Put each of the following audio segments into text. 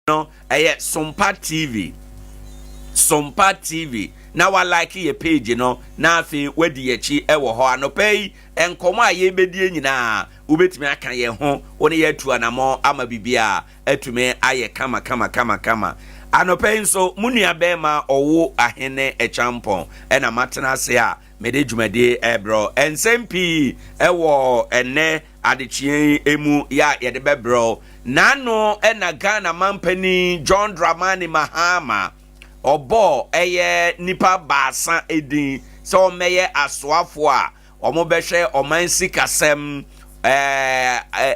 no Sompa TV. Sompa TV. Now I like your page, na afi wedi yechi ewo ho anopai enkomo aye bedie nyina ubetimi aka ye ho woni ye tu anamo ama bibia etume aye kama anopai nso munua bema Owoahene Acheampong ena matena se a mede dwumade ebro ensempi ewo ene adechie emu ya yede bebro nano ena Ghana mampani John Dramani Mahama Obo eye nipa baasa edin so meye asoafo a omo behwe omansi kasem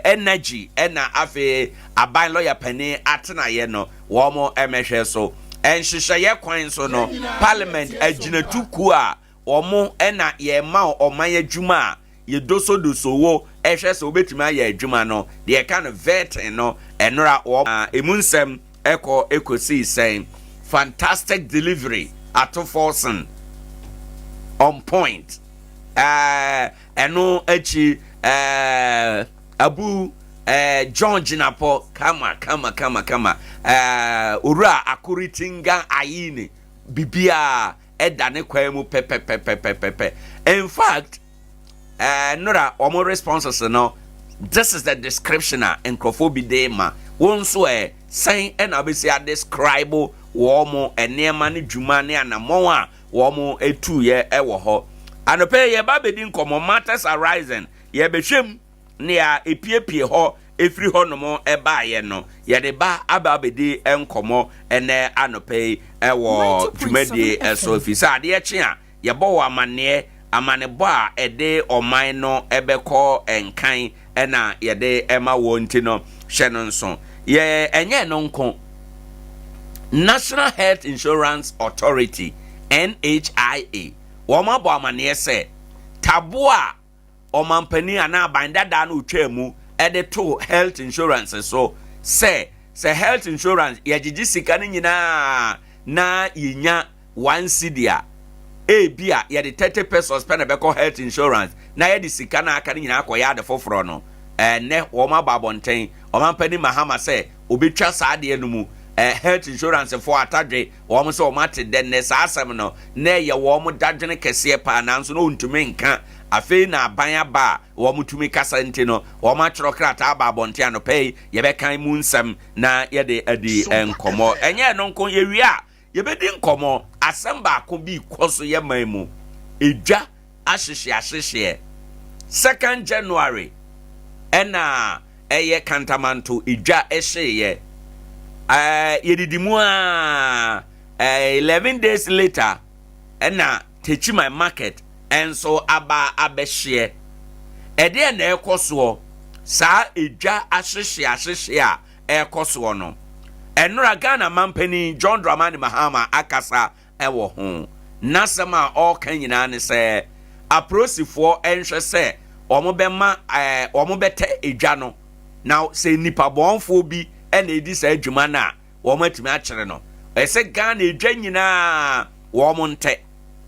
energy ena afi aban lawyer pani atena ye no wo mo emehwe so enhwehwe ye kwan so no parliament aginatuku a omo ena ye ma oman adwuma ye doso wo ehwe so obetima ye adwuma no the kind of vetting no enra wo emunsem ekosi sen fantastic delivery at Forsen on point. Eno echi Abu John Jinapo kama ura akuritinga ayini bibia edane kwemu pepe. In fact, nora omo responses no. This is the description in Crofobidema. One so saying and obviously I describe womo enema ni dwuma ne anamo a womo etu ye ewo ho anope ye ba bedin komo matters arising ye behwem ne a epiepie ho efri ho no mo eba ye no ye de ba aba bedi enkomo ene anope ewo dwumadi eso ofisa ade eche a ye bo wa amane bo a ede oman no ebekọ enkan ena ye de ema wonti no hye no nso ye enye no nko National Health Insurance Authority NHIA woma bo amane se taboa omampani ana bandada na utwemu ede to health insurance so say health insurance yagigi sika ni nyina na yinya 1 cedi bia ye de 30 pesos pe na be call health insurance na ye de sika na aka ni nyina akoya de foforo no ne woma ba bonten omampani Mahama se obetwa saade no mu health insurance for atadwe wo mo so mate den ne saasem no na ye wo mo dadwene kese pa na nso no ntumi nka afei na aban aba wo mo tumi kasa nti no wo ma chiro krata aba bonte ano pay ye be kan mu nsem na ye de adi enkomo enye no nko ye wi a ye be di nkomo asem ba ko bi koso ye man mu edwa ahyehye 2nd January ena eye kantamanto edwa ehye yedidimu 11 days later ena techi my market enso aba abehye ede na ekoso sa edwa ahyehye a ekoso no enura Ghana mampani John Dramani Mahama akasa ewo ho nasema all kanyina ne se aprosifo enhwe se omobema omobete edwa no now se nipa bonfo bi ena edi sa adwuma na wo matimi akere no ese Ghana edwa nyina wo mo nte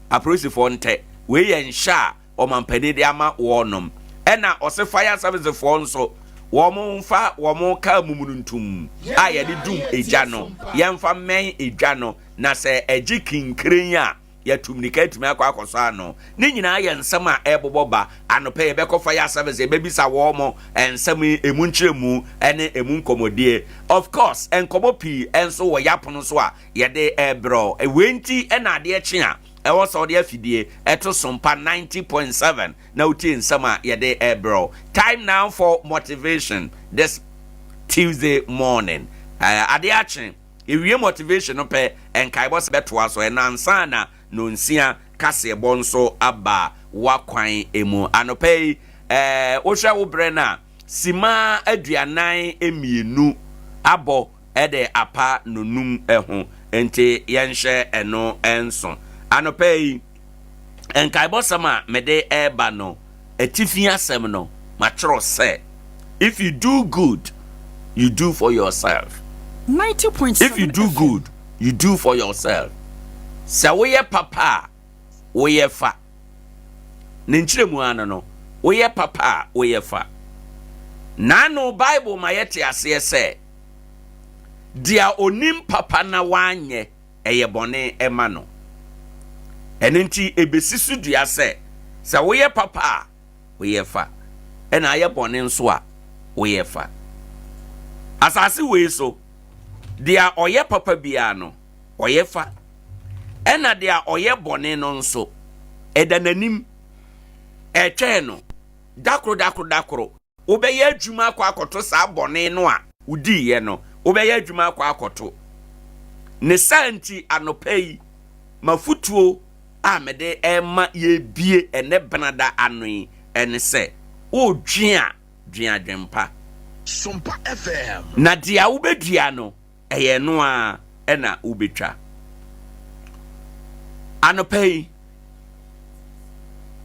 aprosifo nte we ye nsha o mampani de ama wonom ena ose fire service for nso wo mo mfa wo mo ka mumununtum a ye de dum edwa no ye mfa men edwa no na se agi kinkren a ya tumnika tumi akwakoso ano ni nyina ye nsem a eboboba anope ye beko fire service e bebisa wo mo ensem emu nkyeremu ene emu nkomodie of course enkomopi enso wo yapono so a ye de ebro ewenti ena ade eche a ewo so de afidie eto Sompa 90.7 na uti nsem a ye de ebro time now for motivation this Tuesday morning Adea Akye Abia motivation no pe enkaibo se betoa so enansa na nonsia kase bonso aba wakwan emu anopei ohwa wo bre na sima aduanan emienu abo ede apa nonum eho ente yenhye eno enso anopei enkaibo sama mede eba no atifi asem no matro se if you do good you do for yourself 90.7 if you do good you do for yourself. Sa woye papa woye fa nenchiremu ano no woye papa woye fa nano Bible ma yete ase se dia onim papa na wanye eye bone ema no eno nti ebesisu dua se woye papa woye fa ena aye bone nso a woye fa asase we so dia oye papa bia no oye fa ena dia oye bone no nso edananim eche no dakro obeye adwuma akwa akoto sa bone no a udi ye no obeye adwuma akwa akoto ne santi anopei mafutuo amede ema ye bie ene benada anoi ene se o dua dwempa Sompa FM na dia ubedua no eye no a ena ubetwa anopei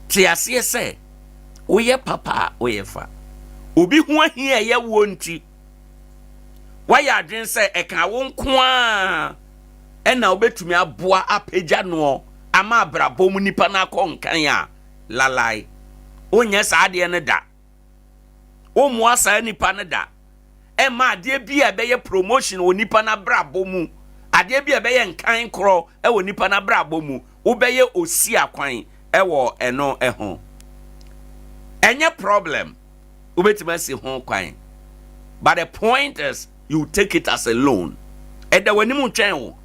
tiasie se oye papa oye fa obi ho ahia ye wo nti waya adwen se eka wo nko a ena obetumi aboa apagya no ama abrabom nipa na konkan a lalai onye sa ade ne da omu asa nipa ne da ma ade bia be ye promotion wo nipa na brabom ade bia be ye nkan kro wo nipa na brabom wo be ye osi akwan wo eno ho enye problem ubetima si ho kwan but the point is you take it as a loan eda wani mu twen wo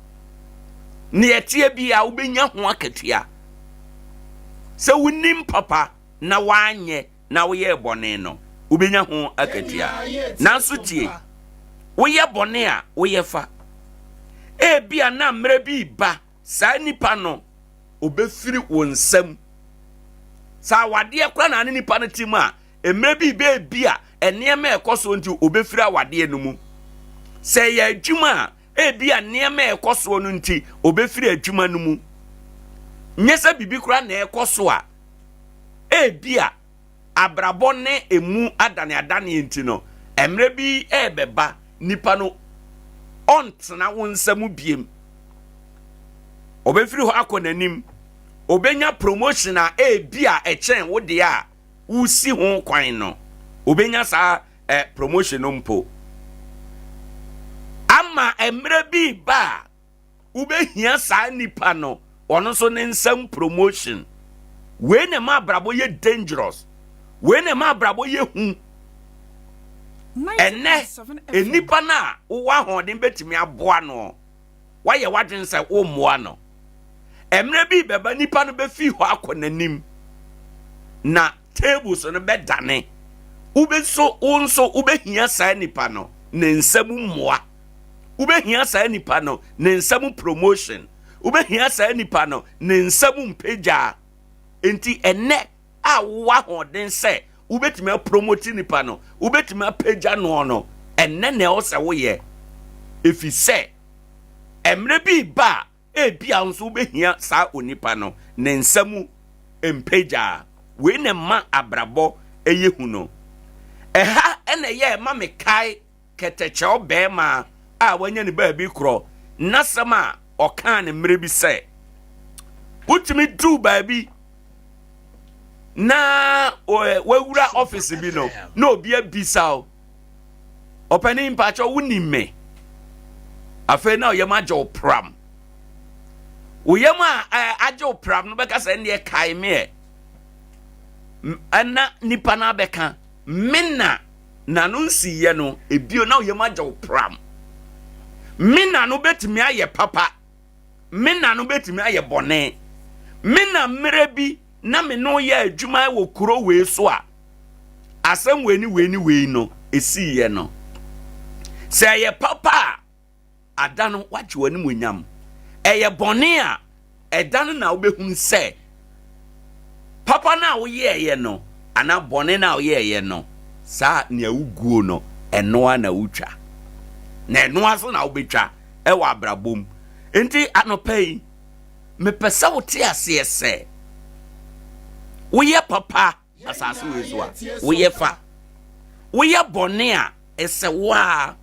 ne etie bia ubenya ho akatua se wonim papa na wanye na woye bone no ubenya ho akatua nanso tie woye bone a woye fa bia na mra bi ba sa nipa no obefiri wonsam sa wade kra na nipa no tim a emre bi be bia enema ekoso nti obefiri awade no mu se ya adwuma bia enema ekoso no nti obefiri adwuma no mu nyesa bibi kra na ekoso a bia abrabo ne emu adane nti no emre bi beba nipa no ontena wonsam biem obefiri ho akonanim obenya promotion a bia echen wo de a usi ho kwan no obenya sa promotion no mpo ama emre bi ba ubehia sa nipa no ono so ne nsam promotion we ne ma brabo ye dangerous we ne ma brabo ye hu ene enipa na wo ahoden betimi aboa no waye wadwen se wo moa no emre bi beba nipa no be fi ho akonanim na tables no be dane ubeso onso ubehia sa nipa no ne nsamu moa ubehia sa nipa no ne nsamu promotion ubehia sa nipa no ne nsamu mpeja enti ene a wa hoden se ubetime promote nipa no ubetime peja no enne ne o se wo ye efi se emre bi ba bia nso behia sa onipa no ne nsamu empeja we ne ma abrabo eyehu no eha ene ye ma me kai keteche obema a wanya ne ba bi kro nasama okan ne mre bi se utimi du ba bi na wewura office bi no na obi abisao opening pacho wunime afa na oyema jo pram oyema ajo pram no beka se ne kai me ana nipa na beka minna na no nsiye no ebio na oyema jo pram minna no betimi aye papa minna no betimi aye bone minna mre bi na me no ye adwuma wo kuro we so a asem weni no esiye no se ye papa ada no waje wani munyam eye bone a eda no na obehun se papa na wo ye no ana bone na wo ye no sa ne awuguo no eno na wutwa na eno aso na obetwa e wa abrabom enti anopai me pesa wo te ase ese woye papa asase wezo a woye fa woye bone a ese wa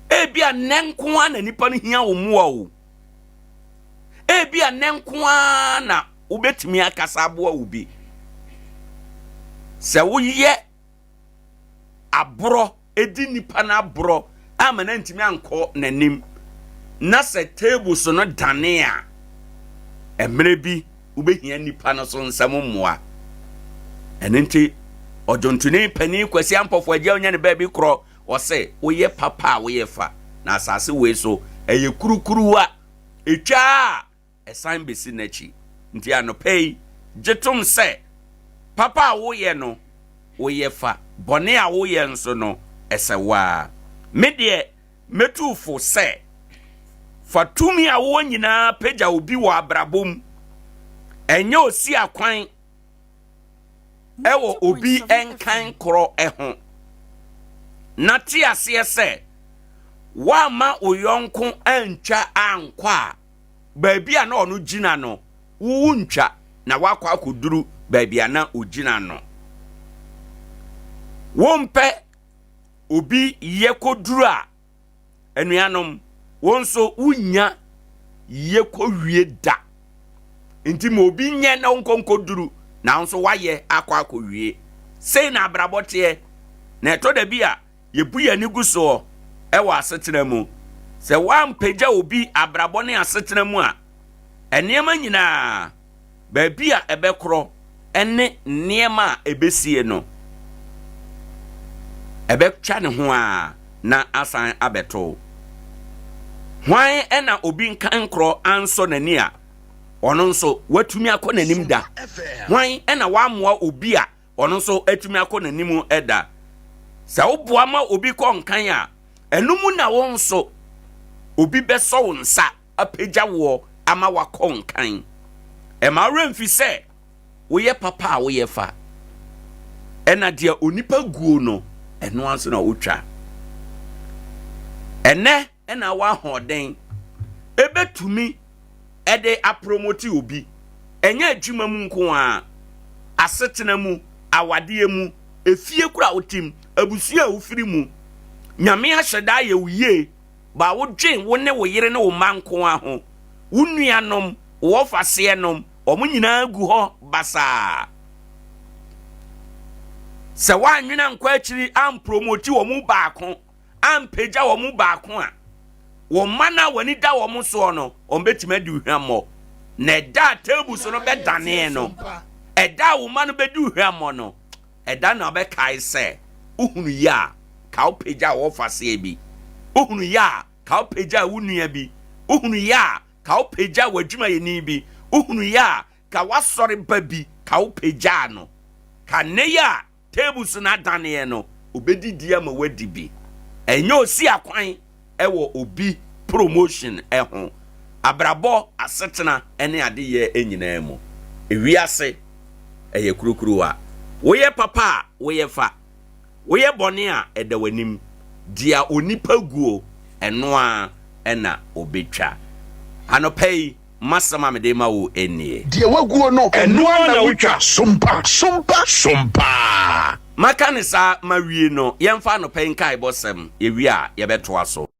ebia nenko na nipa no hia wo mu o ebia nenko na ubetimi akasa aboa ubi se woye abro edi nipa na abro ama na ntimi anko nanim na se table so no dane a emre bi ubehia nipa no so nsam mmoa enenti ojontuni pani kwasi ampofo agya onya ne ba bi kro wo se woye papa woye fa na asase we so eye kurukuru a etwa esan besi nachi nti anopei jetum se papa woye no woye fa bone a woye nso no esewa me de metufo se fatumi a wo nyina pagya obi wo abrabom enye osi akwan ewo obi enkan kro eho na ti ase se wa ma oyonko antwa ankwa baabi a na ono gina no wu ntwa na wakwa akuduru baabi a na ogina no wompe obi yekoduru a anuanom wonso unya yekowie da nti mo obi nye na onkonkoduru na nso waye akwa akowie sei na abrabote na eto da bi a yebu ya niguso ewa asetena mu se wampagya obi abrabo ne asetena mu a enema nyina baabi a ebekro ene niema ebesie no ebetwa ne ho a na asan abeto hwan ena obi nkan kro anso nani a ono nso watumi akọ nanim da hwan ena wamoa obi a ono nso atumi akọ nanim eda sa oboa ma obi kọ nkan a enumu na won so obi beso nsa apagya wo ama wakọ nkan e ma remfi se woye papa woye fa ena dia onipa guo no eno anso na otwa ene ena wa hoden ebetumi ede apromoti obi enye adwuma mu nko a asetena mu awade mu efie kura otim abusua ofiri mu nyame ahyeda ye wiye ba wo dwen wo ne wo yere ne wo manko aho wo nuanom wo fase nom omo nyina gu ho basa se wa nwina nkwa akiri ampromoti wo mu baako ampeja wo mu baako a wo mana wani da wo mu so no on betima di hwammo na da table so no bedane no eda wo ma no bedi hwammo no eda na be kai se uhunu ya ka opeja wo fase bi uhunu ya ka opeja wo nua bi uhunu ya ka opeja wadwuma yeni bi uhunu ya ka wasori ba bi ka opeja no ka ne ya table so na dane no obedi dia ma wadi bi enye osi akwan ewo obi promotion eho abrabo asetena ene ade ye enyina mu ewiase eye kurukuru a woye papa woye fa woye bone a edawanim dia onipa guo eno a ena obetwa anopai masama mede ma wo enie dia waguo no eno na wotwa sompa makanisa mawie no yemfa anopai nkai bosem ewi a yebetoa so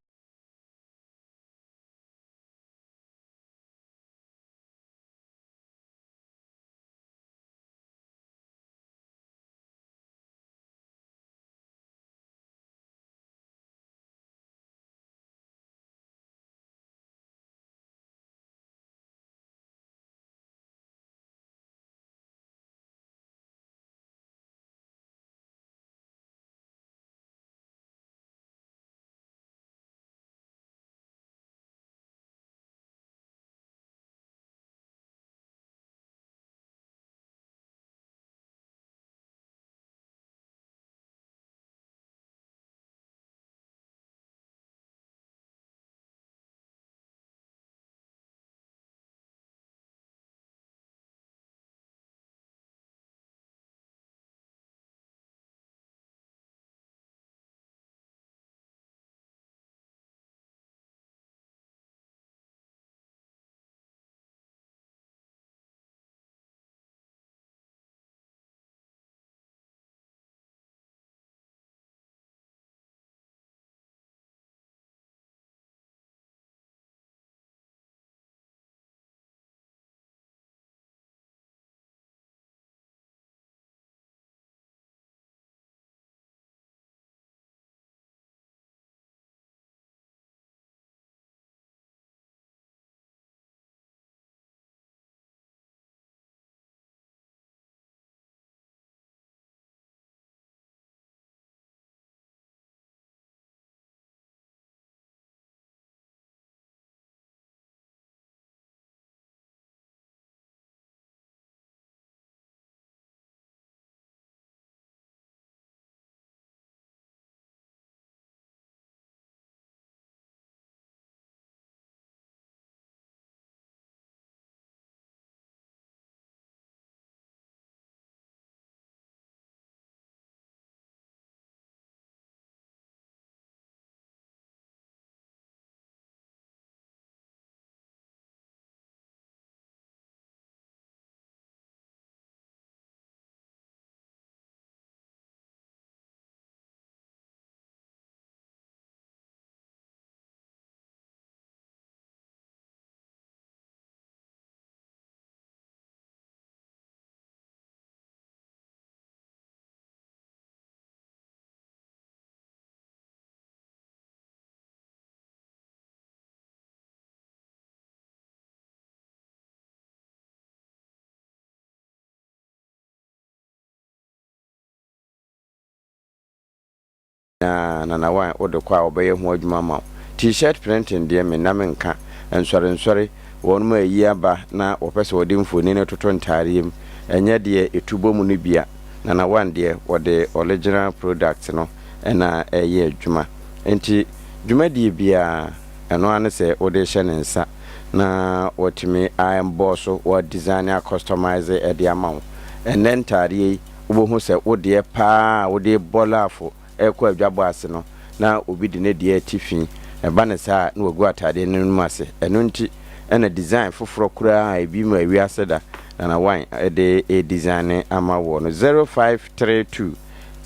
na wan odo kwa obeye ho adwuma ma t-shirt printing de me na menka nsore won ma yi aba na opese wode mfoni ne toto ntariem enye de etubo mu no bia na wan de wode original product no na eye adwuma enti dwuma de bia eno ane se wode hye ne nsa na wotimi iron boss or design a customize e de amount ene ntare ubohu se wode pa wode bolafo ekọ adwabo ase no na obi de ne de atifi eba ne sa na ogu atade ne num ase eno nti ena design foforo kura ebi ma wi ase da na wan de e design ama wo no 0532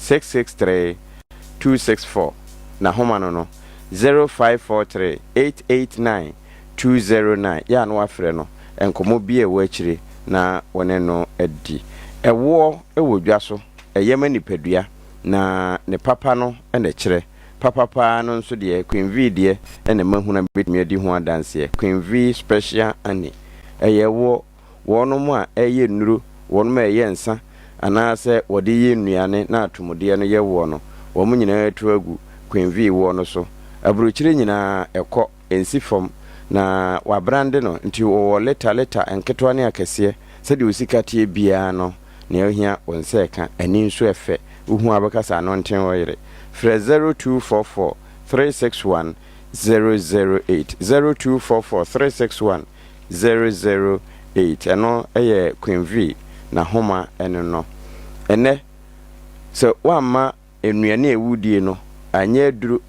663 264 na homa no 0543 889 209 ya no afre no enkomo bi e wo akire na wone no adi ewo ewodwa so eyema nipadua na ne papa no ene kire papa no nso de Queen V de ene mahuna betimi adi ho adanse Queen V special ani eyewo wono mu a eye nuru wono ma eye nsa anase wode ye nnuane na atomode no ye wo no wo mu nyina atu agu Queen V wo no so aburuchire nyina ekọ ensifom na wa brand no nti wo leta enketo ne akese se de osikatie bia no ne ohia wonseka ani nso efe uhu abakasa no nten woyire fra 0244 361 008 0244 361 008 eno eye Queen V na homa eno no ene so wamma enuane ewudie no anye duru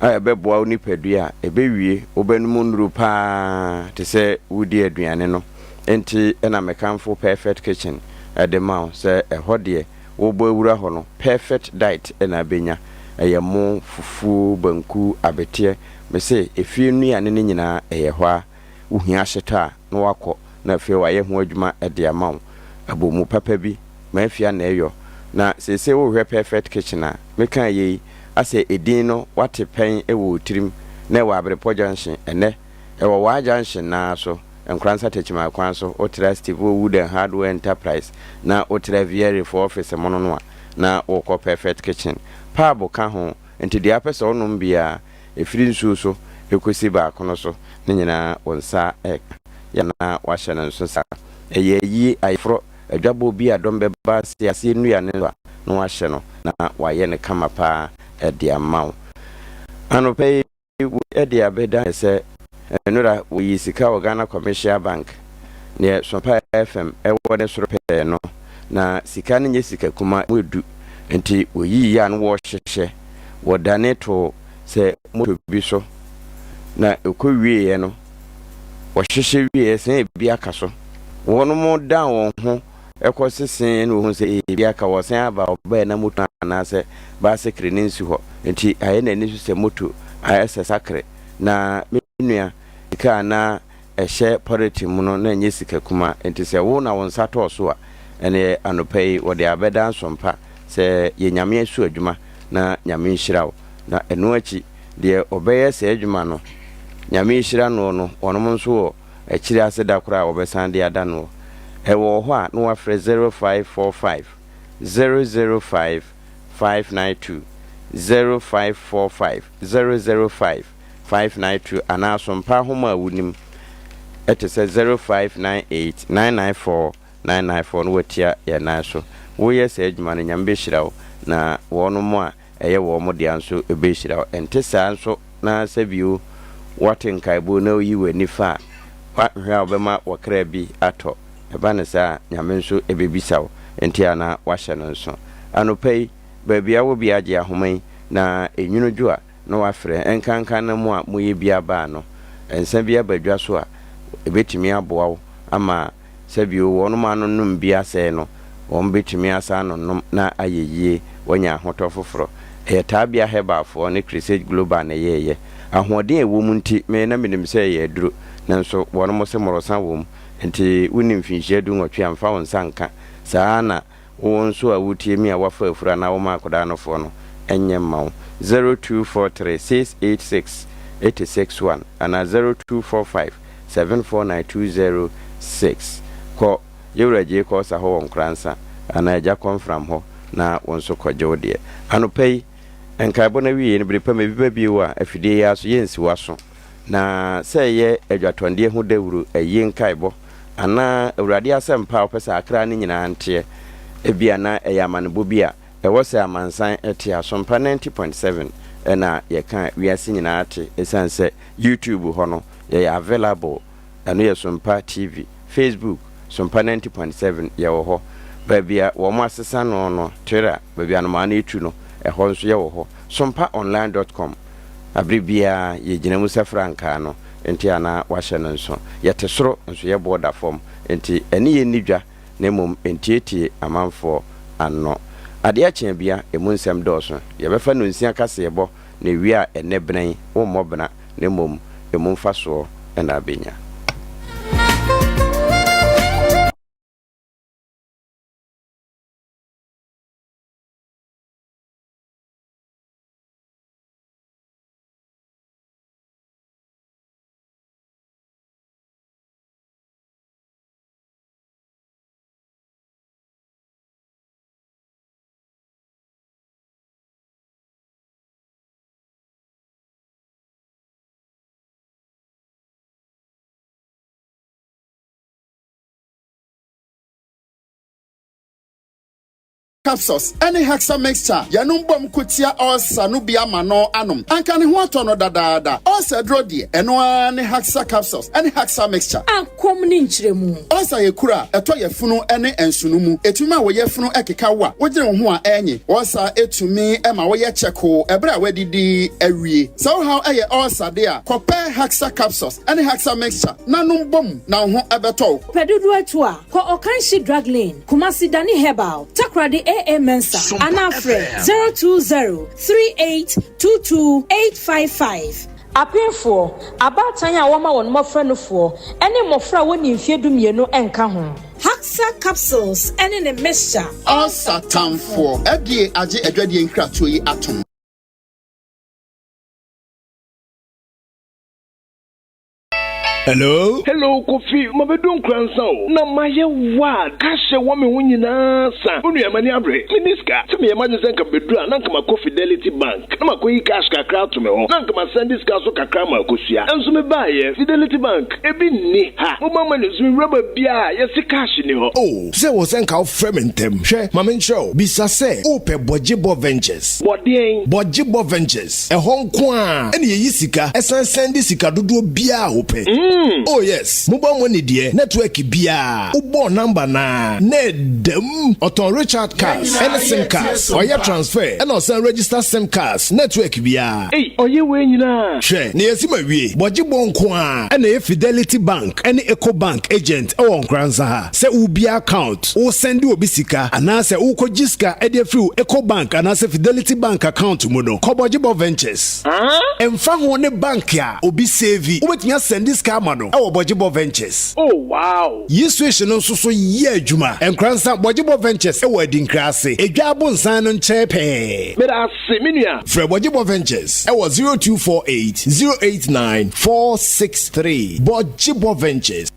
ayebeboa onipadua ebewie obenum nuru pa te se wudi aduane no enti ena mekanfo perfect kitchen edema se ehode wo ewura ho no perfect diet ena benya eyemo fufu banku abete me se efie nuane ne nyina eyehwa uhia hyeta na wakọ na fie waye ho adwuma ede ama abomu papa bi ma afia na eyo na sese wo hwe perfect kitchen a meka ye ase edin no wate pen ewo tirim na ewo Abrepo junction ene ewo wa junction na so Nkoranza techima kwan so otra Steve Wood and Hardware Enterprise na otra Viere for office mono no na woko perfect kitchen pabo ka ho enti dia pese onum bia efiri nsu so ekosi ba kono so ne nyina wonsa ya na wahye na nso sa eye yi ayfro adwabo bi adombe ba ase nua ne no wahye no na waye ne kama pa edi amaw anope edi abeda se enura we sika Ghana Commercial Bank ne Sompa FM ewo ne soro pe no na sika ne sika kuma wedu enti oyi ya no wo hyehye wodane to se moto bi so na ekowie no wo hyehye wie se bi aka so wono mo dan won ho ekosisen no hu se bi aka wo sen aba oba na moto na se ba sekre ne nsi ho enti aye na ni se moto aye se sakre na menua ika na ehye pority mu no na nye sika kuma enti se wo na won sato so a ene anopai wode abeda Sompa se ye nyame asu adwuma na nyame nhirawo na eno achi de obeye se adwuma no nyame nhira no no onom nso wo akiri ase da kora obesan de ada no ewo ho a no wa frɛ 0545 005 592 0545 005 592 ana Sompa homa wunim ete se 0598 994 994 no watia ya na so wo yes adwuma no nyambe hyirawo na wono mo a eye wo mo de anso ebe hyirawo ente sa anso na sabio watenkaibo na oyi wani fa wa hwa obema wakra bi ato eba ne sa nyame nso ebebisawo ente ana wahye no nso anopai baabia wo bia age ahoman na enwunu dwo no wafre enkankan na mu a moye bia ba no ensa bia badwa so a ebetimi aboawo ama sabio wono ma no num bia se no won betimi asa no num na ayeye wonya hoto foforo eta bia hebafo ne Crusade Global na yeye ahoden ewo mu nti me na menim se ye duro nanso wono mo se morosan wom nti wonim finhye du nwotwe amfa won sanka saa na won so a wutie mi a wafa afura na wo ma akoda no fo no enye mawo 0243686861 ana 0245749206 ko yewraje ko sa ho Nkoranza ana eja confirm ho na won so kojo de anopai enkaebo na wie ne brepa me biba bi wa afidie ya so yensi waso na say ye adwatonde hu dawuru ayi nkaebo ana awurade asempa opesa akra ne nyina ante ebia na eyamanebo bia ewo se amansan etia Sompa 90.7 na ye kan wiase nyina ate esanse YouTube ho no ye available anu ye Sompa TV, Facebook Sompa 90.7 ye wo ho babia wo mo asesa no Twitter babia no ma na etu no eho nso ye wo ho sompaonline.com abribia ye ginamu safranka no enti ana wahye no nso yete soro nso ye border form enti eni ye nidwa na mum enti amanfo anno Adea Akye Abia emu nsem dɔɔso ye befa no nsia kase yebo na wia enebren wo mobna na mum emu mfaso na abenya. Capsules any hexa mixture yanum bom kutia osa no bia mano anum anka ne ho atono dadaada osa drodi eno ani hexa capsules any hexa mixture ankom ni nkyeremu osa yekura eto yefunu ene ensunumu etuma wo yefunu ekeka wa wogire ho a enye osa etumi ema wo ye cheko ebra wadidi awie so how eye osa de a compare hexa capsules any hexa mixture nanum bom na ho ebeto pedudu atu a ko okanshi drug lane Kumasi Dani Herbal takrade Mensa Anafre 02038228555 Apinfo abatan a woma won mofra no fo ene mofra woni mfiedu mienu enka ho Haxa capsules ene ne mixture all satan for Adea Akye Abia nkratuo yi atom. Hello Kofi mabedon Nkoranza o na maye wa kashe wo me hunyina sa onu yamani abre miniska se me yamani senka bedura na nkama ko Fidelity Bank na makoyi cash kakra to me ho na nkama send ska so kakra ma kosua enso me baye Fidelity Bank ebi ni ha mo mama ne zumi raba bia yesi cash ni ho oh se wo senka o frementem hwe mama ncho bisa se o pe Bojibo Ventures Bojibo Ventures e honko a ene ye sika esan send sika dodo bia o pe oh yes mobile money dear network bia ubo number na nedem oton Richard cards and SIM cards or your transfer and also register SIM cards network bia oye we nyina hwe na yesima wie Bojibo nko a na Fidelity Bank and Eco Bank agent o Nkoranza ha se ubia account o send obi sika ana se ukojiska e dey free Eco Bank ana se Fidelity Bank account mu no Bojibo Ventures emfa ho ne bank a obi save obetnya send this car no Bojibo Ventures. Oh wow. Yiswation no so ye adwuma. Nkoranza Bojibo Ventures e wadi nkrase. Edwabo nsan no nchepe. Meda se menua. Fra Bojibo Ventures e wo 0248 089 463. Bojibo Ventures.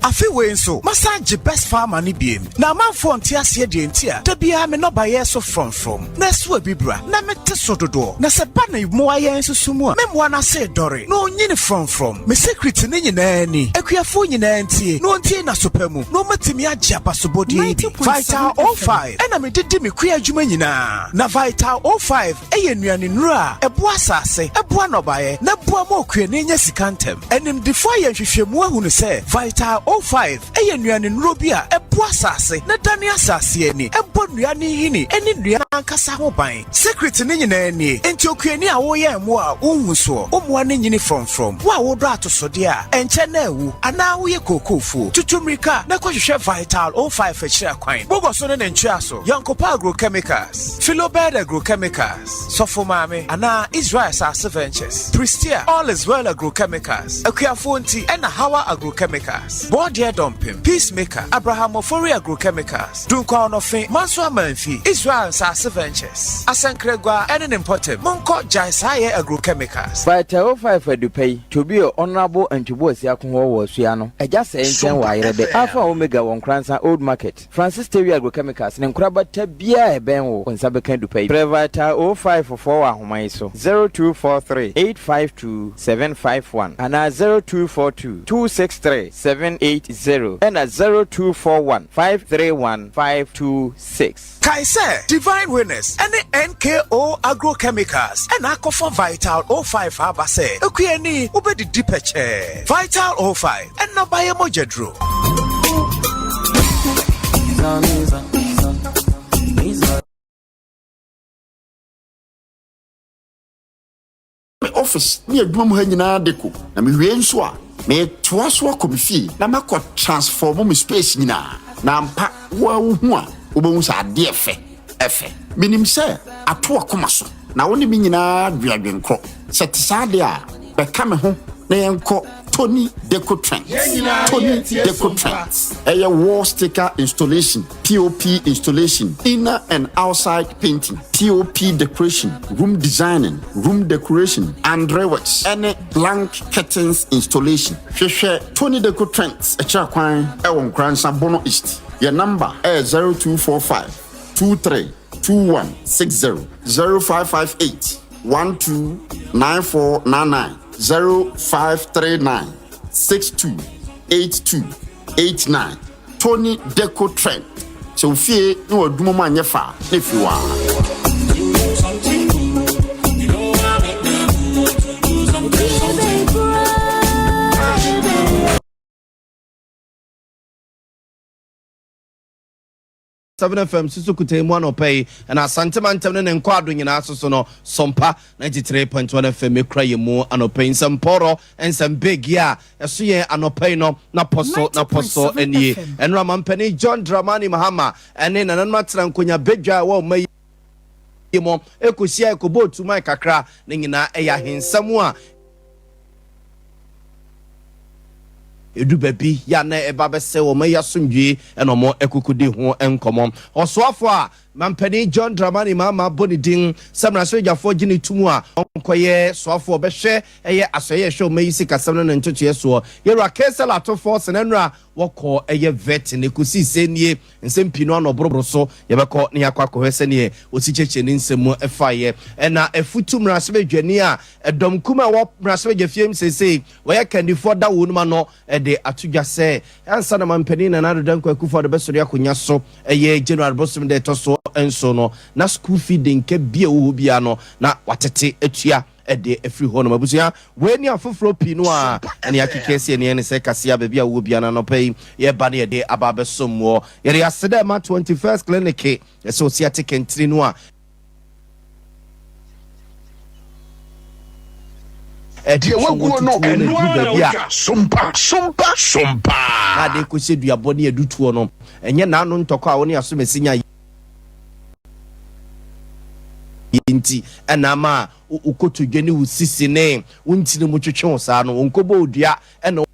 Afiwe nso massage best farmer ni biem na manfo ntiase de ntia da bia me no baye so from na so abibra na mete so dodo na se ba na mo aye susumu a me mo na se dore no nyini from me secret ni nyina ni akuafo nyina ntie no ntie na sopamu no matimi agye abasobodi Vital 05 ena me didi me kua adwuma nyina na Vital 05 eye nuane nura ebo asase ebo anobaye na bo ma okua ne nya sikantem enim defo ye hwehwemu ahunu se Vital 05 eye nuane nuro bia ebo asase na dani asase ani ebo nuane hini eni nuane ankasa ho ban secret ni nyina ni enti okuani a wo ye mo a unhu so omoa ne nyini from wo a wo do atosode a enche na ewu ana wo ye kokofu tutumrika na kwahwehwe Vital 05 achira kwan bogo so ne ntwa so Yankopa Agrochemicals Philobed Agrochemicals Sofomame ana Israel Asase Ventures Pristia All is Well Agrochemicals Akuafo nti ena Hawa Agrochemicals Bodia Dumping Peacemaker Abraham Ofori Agrochemicals Dunkwa Onofe Manso Amanfi Israel Asase Chieftaincy Ventures. Asankregwa and important Monko Jaisaye Agrochemicals. Vital 05 Edupay to be honorable and to boss Yakumo was Siano. I just say the Alpha Omega on Nkoranza Old Market. Francis Terry Agrochemicals and Nkraba Tabia Benwo on Sabakan to pay. Vital 05 for 4 Homaiso 0243 852 751 and 0242 263 780 and 0241 531 526. Kaise Divine Winners and the NKO Agrochemicals and Akofa Vital 05 Abase Okueni Ubedi Dipeche Vital 05 and Nabaye Mojedro. Office near Drum Hangina Deco. Na me hwe nso a me toa so akomifi na makọ transform me space nyina na mpa wa hu a obohu sa ade efe minim se ato akoma so na woni mi nyina duadwenkro se tisade a be ka me ho na yenko Tony Deco Trends. Tony Deco Trends. A wall sticker installation, POP installation, inner and outside painting, POP decoration, room designing, room decoration, and drywalls, and blank curtains installation. Tony Deco Trends. A chakwan, Nkoranza Bono East. Your number is 0245 23 2160 0558 129499 0539 628289. Tony Deco Trend. So fear no dumo manyefa if you are. 7 FM Susukute Mono Pay and a Santamantam and Quadring in Asosono Sompa 93.1 FM Cray more and opaying some poro and some big ya a suye and opayno na poso and ye and Raman Penny John Dramani Mahama and then an matran kunya beja wo may mo ekusia ekubo to my kakra ningina eya hin samua edu baby ya na eba bese wo meya sumdwe eno mo ekukudi ho enkomo osoafo a mampani John Dramani Mama Bonidin samra sojafo gini tumu a onkoye soafo behwe eye asoye show meyisi kasam no ntoto so yero akesela to force nenra woko eye vet ne kusi senie nsempino no boroboro so yebeko ne yakwakohwese ne osicheche ne nsemu efaye ena efutumra sebedwani a edom kuma wo mrasebedwafiem sese wo yakandifo da wonuma no de atudwa se ansa na mampani na nadodan kwakufa de besori akonya so eye General Bosom de to so enso no na school feeding ke bia wo bia no na watete atua ede efri ho no mabusia weni afoforo pinu a ene yakikese ene ene se kasia ba bia wo bia na no pay ye ba ne de ababe somwo ye ya sede ma 21st clinic associatic entry no a Adea waguo no Sompa ade ko se duabo ne adutuo no enye na anu ntoko a woni aso mesinya yinti enama ukotodwani usisi ne untini mu twetwe sa no onkobo odua ena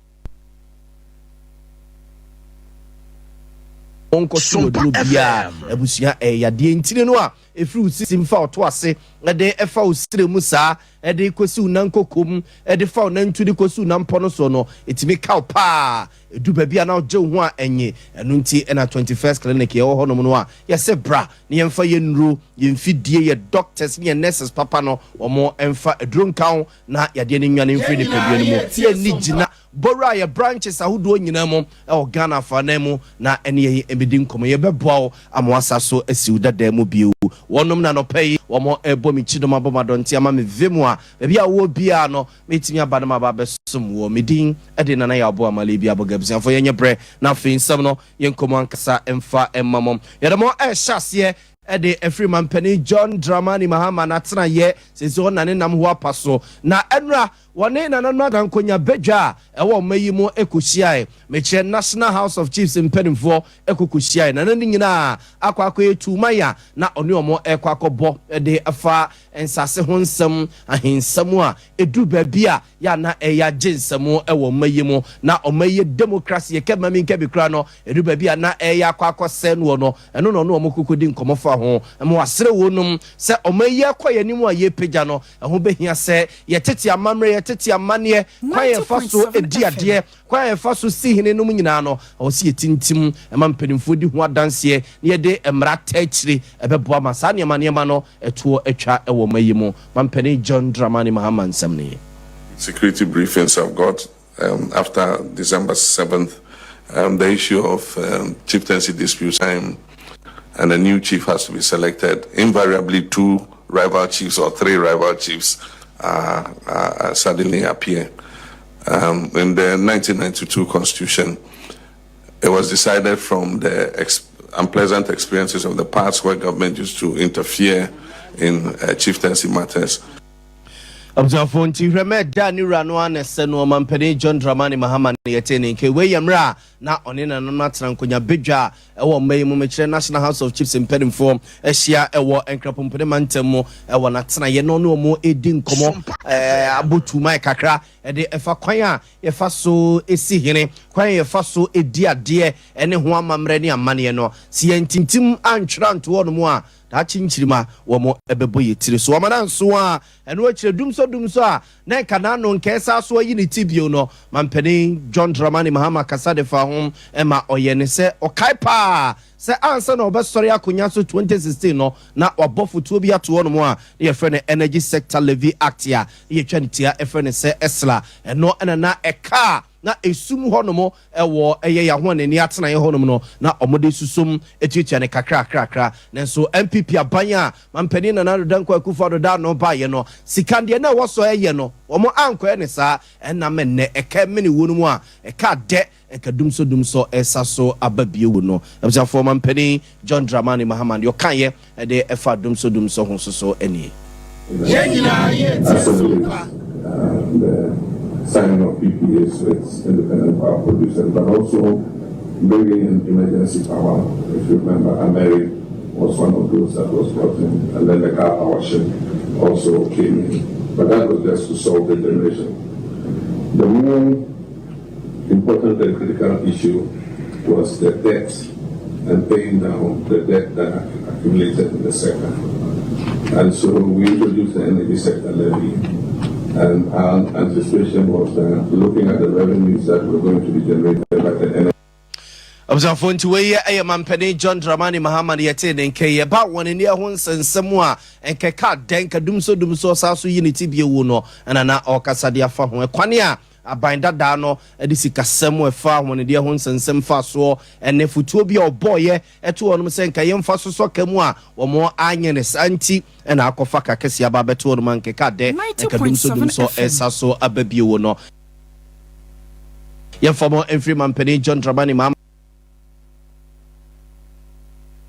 onko sodro bia abusia yade ntini no a efri usisi mfa oto ase ede efa usire mu sa ede kosi unankokom ede fa unantudi kosi unampono so no etimi kaw pa edu babia na oje ho a enye enu nti ena 21st clinic ye ho no no a ye se bra ne yemfa ye nru ye mfidie ye doctors ne nurses papa no omo emfa eduro nkan na yade ne nwane mfiri ne padua no mu ye ni gina bora ye branches ahodo nyina mu e Ghana fa na mu na ene ye ebedi nkomo ye beboa amwasa so asiu dada mu biu wonom na no pay womo ebo mi chidom abomadonti ama me vemu a bia wo bia no metimi aba na ba besom wo medin ede na ya abo amale bia bogabsia fo yenye bre na fe nsam no yenkomo ankasa emfa emmamom yedemo ehase ede every man penny John Dramani Mahama na tena ye sezo na ne nam ho apaso na enra wone na nanu adankonya bedwa ewo mayimo ekohia meche National House of Chiefs impedimfo ekokohia na nan nyina akwa etu maya na one omo ekwakobo ede afa ensase ho nsɛm ahensɛm a edu baabi a ya na ɛyɛ agye nsɛm ɛwɔ mayi mu na ɔmayi democracy yɛkɛ mami nkɛ bi kora no edu baabi a na ɛyɛ akɔsɛ no no ɛno no ɔmo kokodi nkɔmɔ fa ho ɛmo asere wonum sɛ ɔmayi akɔ yɛ nimu a yɛ pagya no ɛho behia sɛ yɛtete amamre yɛtete amaneɛ kwa yɛ fa so edi adeɛ kwa yɛ fa so si hene nom nyinaa no ɔwɔ si yɛtintim ɛma mpanimfoɔ di ho adanseɛ na yɛde mmara tɛkyire ɛbɛboa ma saa nneɛma no ɛtoɔ atwa ɛwɔ mayi mu mampani John Dramani Mahama nsɛm ne security briefings I've got after December 7th, the issue of chieftaincy disputes and a new chief has to be selected. Invariably, 2 rival chiefs or 3 rival chiefs suddenly appear. In the 1992 Constitution, it was decided from the unpleasant experiences of the past where government used to interfere in chieftaincy matters. Observation nti hweme da ni wura no anese no mampani John Dramani Mahama ne yete ne nke we yamra na one na no atena nkonya bedwa ewo mayi mu mekire National House of Chiefs impedimfo ehia ewo enkrapompene mantem mu ewo na tena ye no no mu edi nkomo abotu mai kakra ede efa kwan a ye fa so esi hene kwan ye fa so edi ade ene ho amamre ne amane no si yentintim antwra nto no mu a da chinchirima wo mo ebebo yetire so amana nso a eno akire dumso a na kana no nkesa so ayi ne tibio no mampani John Dramani Mahama kasa de fa ho ema oyene se okaipa se ansa na obesori akonya so 2016 no na obofutuo bi ato no mo a ye frɛ ne Energy Sector Levy Act ya ye twanitia e frɛ ne se esla eno na eka na esum honomo ewo eye ya ho ne atena ye honom no na omode susum etiatia ne kakra nanso MPP abanya mampani na Danko Akufo-Addo da no ba ye no sikande na wo so eye no omo anko ne sa enna menne eka mene wonu mu a eka de eka dumso esaso ababie wo no ebisa for mampani John Dramani Mahama yo kan ye de efa dumso ho so eni signing of PPAs with independent power producers, but also bringing in emergency power. If you remember, America was one of those that was brought in, and then the car power ship also came in. But that was just to solve the generation. The more important and critical issue was the debt and paying down the debt that accumulated in the sector. And so we introduced the Energy Sector Levy. And our anticipation was looking at the revenues that were going to be generated by the energy. Observation nti we ye mampani John Dramani Mahama yete ne nke ye ba won ne ho nsensem a enkeka denka dumso saso unity bie wo no na okasa de afa ho ekwane a abanda da no edisika sem efa ho ne de ho nsensem fa so ene futuo bi oboye eto onum se nka ye mfa so kamu a wo mo anye ne santi na akofa kakese aba beto onum nkeka de nka dumso esa so ababie wo no ye famo enfri mampani John Dramani Mahama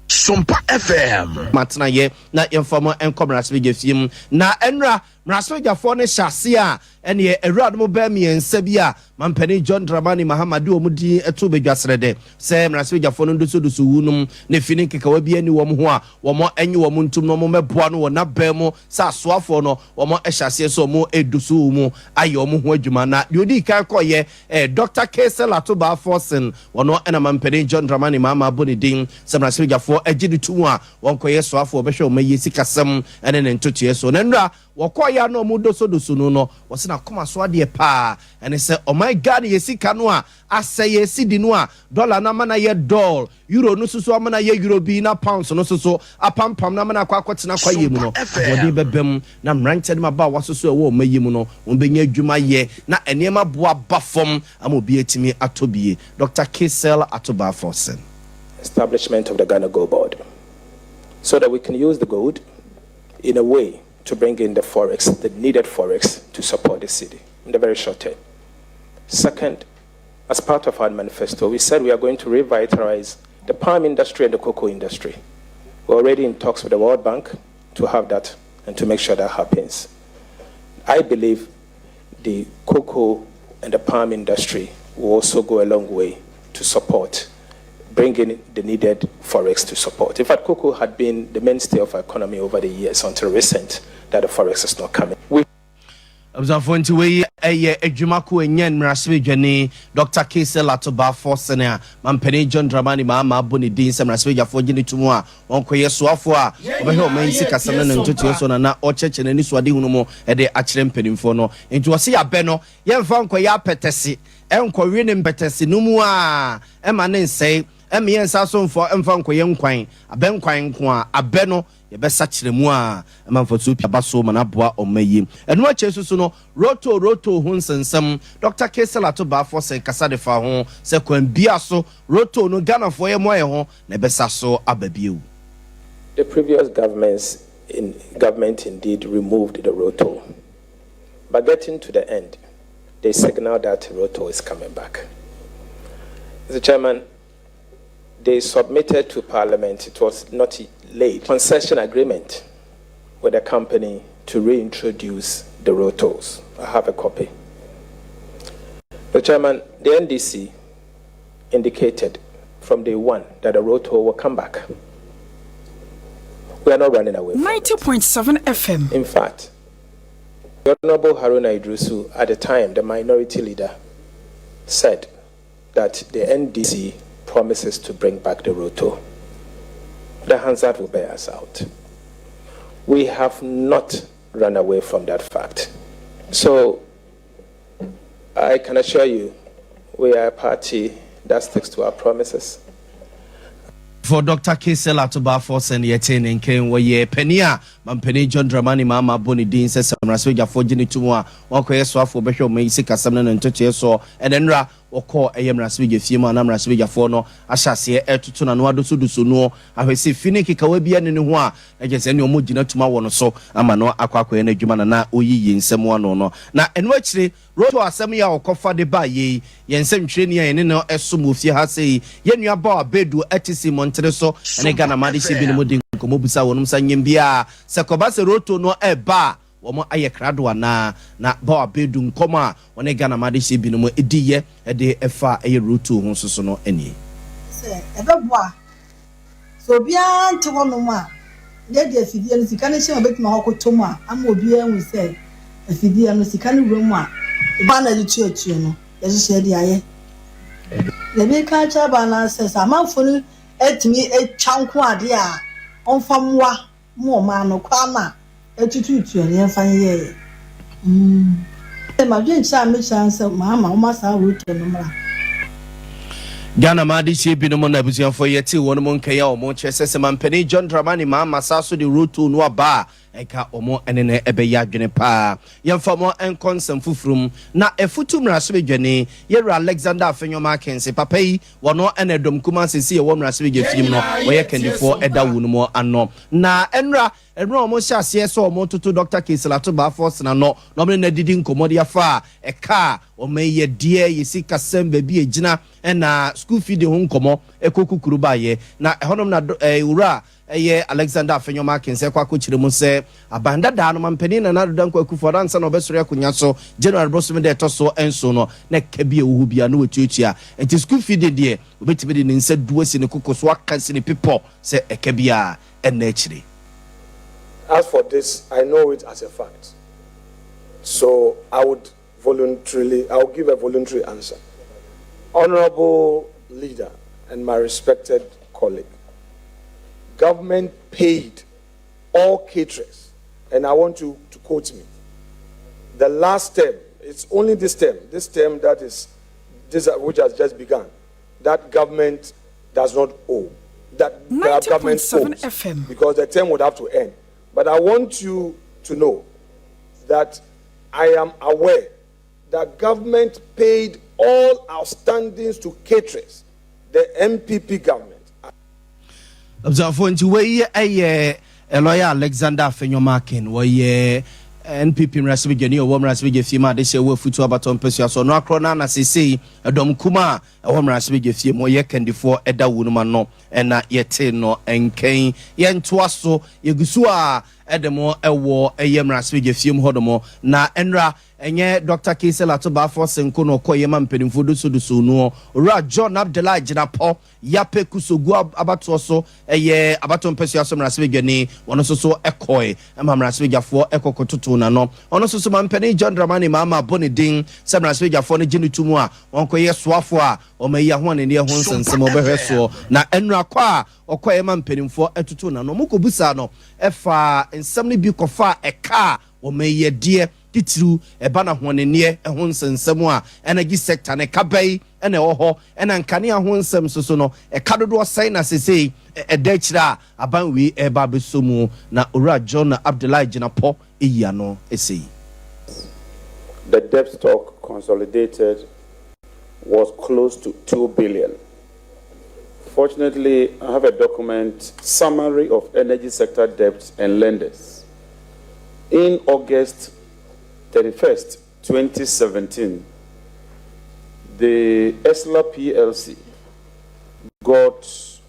Sompa FM matna ye na yemfamo enkomra sbege fiem na enra mrasoja fo ne hyase a ene ye awurade mo ba miensa bi a mampani John Dramani Mahama de omudi eto bedwasrede se mrasoja fo no doso wunum ne fini kekawa bi ani wom ho a womo enye wom ntum no mo meboa no wona ba mu sa soafo no womo ehyase so mo eduso mu aye wom ho adwuma na de odi kan koye Dr. Kesel Atoba Forsen wono ena mampani John Dramani Mahama bonidin se mrasoja fo agidi tu a wonkoye soafo obehwe o mayi sikasem ene ne ntotie so na nra wokoya no mu doso no wasina koma so ade pa ene se oh my god yesika no a asay yesidi no a dollar na mana ye doll euro no suso amana ye euro bi na pounds no suso apampam na mana kwakotena kwaye mu no wodi bebem na mranted ma ba wasoso ewo mayi mu no onbenya adwuma ye na enema boa bafom amobi etimi atobie Dr. Kesel Atoba Forsen. Establishment of the Ghana Gold Board so that we can use the gold in a way to bring in the forex, the needed forex to support the city in the very short term. Second, as part of our manifesto, we said we are going to revitalize the palm industry and the cocoa industry. We're already in talks with the World Bank to have that and to make sure that happens. I believe the cocoa and the palm industry will also go a long way to support bring in the needed forex to support. In fact, cocoa had been the mainstay of our economy over the years until recent that the forex is not coming. Observant way a Jumako and Yen Rasvijani, Dr. Kese Latoba Forsena, Mampeni John Dramani Mama Boni Dean, some Rasvija for Jenny Tumua, Uncle Yeswafua, Obeho Main Casaman and Tutuson and now Church and Niswadi Unumo at the Acheampong into a sea Beno, Yan Fanquia Petesi, Uncle Renin Petesi Numua, Emanen say, Emian Sasson for Enfanco Young Quine, a Ben Quine Qua, a Beno. Ye be sachire mu a man for su pia baso manaboa omayi enu a chesu so no roto ho nsensem Dr. Kesela to ba for se kasa de fa ho se kwan bia so roto no Ghana for ye moye ho na be saso ababiu. The previous government indeed removed the roto, but getting to the end they signaled that roto is coming back. Mr. Chairman, they submitted to Parliament, it was not late, concession agreement with the company to reintroduce the rotos. I have a copy. The Chairman, the NDC indicated from day one that the roto will come back. We are not running away. 90.7 FM. In fact, the Honorable Haruna Idrisu, at the time, the minority leader, said that the NDC promises to bring back the roto. The Hansard will bear us out. We have not run away from that fact. So I can assure you, we are a party that sticks to our promises. For Dr. Kesela to ba for send yetin and ken we penia mampeni John Dramani Mama Boni Dean says Rasweja for Jenny Tumwa, one so for Bishop May sick as some and touch so and then ra or call a yam Rasweja Fima and Rasweja for no I shall see a tutun and wadu sudu no I will see Finiki Kawabian in one I just any mujina to my one so I'm no aqua and a Jumana uyi in some one or no now and actually wrote to a semi or cofa de ba ye yen sem training and no esumufi has say yen your bar bedu etisi Montereso and a Ghana Madishi bin Mudin Komobusa wonum sanyembia sekobase roto no eba womo aye krado na ba bedu nkoma one Ghana Madishi bin mo ediye ede efa aye roto ho soso no eni se ebeboa so bia nte wonum a de afidie no sika ne hye obetima hokotom a ama obi anwu se afidie no sika ne wura mu a ba na de no ye hye de aye le be ka cha ba na se amanfo no etimi echanko ade a onfamwa mo ma no kwa na etututu ne enfan ye ma dwen cha me chance mama o ma sa roto no mra Ghana Madishi bin mo na busian for yeti won mo nkaya o mo chese se mampeni John Dramani Mama saso de roto no aba eka omo enene ebe ya dwene pa yemfa mo enkonsem fufrum na efutum raso dwene yera Alexander Afenyo Mackenzie papa yi wono enedom kuma sesi ye won raso dwene film no woye kendifo eda wunu mo ano na enra omo hyase so omo toto Dr. Kesela to ba force na no me na didi nkomodi afa eka o me ye die yesi kasem ba bi egina na school feed ho nkomo ekokukuru ba ye na honom na ura eye Alexander Afenyo Mackenzie kwa ko chire mu se abanda da no mampeni na nadodan kwa kufo dansa na obesore akunya so general brosome de to so enso no na kabie wo bia na wetuatua enti school feed de obetime de nse duasi ne kokoso akansi ne people se ekabia ena chire. As for this, I know it as a fact. So I will give a voluntary answer. Honorable leader and my respected colleague, government paid all caterers, and I want you to quote me. The last term, it's only this term that is which has just begun, that government does not owe. That government owes, FM. Because the term would have to end. But I want you to know that I am aware that government paid all outstandings to caterers, the MPP government. Observe to where a lawyer Alexander Afenyo Mackenzie where NPP Rasbigeni or Rasbig Fima de say we futu abaton pesia so no akrona na sese edom kuma e wo Rasbig Fie mo ye kendifo eda wunuma no na yete no enken ye ntoa so yegusu a edemo ewo eyem Rasbig Fie mo hodomo na enra enye Dr. Kisela Atoba for Senko no koyema mpenimfo do no ora John Abdullah Jinapo yape kusogu abato so eye abato mpesua so mrasebegani wono so ekoy ema mrasebegafo ekokototo na no ono so mampeni John Dramani mama bonidin se mrasebegafo ne ginutumu a wonkoye soafo a omayi ho ne ho nsensem obehweso na enra kwa okoyema mpenimfo etutu na no mukobusa no efa nsem ne bi kofa eka omayi de titru eba na honene ho nsensem a energy sector ne kabai ene oho ena nkane ho nsem so no ekadodo sai na sesei edechira abanwi eba besomu na ora John Abdullah Jinapo eyano esei. The debt stock consolidated was close to 2 billion. Fortunately, I have a document summary of energy sector debts and lenders. In August 31st, 2017, the ESLA PLC got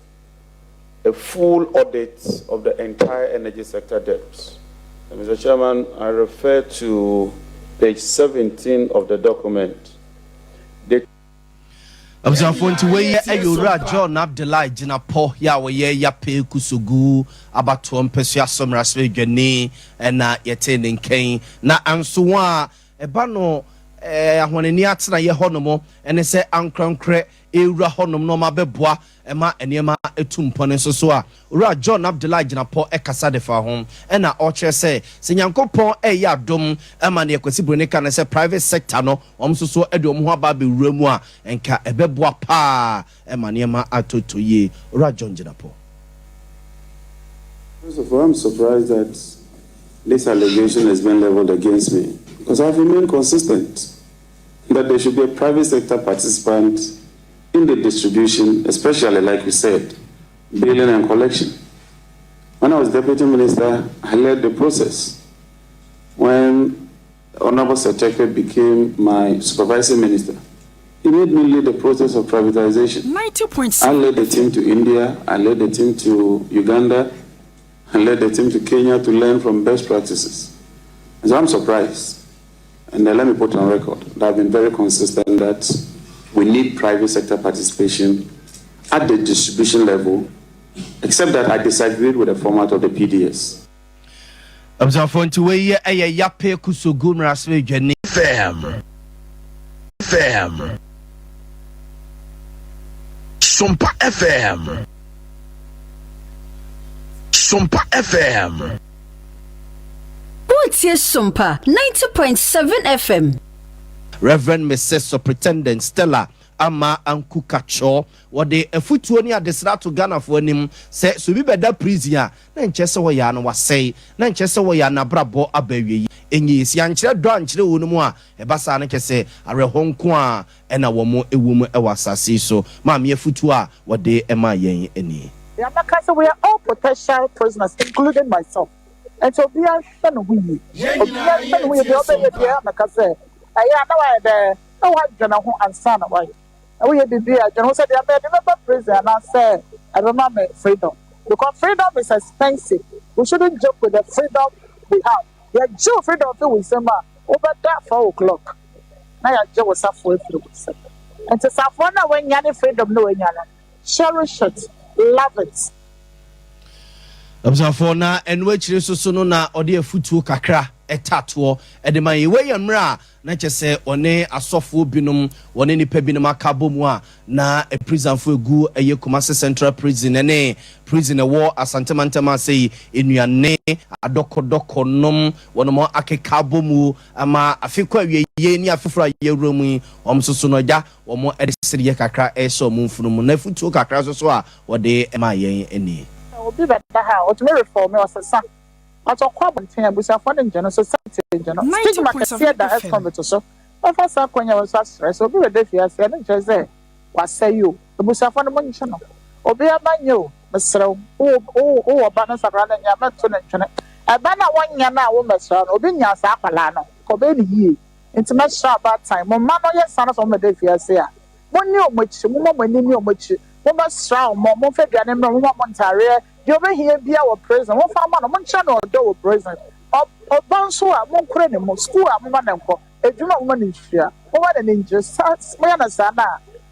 a full audit of the entire energy sector debts. And Mr. Chairman, I refer to page 17 of the document. Abzanfonti we ayura John Abdullah Jinapo ya we ya pe kusugu abato mpesua somraswe dwane na yete nken na anso a eba no ahonani atena ye honomo ene se ankrankre ewura honom no mabeboa ema enema etumpone so a ura John Abdullah Jinapo ekasa de fa ho ena oche se senyankopon eya dom ema ne yakwasi bronika na se private sector no omsoso edom ho aba be wuramu a enka ebeboa pa ema ne ma atotoye ura John Jinapo. First of all, I'm surprised that this allegation has been leveled against me because I've remained consistent that there should be a private sector participant in the distribution, especially, like we said, billing and collection. When I was Deputy Minister, I led the process. When Honorable Secretary became my supervising minister, he made me lead the process of privatization. 90.7. I led the team to India, I led the team to Uganda, I led the team to Kenya to learn from best practices. And so I'm surprised. And let me put on record that I've been very consistent that we need private sector participation at the distribution level, except that I disagreed with the format of the PDS. Abzanfonti we yape kusugu mraswe dwane FM Sompa FM What's your Sompa 90.7 FM? Reverend Mrs. Superintendent Stella ama ankukacho wode efutuo ni adesra to Ghana fo anim se so bi beda prison a na nchese wo ya na wasei na nchese wo ya na brabo abawie enyi si ankyere do ankyere wo mu a ebasa na kese arehonko a ena wo mo ewum ewasase so ma me efutuo a wode ema yen eni. So we are all potential prisoners, including myself. And so we are sent we the prison and I say I remember freedom. Because freedom is expensive. We shouldn't joke with the freedom we have. The Jew freedom we say over that 4 o'clock. Now your Jew was halfway through. And to Safona when you freedom no cherish it. Love it. Abzafona enwechire soso no na ode afutuo kakra etato edema yewe yamra na chese one asofo binum one nipa binum akabomu a na a prison for egu eye Kumasi Central Prison ene prison wo asantemantema sei enuane adokodoko nom wono akekabomu ama afekwa wie ni afefra yewromu omsoso no ja wo edesiriye kakra eso mumfunumu na afutuo kakra soso a wode ema yen eni obi beta ha o to me reform me wasesa ato kwa bonten abusa for the general society general stigma kase da escom to so ofa sa kwanya was stress obi we dey fear say na jeze wasayo abusa for no monyi no obi amanyo mesrew o oba na sakra na nya meto na ntwene eba na wonya na wo mesrew no obi nya sa akwala no ko be ni yie intimate sharp about time mo ma no yes sana so me dey fear say a monyi omochi mo mo ni omochi mo ba sraw mo fe duane mo mo montare you be here be our prison wo fa ma no mo ncha no do wo prison o banso a mo nkure ne mo school a mo ma na nko ejuma woman in fear. Woman and injure, Mayana Sana,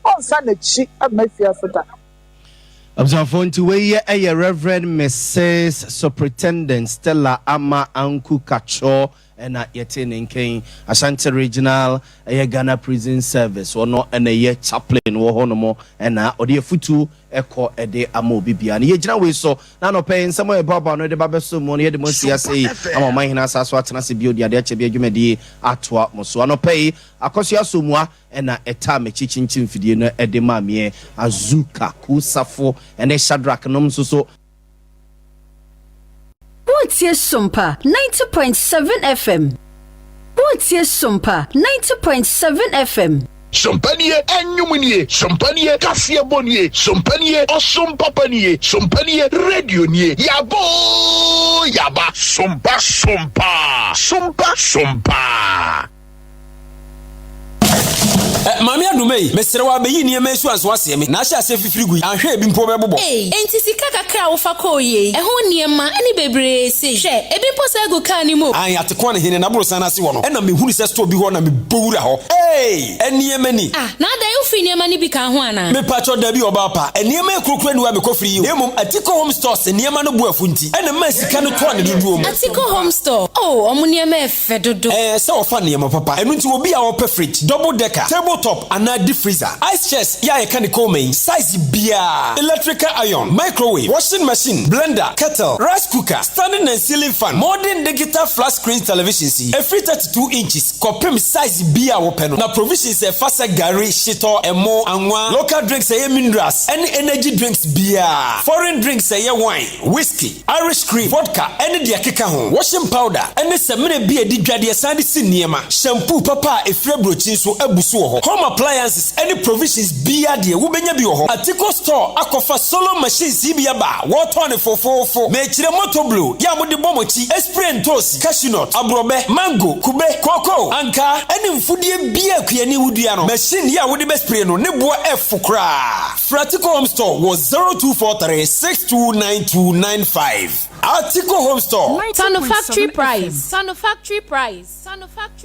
on Sunday chick at my fear for that. Observe to where a Reverend Mrs. Superintendent Stella Ama Anku Kacho and at Yetin in Kane, Ashanti Regional, a Ghana Prison Service, or not, and a year chaplain, or honomo, and or the futu echo a day amo bibian. Ye general so now paying somewhere about no the Babasum money, the most say, I'm on my hands as what Nasi Beauty, the Achebe Atwa Mosuano pay, Akosia Sumwa, and a time a chichin fidino edemamie, Azuka, Kusafo, and a Shadrach nom so. What's your Sompa 90.7 FM? What's your Sompa 90.7 FM? Sompanie Enyumnie, Sompanie Kasia Bonnie, Sompanie Osum Papanie, Sompanie Radio Nie, Yabo Yaba, Sompa Sompa, Sompa Sompa. Mami adumei mesrewa be yi niam esu anso asemi na ahia se fifirigu ahwe bi mpo bebobo enti sika kakra wo fa ko ye eho niema eni bebre se hwe ebi mpo se gu ka ni mo an atekwa ne hene na buru sana se wo no na mehunu se store bi ho na me bowura ho eniema ni na da you fi niema ni bi ka ho ana me pacho da bi oba pa eniema ekrokro ni wa me kofri yi emom Atiko Home Stores eniema no bu afunti na ma sika no to ne dodo mo Atiko Home Store omo niema efe dodo se wo fa niema papa enu nti obi a wo pe fridge double decker table top and deep freezer ice chest ya can call me size bia electrical iron microwave washing machine blender kettle rice cooker standing and ceiling fan modern digital flat screen television see every 32 inches compare size bia wo peno na provisions e fasa gari shito emo anwa local drinks e minerals any energy drinks bia foreign drinks e wine whiskey irish cream vodka any dia keka ho washing powder any semene bia di dwade sande siniema shampoo papa e frebrochi so abusu ho home appliances any provisions bia de wo benya bi ho Atiko store akofa solo machines bia ba water ne fofofo me kire motor blue ya mo de bomochi spray toast cashew nut abrobe mango kube cocoa anka any mfudie bia kuani wudua no machine ya wo de be spray no ne bo efukra Atiko Home Store was 0243629295 Atiko Home Store Factory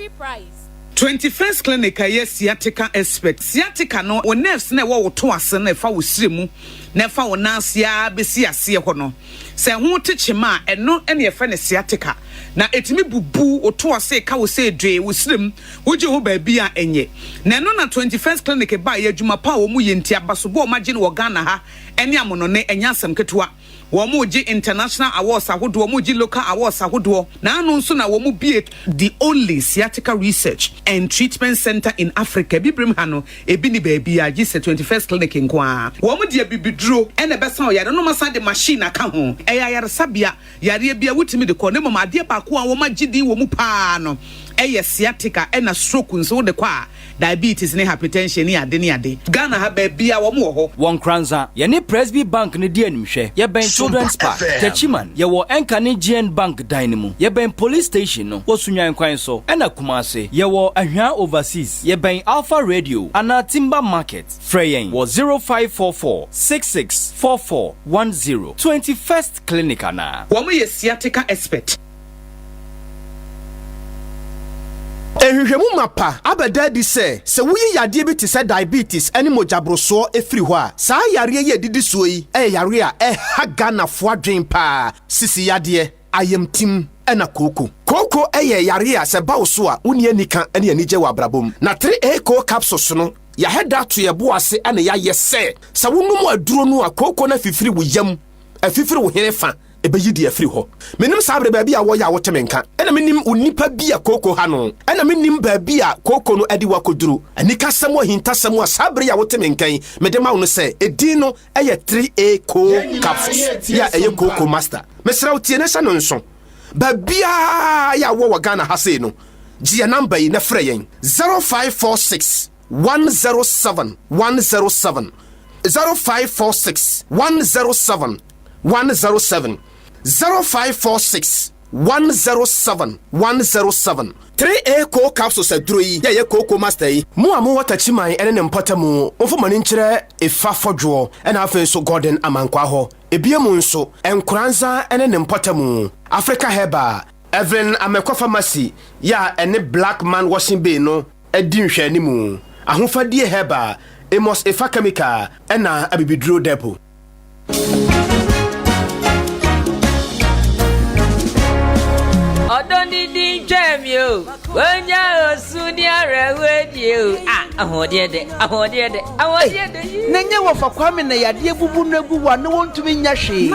price 21st clinic aye sciatica expert sciatica no o nerves na wo to ase na fa wo siremu na fa wo nansia besi ase ho no se ho techema eno ene ye fa ne sciatica na etimi bubu o to ase ka wo se dwe wo sirem wo je ho ba bia enye na eno na 21st clinic ba ye adwuma pa wo mu ye ntia baso bo ma gye no Ghana ha ene amono ne enya asem ketewa Womuji international awards ahodo womuji local awards ahodo na anu nso na womu be the only sciatica research and treatment center in Africa bibrem ha no ebi ni baabi a gise 21st clinic nkoa womu de bibidro ene besa o yare no masa de machine aka ho eya yare sabia yare bia wutimi de ko ne mama de ba ko a womu gidi womu pa no eye sciatica ena stroke nso de kwa diabetes ne hypertension ne ade Ghana ha baabi a womu ho Nkoranza ye ne Presby Bank ne di animhwe ye ben Children's Park Techiman ye wo Enkane GN Bank Dynamo ye ben Police Station no wosunwan kwan so ena Kumase ye wo Ahwa Overseas ye ben Alpha Radio ana Timber Market Freyen wo 0544 664410 21st Clinic ana womu ye sciatica expert ehwehwemu mapa abada di se wuyi yade bi te se diabetes ene mojabroso efiri ho a saa yare ye didi so yi yare a ha Ghana fo adwen pa sisi yade ayamtim ena koko yare a se bawo so a woni anika ene anije wa brabom na 3A co capsules no ya heda to ye bo ase ene ya yese sa wonum aduro no a koko na fifiri wo yam afifiri wo herefa ebeyi di afiri ho menim sabre baabi a wo ya wotemenka ena menim onipa bi a koko ha no ena menim baabi a koko no adi wakoduru anika samo hintasamo a sabre ya wotemenkan medema wo se edin no eye 3A co capsules ya eye koko master mesra utie na sha no nso baabi a ya wo Ghana ha sei no gia number yi na frɛ yen 0546 107 107 0546 107 107 0546 107 107 3A co capsules adroyi ye koko master yi mu amu watachiman ene ne mpatamu ofo mani nkyere efa fodwo ena afen so Gordon Amankwa ho ebiemu nso Nkoranza ene ne mpatamu Africa Heba Evelyn Amekwa Pharmacy ya ene Black Man Washing Bay no edi nhwe animu ahofadie heba Amos Efa Chemical ena abibidro depot. Odonidi Jamio, when ya Sunia Radio. Nanya wafa kwame na yade bubu na gu wa no wontu me nya hwe.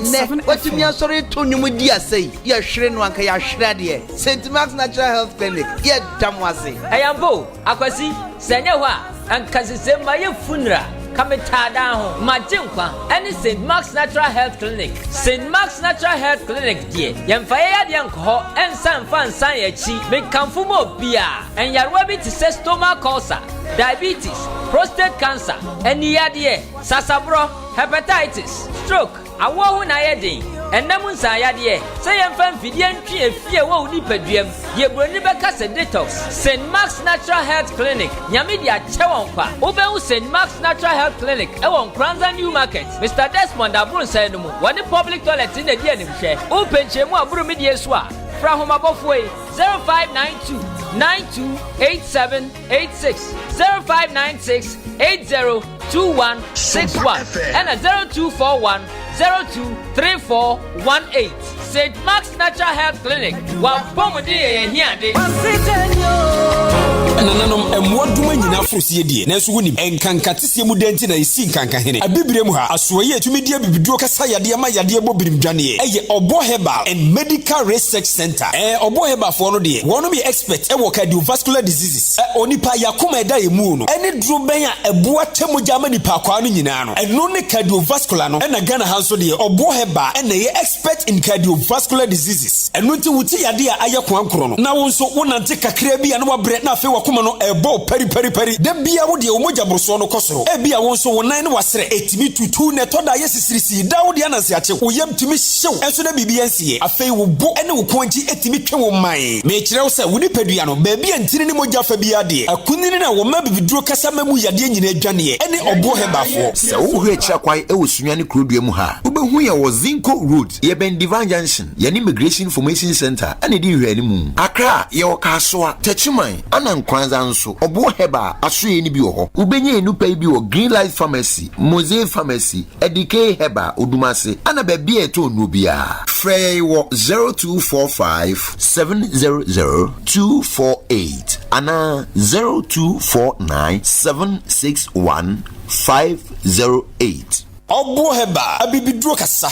Ne watumi asori to nyum di asai. Ya hwere no anka ya hwere de. St. Mark's Natural Health Clinic. Ye damwase. Ayambo, akwasi, senya ho a anka sesema ye funra. Kametada ho majinkwa any St. Mark's Natural Health Clinic. St. Mark's Natural Health Clinic die yemfa ye de anko ensan fansan ye chi me kamfu mo bia en yarwa bi ti say stomach ulcer, diabetes, prostate cancer, eni yade sasabro, hepatitis, stroke, awo hu na ye den enamun sa yade say yemfa mfidie ntwi efie wo ni paduam ye broni beka se detox. St. Mark's Natural Health Clinic nyame dia chewon kwa obehu St. Mark's Natural Health Clinic ewon Nkoranza New Market. Mr. Desmond Abun say no mu woni public toilet in the dia nim hwe o penchemu aburu mi die so a fra homa bofwe 0592 928786 0596 802161 and a 0241 023418. St. Mark's Natural Health Clinic. One pomodi here de. Nananom emwaduma nyina frosie die nanso wonim enkankatese mu denti na isi nkanka hene abibirem ha asoye atumi die bibiduo kasa yade ma yade bobirim dwane eye Obo Herbal and Medical Research Center Obo Herbal for no de wono be expert wo cardiovascular diseases onipa yakoma eda emu no ene duro ben a eboa temogya ma nipa kwa no nyina no eno ne cardiovascular no ena Ghana hanso de Obo Herbal ena ye expert in cardiovascular diseases eno ti wuti yade a ayekwa nkoro no na wonso wonante kakra bi a no wabre na afi kuma no ebo peri de bia wo de omogya broso no kosoro e bia won so wonan ne wasere etimi tutu ne to da yesisirisi da wo de ananse ache wo yam timi hyew enso na bibia nsie afei wo bo ene wo konji etimi twe wo man me kire wo se wo ni padua no ba bia ntini ne mogya fa bia de akunini na wo ma bibiduro kasa mamu yade nyina adwane ene Obo Hebafo se wo hu echa kwai e wo sunwane krodua mu ha wo behu ya wo Zinco Road ye ben Divine Junction ye ni Immigration Information Center ene di hwani mu Accra ye wo kasoa Techiman ana Nkoranza nso Obo Herbal asoye ni bi wo ho ubenye enupa bi wo Green Light Pharmacy Mosaic Pharmacy Adea Herbal Odumase ana ba bia eto no bia frey wo 0245 700 248 ana 0249 761 508 Obo Herbal abibiduro kasa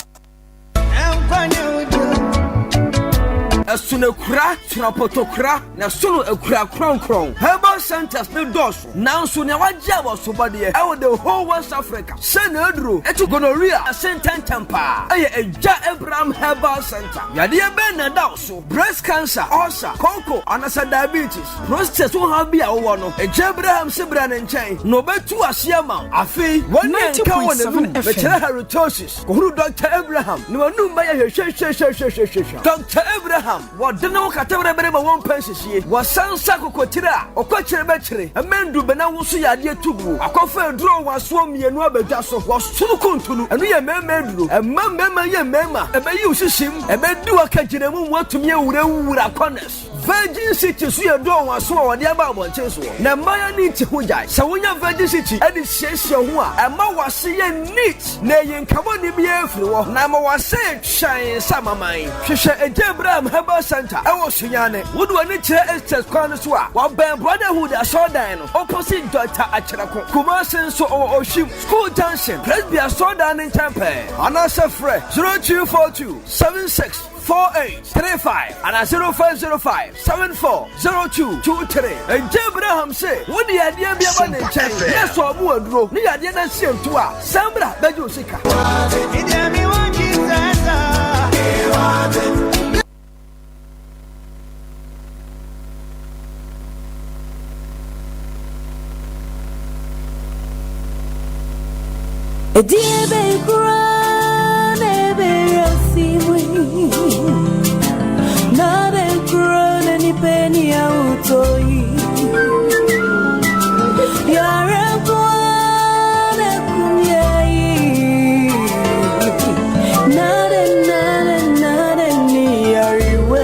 Asunekura trapotokura na sunu ekura kronkron Herbal Centers ne doso nanso ne wagya wo sobade the whole West Africa senedro etu gonorrhea sententampa eja Abraham Herbal Center yade be na daso breast cancer ulcer koko anasa diabetes prostate so ha bia wo no eja Abraham sebra ne nchen no betu asiama afi woni enka wonu betere halitosis kohuru Dr. Abraham no wonu ba ye hwehwehwehwehwehwehwe Dr. Abraham what the no category ba won pensisie was sansa kokotira okokire bekire amendu bena wusu yade tubu akofa duro waso mienu abadwa so wasunu kontunu enu ye memeduro emma ye memma ebeyi usishim ebedi wakagire mu watumi ewura corners Virgin City so ye do waso wode aba abonche so na maya ni ti hojai se wonya Virgin City edi hyehyɛ ho a emma wase ye neat na ye nkamo ni bia afiri wo na ma wase twan samaman hwehwɛ Adea Abraham Herbal Center ewo sunyane wodu ani kire estate kwan so a wa ben brotherhood asodan no opposite Dr. Acheampong Kumasi so Oshim School Junction Presby Sodan in Tempe anasa frɛ 0242 76 4835 and 0505 740223 and Abraham say what the idea be about the chain yes or more dro ni idea na same to a sambra bejo sika Adea be grane be rasiwi na be grane ni peni autoi yare bone kumyei na ni yariwe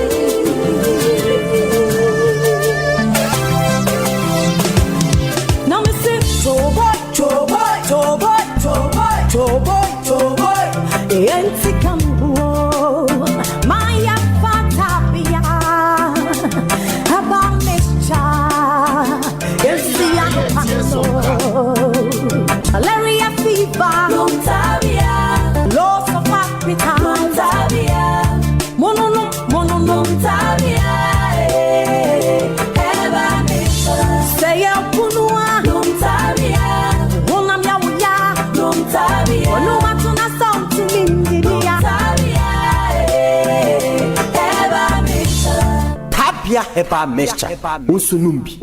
herbal mixture unsunumbi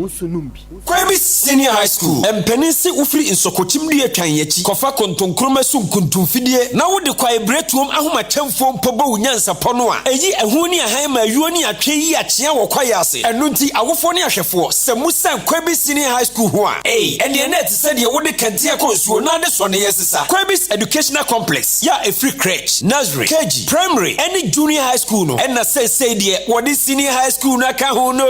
Kwabi Senior High School empenisi ufiri insokochimdi atwan yachi kofa kontonkroma su nkuntumfidie na wode kwae bretuom ahomatemfo mpobo unyansa pono a eyi ehuni ahan ma yuoni atwe yi achia wo kwae ase enu nti awofo ne ahwefo semusa Kwabi Senior High School ho a ene net said ye wode kantia konsuo na de so ne yesisa Kwabi's Educational Complex ya a free crèche nursery KG primary any junior high school no and na say de wode senior high school na ka ho no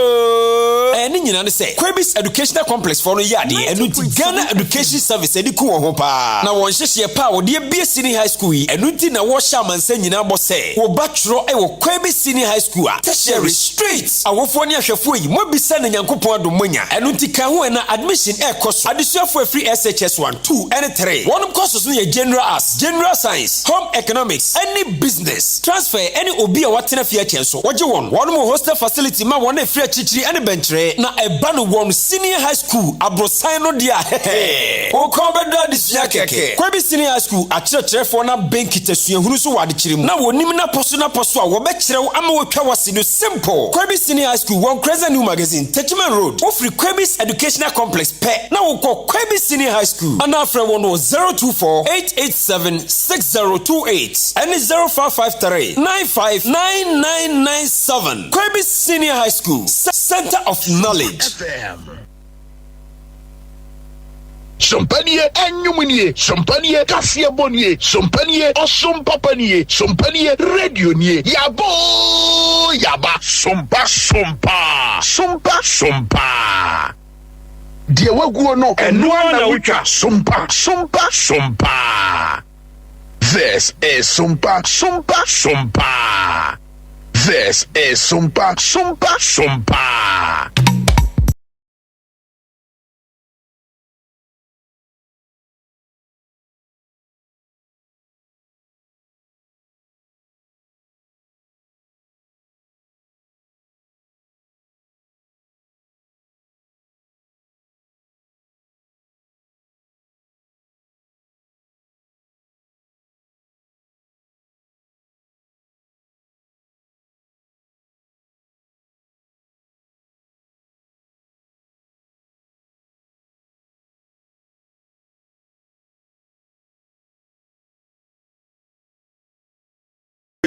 ene nyina ne say Kwabi's Educational Complex for no ya de enu nti Ghana Education Service edi ku wo ho pa na won hyehye pa wode bia senior high school yi enu nti na wo hya mansa nyina bo say wo bachelor e wo Kwabi Senior High School a tertiary street awofo ne ahwefo yi mo bisa na Nyankopon adomonya enu nti ka ho na admission e course adisuafo free SHS 1 2 and 3 one courses no general arts general science home economics any business transfer any obi a watena fie atenso woje won mo hostel facility ma won free chichiri any benchre na eba no won senior high school abrosan no dia o ko bedo adisia keke Kwabi Senior High School a chirechirefo na benki tesuahunu so wade chirim na wonim na poso a wo be kirew ama wotwa wase no simple Kwabi Senior High School won Crescent New Magazine Techiman Road ofri Kwabi's Educational Complex pe na wo ko Kwabi Senior High School ana afre won 024-887-6028 and 0553-959997 Kwabi Senior High School Center of Knowledge FM. Sompanie enyumunie, sompanie kasia bonie, sompanie osompapanie, sompanie radio nie. Yabo yaba sompa. Die waguo no eno na witwa sompa. This is Sompa. This is Sompa.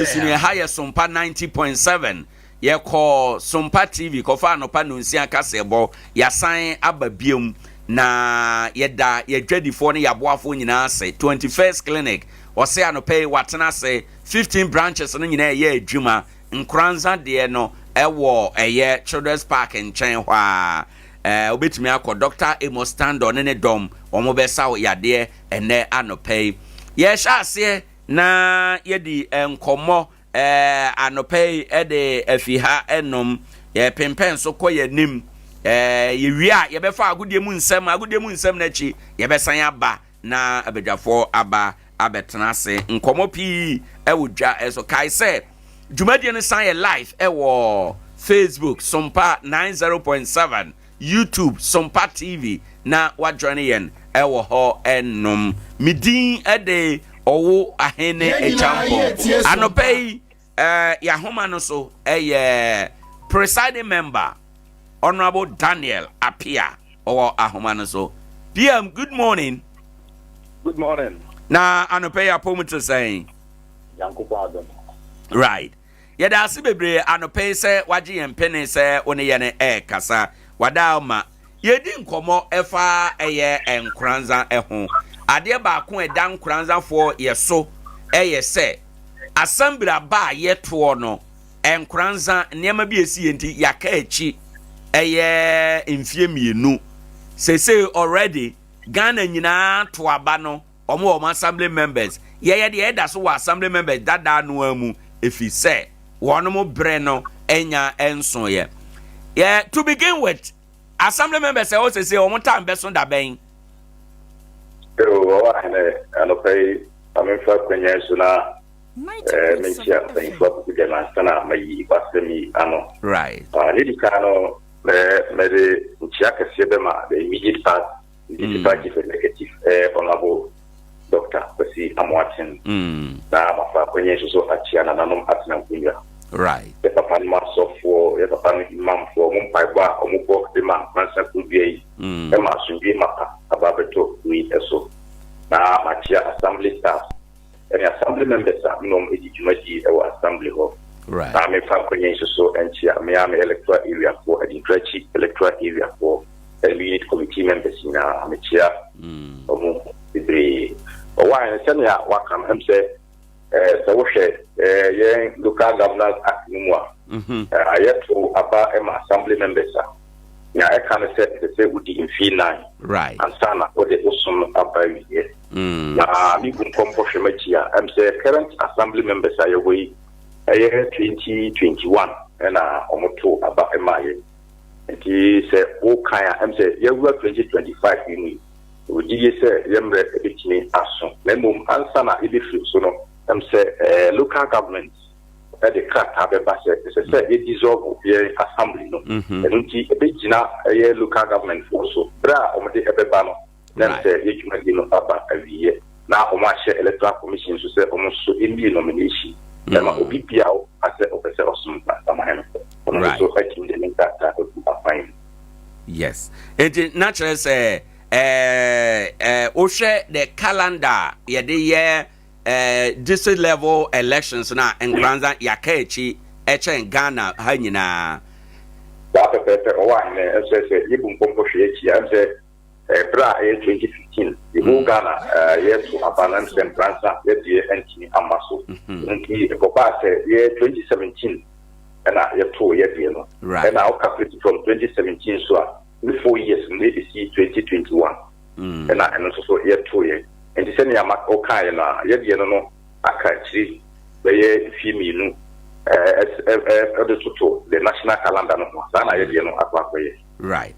Senior higher Sompa 90.7 ye call Sompa TV kofa no pa no nsia kasebo ya san ababium na yeda ye dwadifo ne yaboafo nyina ase 21st clinic ose anope watena ase 15 branches no nyina ye adwuma Nkoranza de no ewo eye Children's Park nchen hwa obetumi akọ Dr. Amos Stando ne dom omo besa yade ene anope ye sha ase na yedi enkomo anope ede afiha enom ye pempen so koye nim ye wia ye befa agudie mu nsem na chi ye besan aba na abedwafo aba abetena se nkomo pi ewudwa eso kai se dwumadie ne san ye live ewo Facebook Sompa 90.7 YouTube Sompa TV na wajoin yen ewo ho enom midin ede Owoahene Acheampong anope ya homa no so presiding member Honorable Daniel Apia ahoma no so PM good morning. Good morning. Na anope ya pomuto saying Yankopon right yeda ase bebre anope se waje yempene se one ye ne kasa wadaoma yedi nkomo efa Nkoranza eho Adea baako eda Nkoranza for yeso se assembly ba yeto no Nkoranza niam bi esi enti yaka echi mfie mienu say already Ghana nyina to aba no omo assembly members ye de eda so wa assembly members dada no amu efi say wono mo bre no enya enso ye to begin with assembly members say omo time beso da ben Owoahene anope amemfa kwenye suna menchia thankful to the master mai basemi ano right nidi kano me nchia kasiebe ma the immediate past chief executive honorable Dr. Kwesi Amwatin na mafa kwenye so achia na nanom atina kunya right the papa maso for for your papa imam for Mumpaiba or Mupo, the man, Mansa could be a master mapa about the we so. Now, my chair assembly staff and assembly members are no Ejimaji or assembly hall. Right. I'm a family so and chair, me am electoral area for a Dredgy electoral area for a lead committee members in a chair of the why and send ya Wakam and say, so local governors act Numwa. I yet to about assembly members. Now I can say would in fee 9. Right. And Sana or the Osum about here. Now, we can come for Shemachia. I'm saying current assembly members are away a year 2021 and Omoto about Emma. And he said, oh, Kaya, I'm saying, you were 2025 in would you say, Yemre, it's me as soon. Lemum, and Sana, if you so, I'm saying, local governments. The crack have a basket. It dissolve the assembly. No, and a bit a local government also. Bra on the Ebebano. Then say you might be no about every year. Now, on my share electoral commission to say almost so in the nomination. Then my OPPL as a officer of some right. So I think the link that fine. Yes, it naturally say, Oshe the calendar, yeah, the year. District level elections na Nkoranza Yakachi in Ghana hanyina that better Owoahene say you bombo hwe am say bra 2015 the whole Ghana yet to balance Nkoranza yet the entity amaso nti ekopa say year 2017 and yet to yet no right and now calculate from 2017 so 4 years maybe see 2021 and also yet 2 years. And the senior Mac Okayana, yet no, Akachi, the female, the national calendar, right.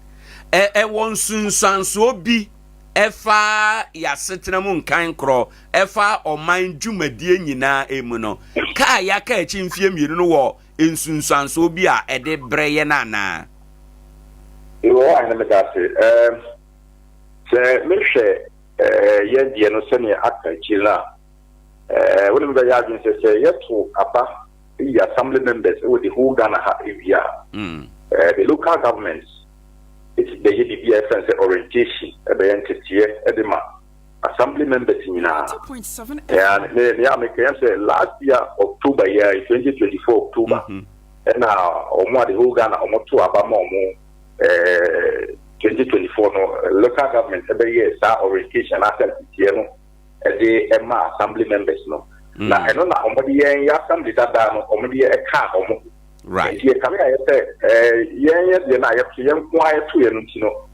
One soon son so be Efa ya Setinamun kind crow, Efa or mind Jumadiana emuno. Kaya catching film war in soon son so be a de Breyanana. You are an embassy. Sir, Michelle. Yet the Anosonia Akachila. When the Yardin says, yet to Apa, the assembly members with the whole Ghana Abia. The local governments, it's the EDBF orientation at the entity at the assembly members in now. 90.7 and say last year, October, year 2024, October, and now, or more the whole Ghana, or more to Abamomo. 2024 no local government every year start orientation after the the Emma assembly members no na eno na omodi yen assembly dada no omodi e ka omo right ye kame aye say yen de na ye yen kwa ye to ye no ti no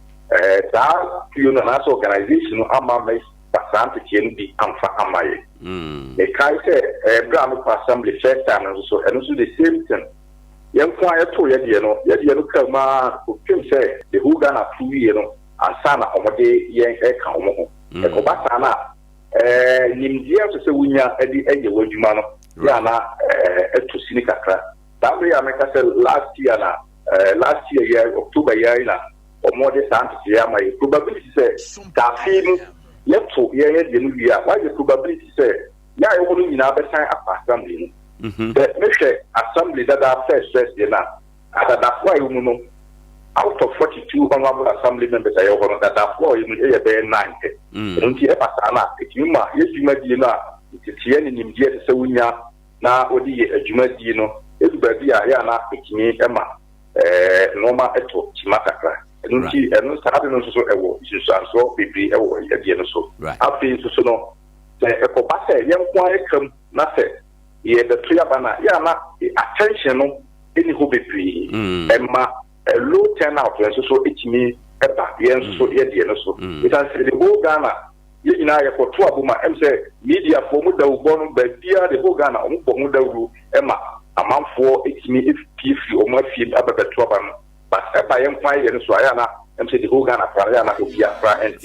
that you know na organization no ama me pasante ti en bi amfa amaye e kai say bra me assembly first time so eno so the same thing young quiet to Yadiano Kama, who can say the Hugana 2 years, and Sana Omode Yang Eka, Obasana, Nimdia to Sewunya, Eddie Eddie Wojumano, Yana, to Sinica. That way I make us last year, October, Yana, or more than Santa, my probability says, Tafim, yet to Yedia, why the probability say, yeah, I wouldn't in our sign up assembly. The measure assembly that are first stress that's why you know out of 42 honorable assembly members I over that are 4 in the 9. Don't you ever sana if you ma yes you might it's here in India so we now odi adwumadino everybody na ekini ema normal eto chimakakra nti eno sabe no so ewo so bibiri ewo edie no so afi so no se ekopa se yenkwa ekam na se ye the triabana na attention no eni ho bibiri ema low turnout so etimi eba yen so edie no so it has the whole Ghana you know, for two abuma, say media for muda ubonu, but dear the whole Ghana, muda Emma, a month for it's me if you or feed about the trouble, but if I am fine and Swayana, and say the whole Ghana, Farana, and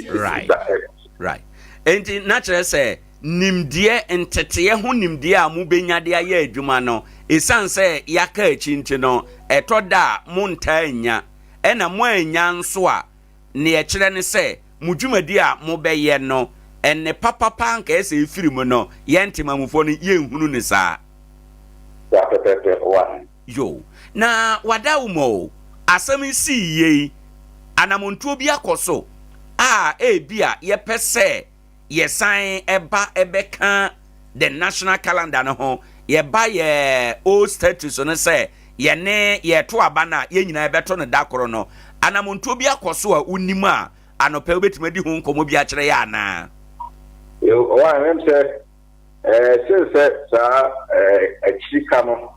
right. And natural say, Nimdia and Tetia, who Nimdia, Mubenya de Jumano, is san say Yaka Chintino, a toda montaigne, and a moyan swa, near Chilene say. Mujuma dia mobe ye no enne papa panka ese ifirimu no ye ntima mufo no ye nhunu ne saa one yo na wada umo asɛm si ye anamontuo bi akoso ebia ye pese ye sign eba ebeka the national calendar no ho ye ba ye old status no say ye ne ye to abana ye nyina ebeto no dakoro no anamontuo bi akoso a unimu a anopa obetima di ho nkomo bi a kire ya na yo wa em say since Chika no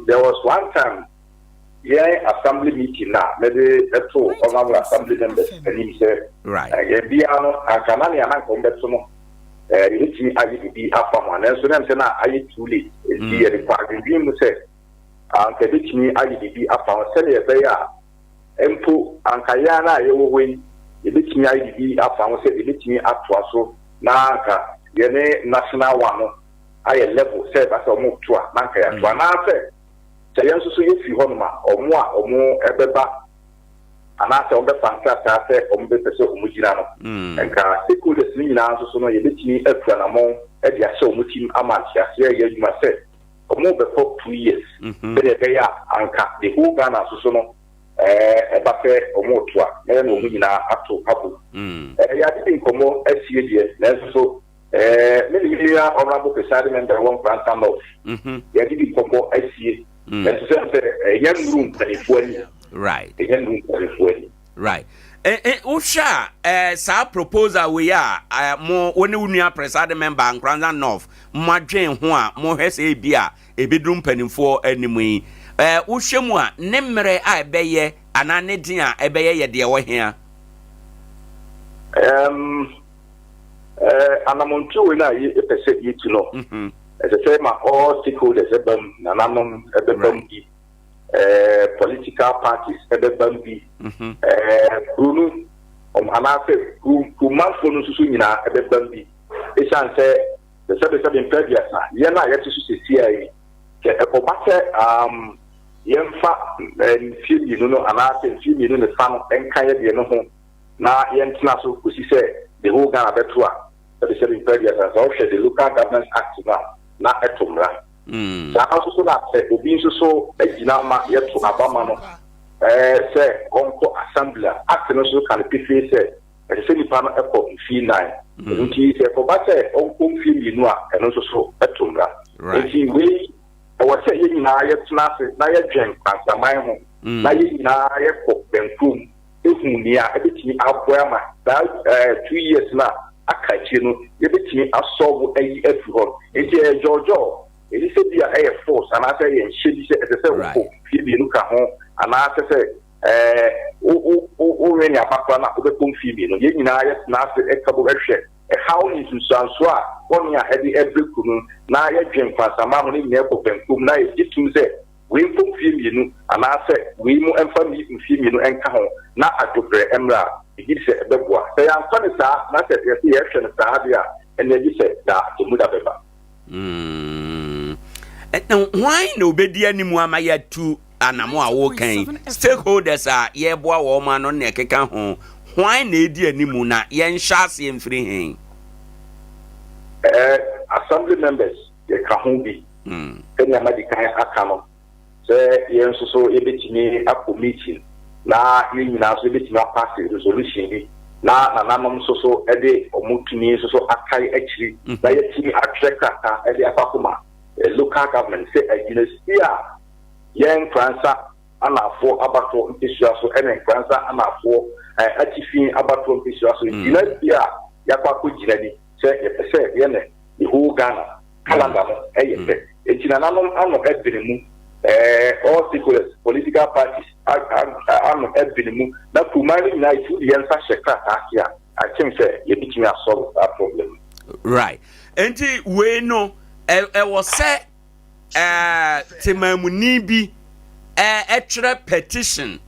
there was one time assembly meeting now maybe honorable assembly members and he said right biano akanani ahanko mbeto no yiti ayi afam and so dem say na ayi too late the required bi mu say anka bitimi ayi afam say le be ya empo anka ya na yewo wen yibitimi ayi afam say yibitimi atwa so na anka yene national one no ayi level say ba so mu to na anka ya to na say sayansu so yefi honoma omo ebeba anase ombe fantastic ase ombe pese omugina no enka stakeholders ni nyina nso so no yebetini afura na mo e dia hye omutim amantia se ye adwuma se omo be for 2 years be de ya anka the whole Ghana so no eba fe omo toa na no omugina ato abu ya di nkomo asie die na nso so me ya honorable presiding member one Nkoranza North ya di nkomo asie young room right right usha sa proposal we are mo woni unua presiding member Nkoranza North madwen ho a mo hwese bia ebedrum panimfo animu yi uhwemu a ne mmere a ebeye anane din a ebeye ye de wo hia anamontu we na yi pese yitu no as I say, my all stakeholders, political parties, Bruno, Anafe, who months for no Susuna, it's answer the 77 previous. Yena, yet to see a Obata, Yemfa, and few, you know, and I say, few, you know, the son and Kaya, you know, now Yentnaso, who she said, the whole Ghana Betua, 77 previous, as also the local government act now. Na etumra sa also that obi nso so agina ma yeto abama no say onko assembly act no so kan pifi say say ni pa no ekọ fi 9 nti say ko ba say onko fi minu a eno so etumra nti we o say ye nyina yetuna se na ye dwen pansaman ho na ye nyina yekọ benkum ehun ni a ebetini aboa ma that 2 years na akachi no yebetini asolve ayi afi ho enti jojo edi se bia force ana say ye nhedi se ese wo fi bi nu ka ho ana say o reni apakwa na obekom fi bi no ye nyina ye na se ekabo ehwe how ni susanso a woni a edi ebreku no na ye dwen kwasama ho ni nyina ekọ benkum na ye jitum se we fom fi bi nu ana say we mu emfa mi fi bi nu enka ho na adopre emra igi se ebeboa se ya nfa ni sa na se ye hwe ni sa bia ene igi se da tomuda beba why no bedi animu ama ya tu anamo a wo kan stakeholders a ye boa wo ma no ne keka ho why na edi animu na ye nhya se mfiri hen assembly members ye ka ho bi kenya medical akano se ye nso so ye betimi akọ meeting na ye nyina so betimi pass resolution bi na nanom so ede omutumi so akai akiri na ye timi atrekata ede akakoma local government say a university yen Nkoranza anafo abato mpesua so ene Nkoranza anafo atifin abato mpesua so university yakwa ko jinani say ye pese ye ne the whole Ghana calendar no eyete etina nanom ano edwene mu all stakeholders political parties ano edwene mu na kumani na ifu yen sa shekrata akia I think say ye bitimi solve that problem right enti we no was set timamuni bi a petition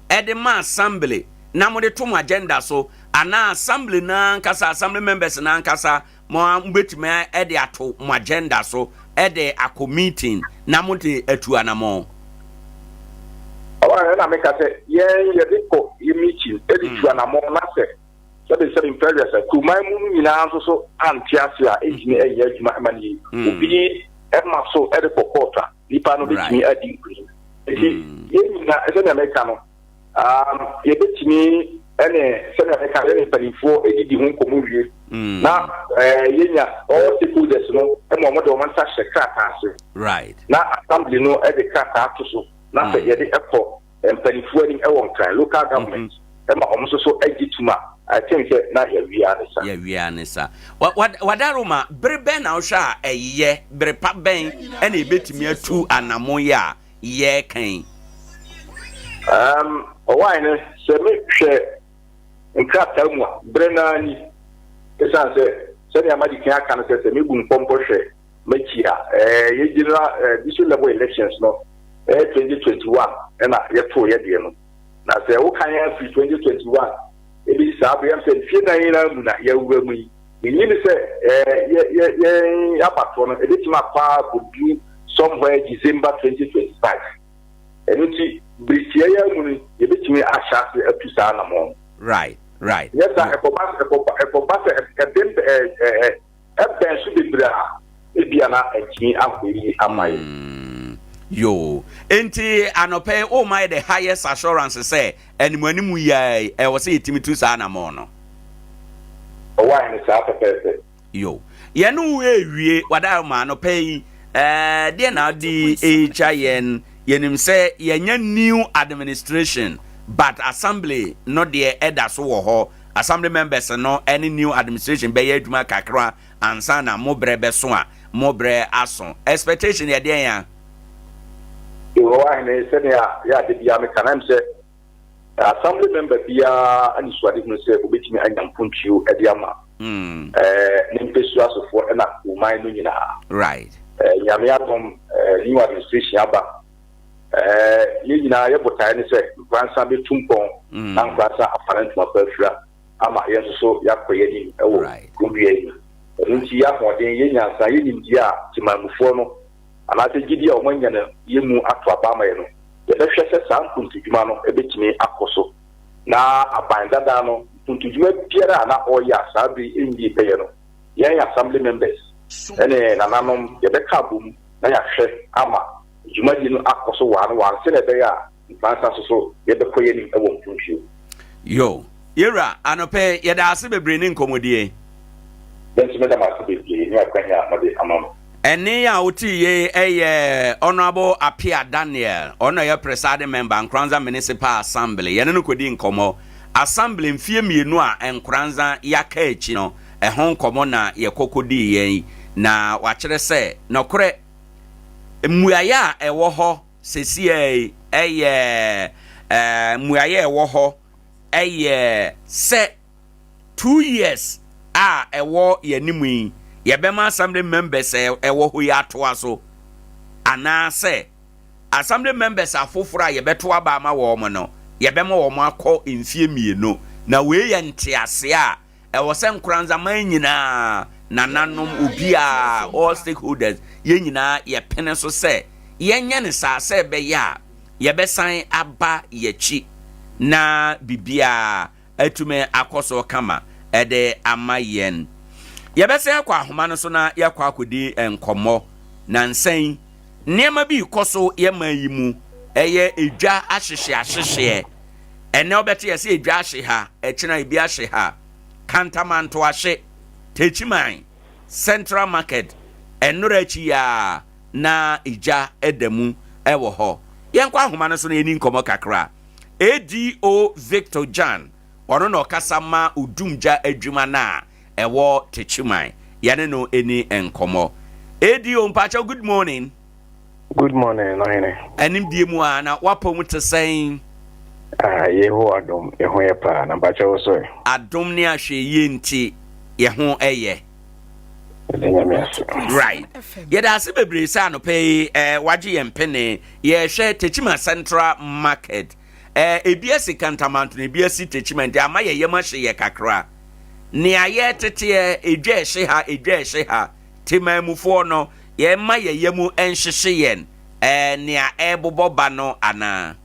at the assembly na mo de to agenda so ana assembly na nkasa assembly members na nkasa mo mbetime e de ato mo agenda so e de akọ meeting na mo de atu anamo awa na make say ye de ko meeting e de atu anamo na se so the same previous kumai mu nyina so antiasia ejini eya adwuma amani obi Emma so at the Pocota, Nipano me at the green. As an American, you bet me any Senator Canadian for a home community. Now, all the food that's no, and one of one such a cat. Right. Now, assembly no at the cat after so, not at the airport and penny fueling a one time, local government. Emma almost so edgy to ma. I think that we are, sir. What aroma, Breben Ausha, a ye, Brepa Ben, and a bit me two and a moya, ye cane. Wine, sir, share in crap Telma, Brennan, the son said, Sanya Magic can say, Mibun Pomposhe, Mechia, ye general, this level elections, no, 2021, and I have 4 years. Now, say, what can I have 2021? It is Sabian said, Fina, you will me. You need to say, Apatron, a little part would be somewhere December 2025. And you see, Britia, you bet me a shot to Sanamon. Right. Yes, I have a bench should be bra. It be an Yo, enti anope oh my the highest assurance say and when we I was say Timmy to Sana mono. Why is that? Yo, yanu we what I man no pay dear now the HIN yenim say yenya new administration but assembly not the elders so assembly members no any new administration be adwuma kakra ansa na mobre beso a mobre aso expectation ye dey ya Owoahene senior the Biame say assembly member bia ani swadi no say obetimi anyampuntu ediama nimpesu asofo na uman no nyina right nyame atom new administration aba ye nyina ye botae ne say Nkoranza betumpon na Nkoranza apparent mapafura ama yeso yakoye ni ewo kumbiye nti ya hoden ye nyansa ye nimdia timamufo no anase gidi a omanya na yemu ato abama ye no ye da hwese san kuntudwuma no ebetimi akoso na abandada no kuntudwuma biara na oya sabi endi peye no ye assembly members ene nananom ye beka bum na ya hwe ama dwuma di no akoso wan se na be ya Nkoranza so ye be koye ni ewo mpuntuo yo yera anope ye da ase bebre ni nkomodie bentime da ma se bebre ni akwanya amade amam ene ya oti ye eye honorable Apia Daniel ono ye presiding member Nkoranza Municipal Assembly ye no kodi nkomo assembly mfie mienu a Nkoranza yaka echi no ehon nkomo na ye kokodi ye na wakere se nokore muaya ewo ho sesie eye muaya ewo ho eye se 2 years a ewo ye nimu yebema assembly members ewo ho ya to aso ana se assembly members afoforo a yebeto aba ma wo mo no yebema wo mo akọ mfie mienu na we ye ntiase a ewo se Nkoranza man nyina nananom obia all stakeholders ye nyina ye pene so se ye nya ne sa se be ya yebesan aba ye chi na bibia atume akoso kama ede amayen yebese akwa ahoma no so na yakwa akodi enkomo na nsan niema bi koso yema yimu eye edwa ahyehye ene obete yese edwa ahye ha ekina ebi ahye ha kantamanto ahye techiman Central Market enorachi ya na ija edemu ewo ho yenkwa ahoma no so na eni nkomo kakra ADO Victor Jan ono no kasama udumja adwuma na ewo techiman yane no eni enkomo ADO mpacha good morning. Good morning, Owoahene. Anim die mu ana wapom te sen yeho adom yeho ye pa na mpacha wo so adom ne ahwe ye nti yeho eye right yeda ase bebre sa no pay waje ye mpene ye hwe techima Central Market ebiasi kantamanto ne ebiasi techima nti ama ye yema hwe ye kakra ne aye tete edwa hwe ha temamufo no ye ma ye yemu enhyehye yen ne a eboboba no ana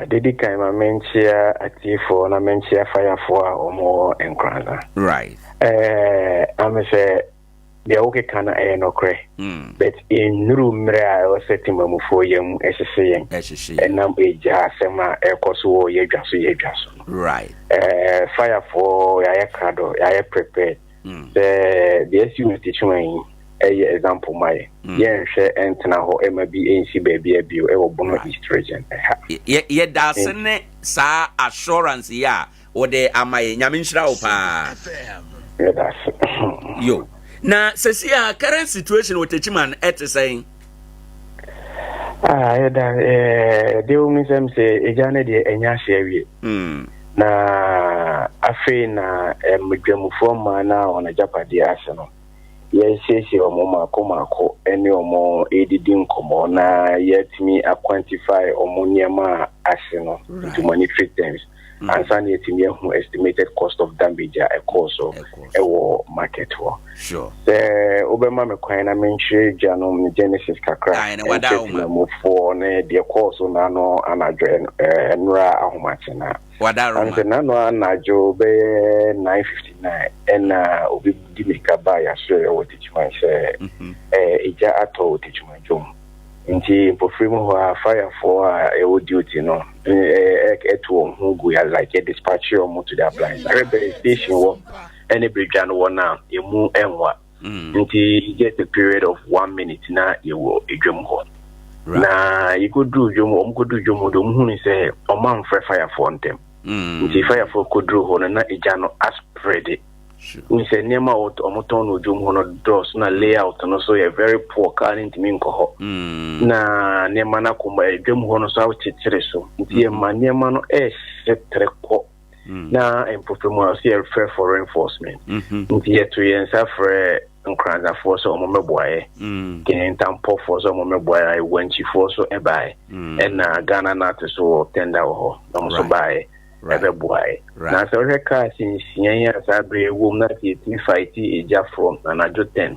dedi kai ma menchia active na menchia fire for omo Nkoranza right I'm say the okay can no cray. But in room I was setting my for you and now a jar sema air coso ye jas. Right. Fire for Ayakado, I prepared. The SU teach me a example my share and ho MBNC baby a view ever bono East region. Ye doesn't sa assurance ya or de amay Yaminshra opa. Yo. Now, says here, current situation with the Chiman at saying. They only say a Janet and Yashi. Na afina mujemu forma now on a Japadi arsenal. Yes, your mama komako, any or more editing como na yet me a quantify or moniama arsenal to monetary terms. And Sunday who estimated cost of damage a course of a war market war. Sure. The Obama McQueen mentioned Janum Genesis Kakra and move for the course on Nano and Nra Ahumachina. And the Nano Najo be 959 and Obi Dimika Baya, so what teach my say, Eja Ato teach my jom. Inti Pofrimo fire for a duty, no, like a dispatcher or to the blind. Every station work, any bridge and one now, you move and what. Inti get a period of 1 minute now, you will a drum hole. Now you could do Jum, say, a man for fire for them. Inti fire for could do hole and not a jano as spread it. We say Nema out Omoton Jum Hono doors na layout and also a very poor car in Minko. Na Nemana Kuma Jum Hono South Chitreso. Dear Maniamano S. Treco. Na and Pufimo see a fair for reinforcement. Dear 2 years after Nkoranza for some boy. Getting tampo for some boy I went she for so a buy. And Ghana not so tender or so buy. Every boy. Now, so her car since Yanya Sabre will not eat fight a jar from an adult 10.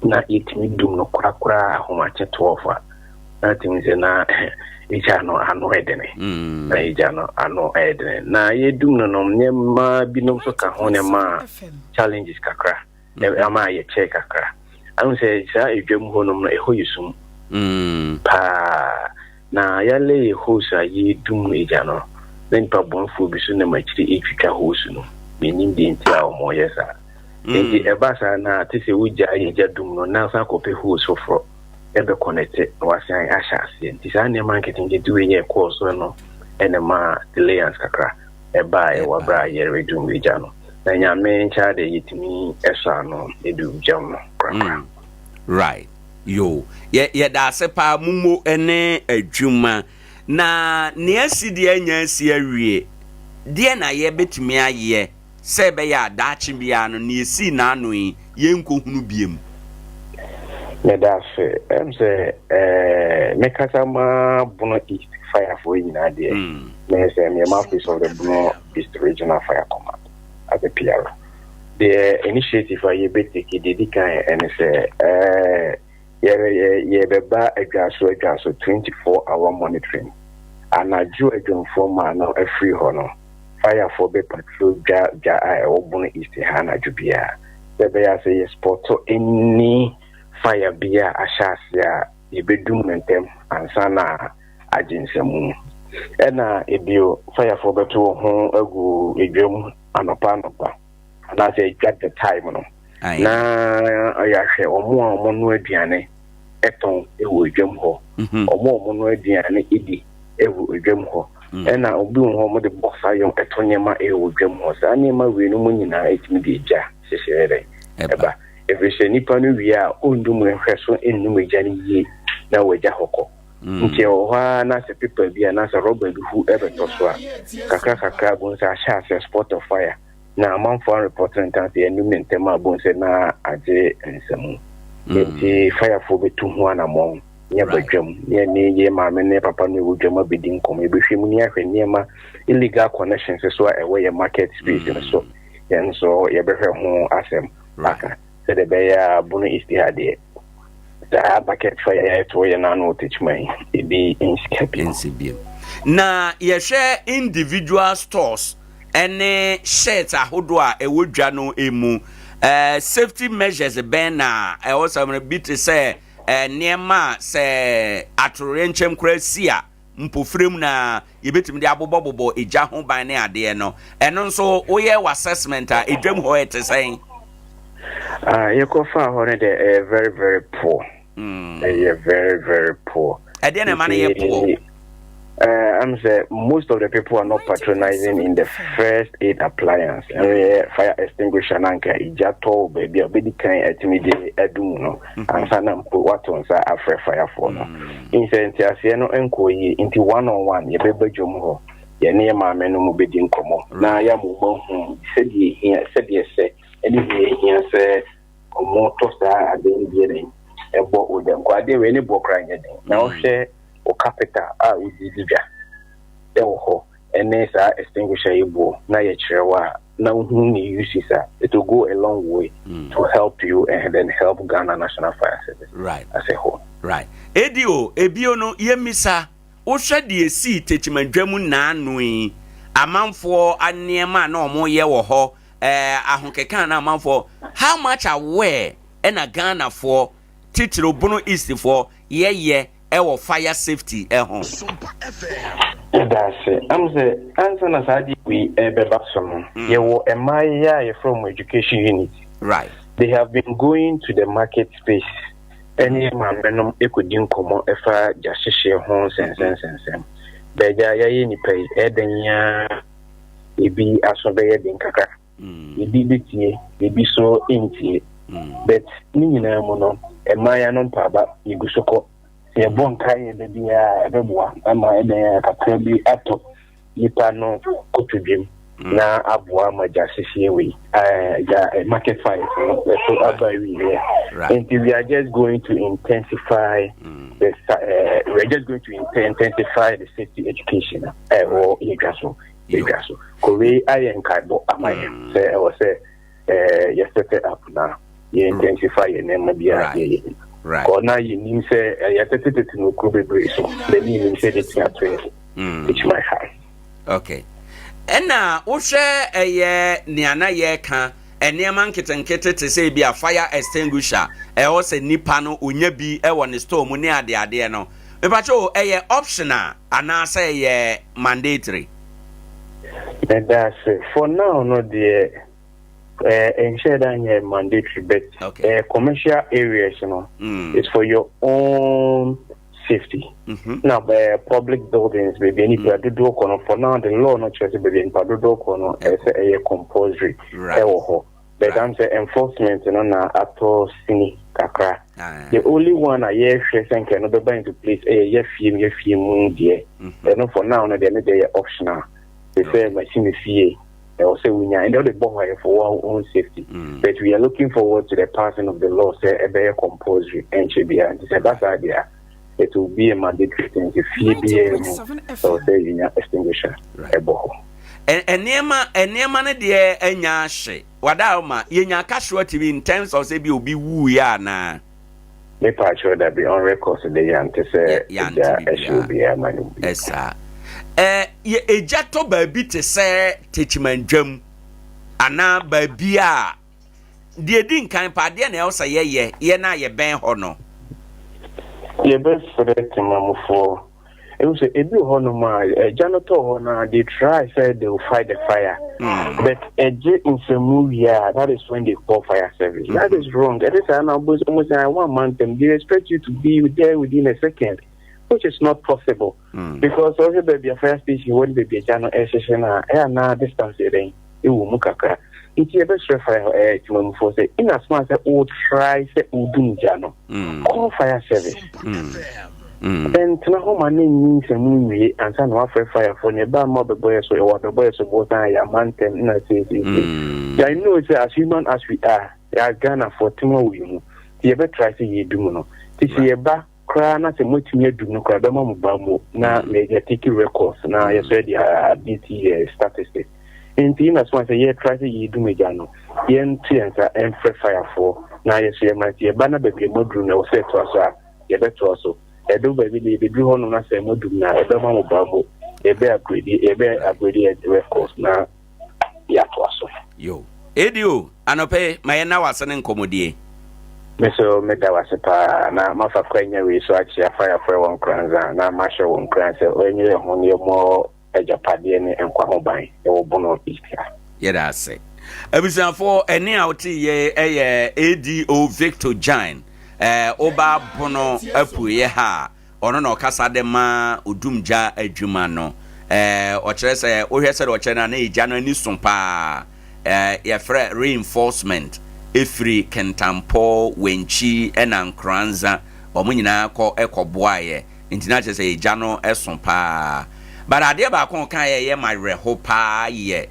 Not eat me do no crack, how much it offer. Nothing is na each ano edene. Na ijano ano edene. Na ye do no nema binom so kahonema challenges kakra. Ama ye check kakra. I don't say it's a dream honum na eho yusum. Pa na yale hosa ye dum ijano. Then Pabon Fubisu na machiri Africa hosuno. Meaning the entire more yes. Then the Ebasa na tise uja yadum no na sa kope hose for ebe connected was saying Ashas. This any marketing they do a course no and a ma delay and kakra. Eba e wabra ye redum wijano. Na nya men cha de yitimi esa no edu jam no. Right. Yo. Ye da se pa mumo ene adwuma. Na neasi de anyansi awie de na ye betumi aye se be ya daachi bia no neasi na anu yi yenkohunu biem me da se say mekasa ma Bono East Fire for nyina de me say me ma office of the Bono East Regional Fire Command as a PR. The initiative I be take dedican and say ye beba adwaso 24-hour monitoring and I do a former now a free honor fire for be patrol ja Bono East Hana Jubia the be say spot to any fire bia ashasia ye bedum mentem ansana aginsemu ena ebio fire for be to ho agu edwam anopa and I say get the time no na ayahwe omo no aduane eton ewo edwam ho omo no aduane idi ewo edwam ho ena obi ho mo de boxa yon etonyema ewo edwam ho sa anema we no munyina etimi de ja hyehyere eba every nipa no wi a ondum hweso ennum agane yi na waja hokọ nti oha na se people bia na se robber hu ebeto so a kakaka bon sa sha spot of fire na manfo reporting tan se enu mentema bon se na age nsemu nti fire for betu ho anamon nya badwam ye ma me ne papa no wudwam abedin kom e behwem ni ahwe niema illegal connections so a ewe market space so yen so ye behwe ho asem aka se de be ya Bono East hade da bucket fire to ye na no teach me e be inscape na ye share individual stores ene shirt ahodo a ewodwa no emu safety measures ben na also am bit to say niema say atorenchem krasia mpofrem na yebetim de abobobobo eja ho ban ne ade no eno nso oye assessment a edwam ho etesen you go far on the very very poor. Very very poor. Ade na man ye poor. I'm saying most of the people are not patronizing in the first aid appliance. Fire extinguisher nanka ijato baby obedi kan etimide edum no ansa na mpo waton sa afre fire for no. Insenti ase no enkoyi inti one on one ye bebadwom ho. Ye ne ma me no mu bedi nkomo. Na ya mu bo sedi se anyway here say omo to sa ade ndie ebo odem kwa de we ne bo kra nye den. Na o hwe o capital a udidibia ewo ho ene sa extinguisher ibo na ye chirewa na hu ni use sa it will go a long way to help you and then help Ghana National Fire Service right as a whole. Right. Edio ebio no yemisa wo hwe de esi techimandwamu na anoi amanfo aniema na omo ye wo ho ahonkeka na amanfo how much aware na Ghana for titiro bono east for ye ewo fire safety home. That's it. I'm say answer na sadi we bebasum. Ye wo emaya from education unit. Right. They have been going to the market space. Any man menom ekudin komo efa jashishe ho sen. Beja ya ni pay edenya ebi asobeye din kaka. Ebi bitie, ebi so intie. But ni nyina mo no emaya no paba igusoko. Ye bon kai de bia ebeboa ama eden kakra bi ato nipa no kotudwem na aboa majasisi we market fire so abawi here and we are just going to intensify the safety education or igaso kowe ayen kaibo amaye say was you set it up now you intensify your name bia right. Or now you need say you set it to no could be so then you say it at 20 which my high. Okay. Ena wo hwe niana ye ka eniema nketenkete te say bia fire extinguisher wo se nipa no onya bi wo ne store mu ne ade no me ba cho optional ana say mandatory. That's for now no the ensure that mandatory, but commercial areas, it's for your own safety. Now, public buildings, maybe any do for now the law not just be in do as a compulsory. But I'm saying enforcement, na ato sini kakra. The only one I hear saying can be bring into place a film dear. And for now, they are optional. They say machine fee. Also, we are the boy for our own safety, but we are looking forward to the passing of the law. Say a better compulsory and should be a bad idea. It will be a mandatory thing to feed so say you extinguisher a boho. And Nema na dear enya she. Wadauma, yenya casualty in terms of say be woo ya na. Me patcho that be on record today and to say it should be a man. Yes, sir. Ye ejato baby te say techimandwam ana baby a de din kan pa de na elsa ye na ye ben ho no ye best for the timamfo e wo say ebi ho no ma janitor ho na they try say they will fight the fire but in some movie that is when they call fire service. That is wrong. That is almost 1 month and they expect you to be there within a second, which is not possible because also baby a fire station won't be a channel session na distance then it will mukaka it's a best fire for say in as much as old try say udun jano call fire service then to know my name means a movie and some fire for nearby mobile boys or water boys or both I am mountain in a city. I know it's as human as we are Ghana for tomorrow you ever try to you do no this year back na se motimi adu no kwa be mamu bamu na media take records na yes ready BT statistics enti na so say ye try to yidu media no ye ntiensa enfre fire for na yes ye might ye bana be modru na o set to so ye beto also e do be be do hono na se modru na e be mamu bamu e be upgrade records na ya to also yo Edio anope mayena wasane nkomodie meso meda wasepa na mafa kwenya we so achi afaya for one Nkoranza na masho one Nkoranza onye ho ne mo ejapade ne enkwa ho ban e wo bono istia yeda se abusanfo ene a oti ye ADO Victor Jine oba bono apuye ha ono na okasa de ma odumja adwuma no o kire se o hwese de o kire na ija no ani sompa ya frɛ reinforcement efri kentampo wenchi ena Nkoranza omunyina kɔ ekɔboaye ntina kire se ija no esompa but ade ba kon kan ye my rehopa ye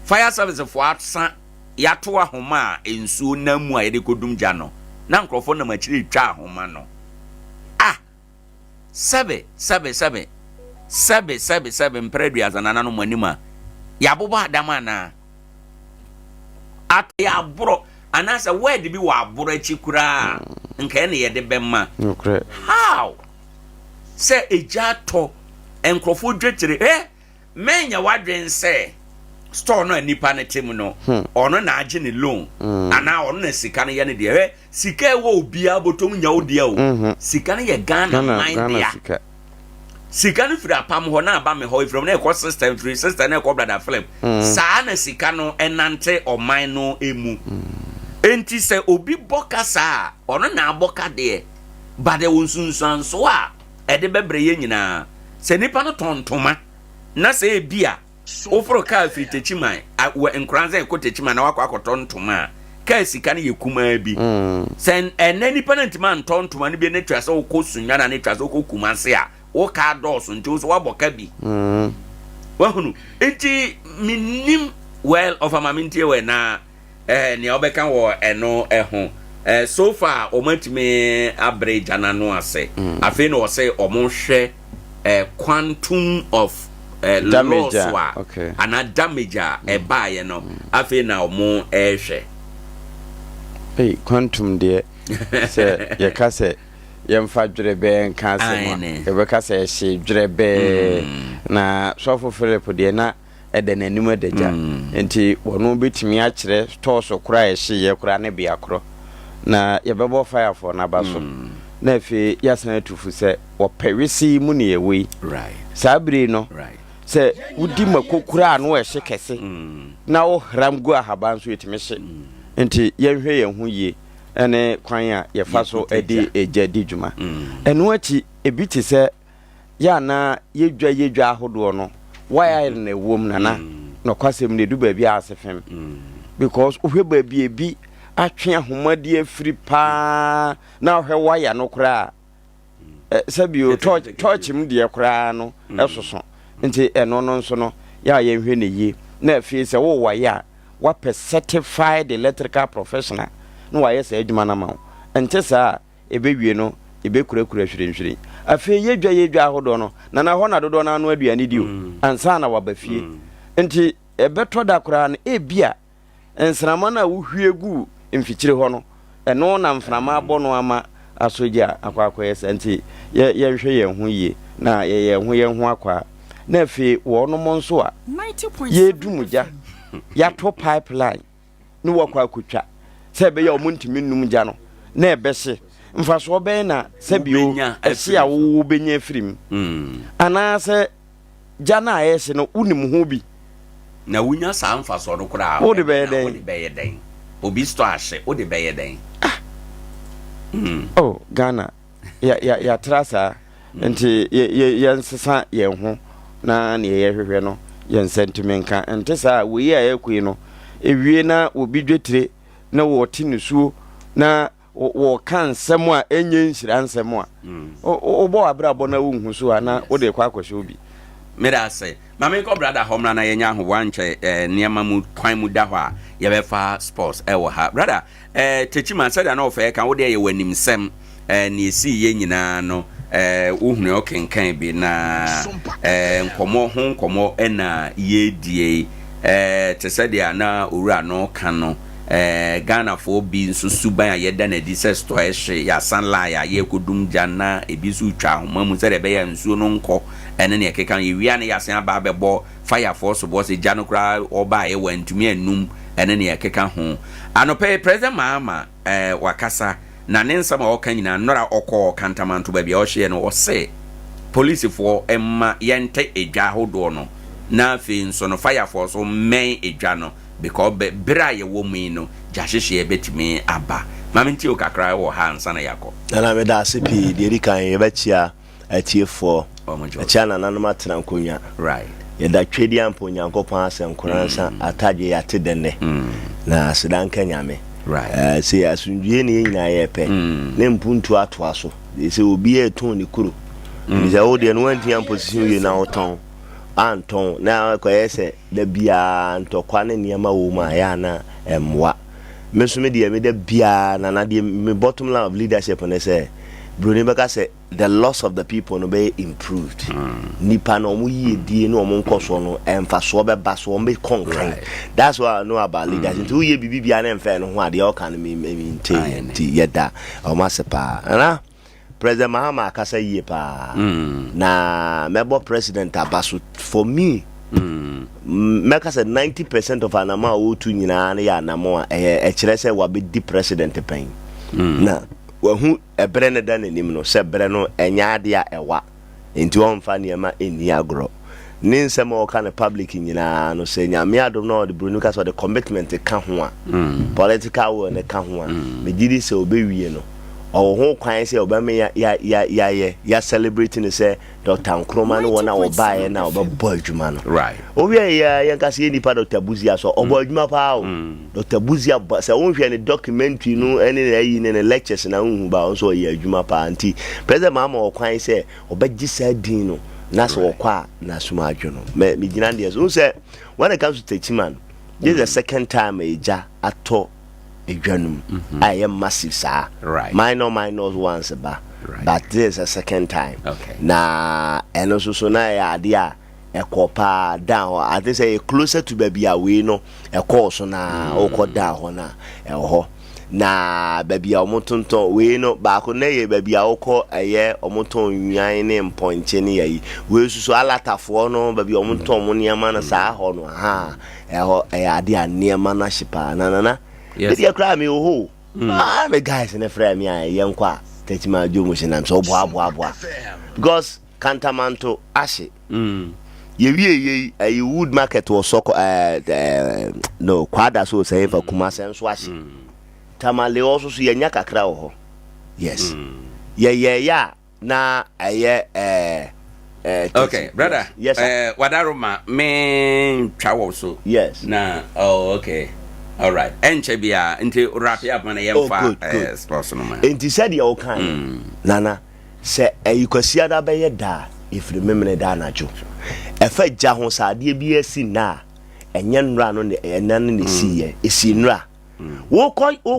fire service for atsa yato ahoma ensuo namu a yede kodum gya no na nkrofo na machiri twa ahoma no sebe mpreduaza na no manima yaboba adama na ya bro anasa word bi wa bro achi kura nka ne yede bemma how say ejato enkrofo dwetire menya wadwen say store no nipa na tem no ono na age ne loan ana ono na sika no ye ne de sika e wo obia botom nya odia o sika no ye Ghana mind dia sika no firi apam ho na aba me ho from na e system free system na e brother film saa na sika no enante oman no emu enti se obi boka saa ono na aboka de bade wonsunsan so a e de bebre ye nyina se nipa no tontoma na se bia ofro ka firi techiman wa Nkoranza e ko techiman na wakọ akotontoma ka sika no ye kuma bi sen enani panantima ntontoma ne bi ne twase wo ko sunya na ne twase wo ko kumase a wo ka dos nti so waboka bi wahunu enti minim well of amamintie we na ne obeka wo eno eho so far omantime average anano ase afi no say omonhwe quantum of damage okay ana damage e baaye no afi na omo ehwe quantum de se ye ka se yemfa dwerebe nka se ma e ka se hye dwerebe na sofo Philip de na ede nanim adagya enti wono betimi a kire toso kura hye ye kura ne bia kro na ye bebo fire for na baso na afi yasan atufu se wo pewisi mu ne yewi right sabri no right se wudi makokura no ehye kese na wo hram gu ahaban so yetime hye enti yenhwe yenhu ye ene kwan a ye fa so edi ejadi dwuma eno achi ebiti se ya na yedwa ahodo no why na ewom nana no kwasem ne du ba bi asefem because ohwe ba bi ebi atwe ahomadi afiri pa na ohwe waya no kra sabio torch m de kra no esoso nti eno no nso no ya yenhwe ne yi na afi se wo waya wa certified electrical professional no wa yes adwuma na ma ente saa ebewie no ebekurakura hwirenhwire afi yedwa ahodo no na ho na dodo na no aduane dio ansa na wabafie enti ebeto da kura na ebia ensrama na wohwie gu mfikyire ho no eno na mframa abono ama asoja akwakwa enti yenhwe yenhu ye na yenhu akwa na afi wo no monso a yedumuja ya to pipeline no wakwa akutwa sebe ya omuntimi num ja no na ebehye mfaso be na sebio ehye a wo benya firim ana se jana ayehye no unim ho bi na wunya sa mfaso no kura o de be den obi sto ahye o de be den oh Ghana ya trasa nti ye nsesa ye ho na ne ye hwehwe no ye sentimenka ente sa we ya ekui no ewie na obi dwetire na wo tinusuo na wo kan nsem a enye nhira nsem a obo abrabo na wo nhuso ana wo de kwa akwhye obi mera say mama ko brother homra na yenya ho wanche niema mu kwan mu da ho a ye be fa sports wo ha brother techima said na ofa kan wo de ye wanim sem ne esi ye nyina no uhunu okenkan bi na nkomo na ye die te said ya na owura no kan no Ghana for bi susuban a yeda na di se sto ehye ya sanla ya ye kodum jana ebi su twa homamu se de be ya nsuo no nko ene ne kekan ye wia ne ya san ba bebo fire force bo se jano kra oba ye wantumi anum ene ne yekeka ho anope president Mahama wakasa na ne nsama o kan nyina nora okọ kantamanto ba bia o hye no o se police for emma yente edwa hodo no na afi nso no fire force so men edwa no because bra ye wo mu no jahhehye betimi aba mamenti o kakra wo ha nsa na yakọ na me da CP de ri kan ye bachia atiefo achia na nanoma tena nkonya right ye da twedi ampo nyankopon asem Nkoranza ataje ya te denne na sedanka nyame right say asundue ne nyina ye pe ne mpuntu ato aso say obi e ton ni kuro ni say o de no antia position ye na oton anton na ko yese da bia ntokwa ne niam wo ma ya na emwa me so me de me da bia na de me bottom line of leadership ne say Bruni baka say the loss of the people no be improved nipa no mu yedie no mo nkoso no emfa so be ba so be concrete. That's what I know about leaders. Nti uye bibia na emfa no ho ade o kan me nti yeda o masepa na President Mahama akasa yie pa na mebo president abaso for me make us 90% of anama o tu nyina na ya anamo e kire say wa be di president pen na wahu ebre ne da nanim no se bre no enya ade a ewa enti won fa niema eni agro ni nsem o ka ne public nyina no se nyame adom no de brunu ka so the commitment ka ho a political will ne ka ho a me gidi se obewie no o ho kwan se obame ya celebrating say Dr. Nkrumah no wona obaye na obabo adwuma no right owie ya nka se nipa Dr. Buzia so obo adwuma pa o Dr. Buzia se won hwe ne documentary no ene na yi ne lectures na hu ba so ye adwuma pa anti president Mahama o kwan se obagi sa din no na so okwa na suma adwo no me gina dey so say when it comes to Techiman this is the second time eja ato edwanum I am massive sir right minors once ba but this is a second time na eno so na ya ade a ekopa down I think say closer to baby away no course na okọ down ho na ho na baby a omotonton we no ba ko na ye baby a okọ eye omoton nwan ne mponche ne yi we susu alatafo no baby omoton mo niam na sa ho no ha ho ade a niam na shipa na yes they cry me oh me guys in the frame me yenkwa Techiman Jomotion am so boa because Kantamanto ashe ye wood market was so no kwada so say for Kumasi so ashe tamale also so yenya kakra ho yes yeah na okay brother yes wadaroma me twa so yes na oh okay all right enche bia nti wrap up man yemfa sports no man nti said you kan nana se ayikwasi da be da if remember da na jo e fa gya ho saade bi asi na enye nra no ne enan ne siye esi nra wo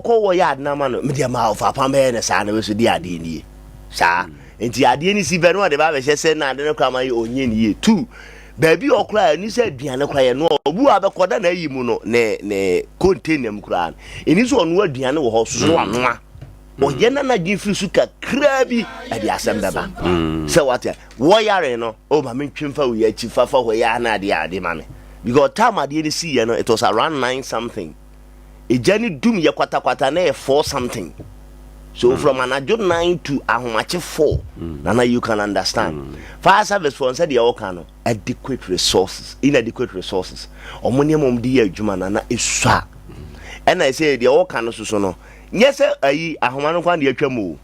wo ya na ma no me dia ma ofa pam be ne sa na we so di ade ni sa nti ade ni si be no de ba be hye se na ade no kwa ma onye ni 2 baby okra ni se aduane kra ye no obu abekoda na ayi mu no ne container mu kra eni so ono aduane wo ho so anoa o ye na gifri su ka krabi e di asembeba se what wo yare no o ma mentwemfa wo ya chi fafa ho ya na ade ma me because time ade ni see ye no it was around 9 something e jani dum ye kwata na 4 something. So from anajo 9 to ahomache 4 nana you can understand fire service for said the okano inadequate resources omoni mom di adwuma nana esua and I say the okano so no yes ayi ahomano kwan de atwam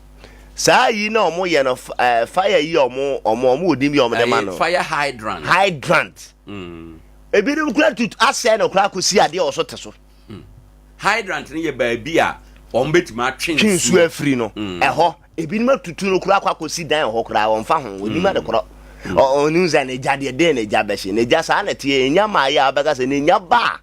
saa yi na omo ye no fire yi omo odimi omo de ma no fire hydrant ebi dem kula to asɛ no kula kosi ade o so te so hydrant ni ye ba bi a ombetuma twinsu afiri no eho ebi nima tutu no kura kwa kosi dan ho kura won fa ho onima de kro onu za ne jade de ne jabehye ne jasa na tie nya ma ya abega se ne nya ba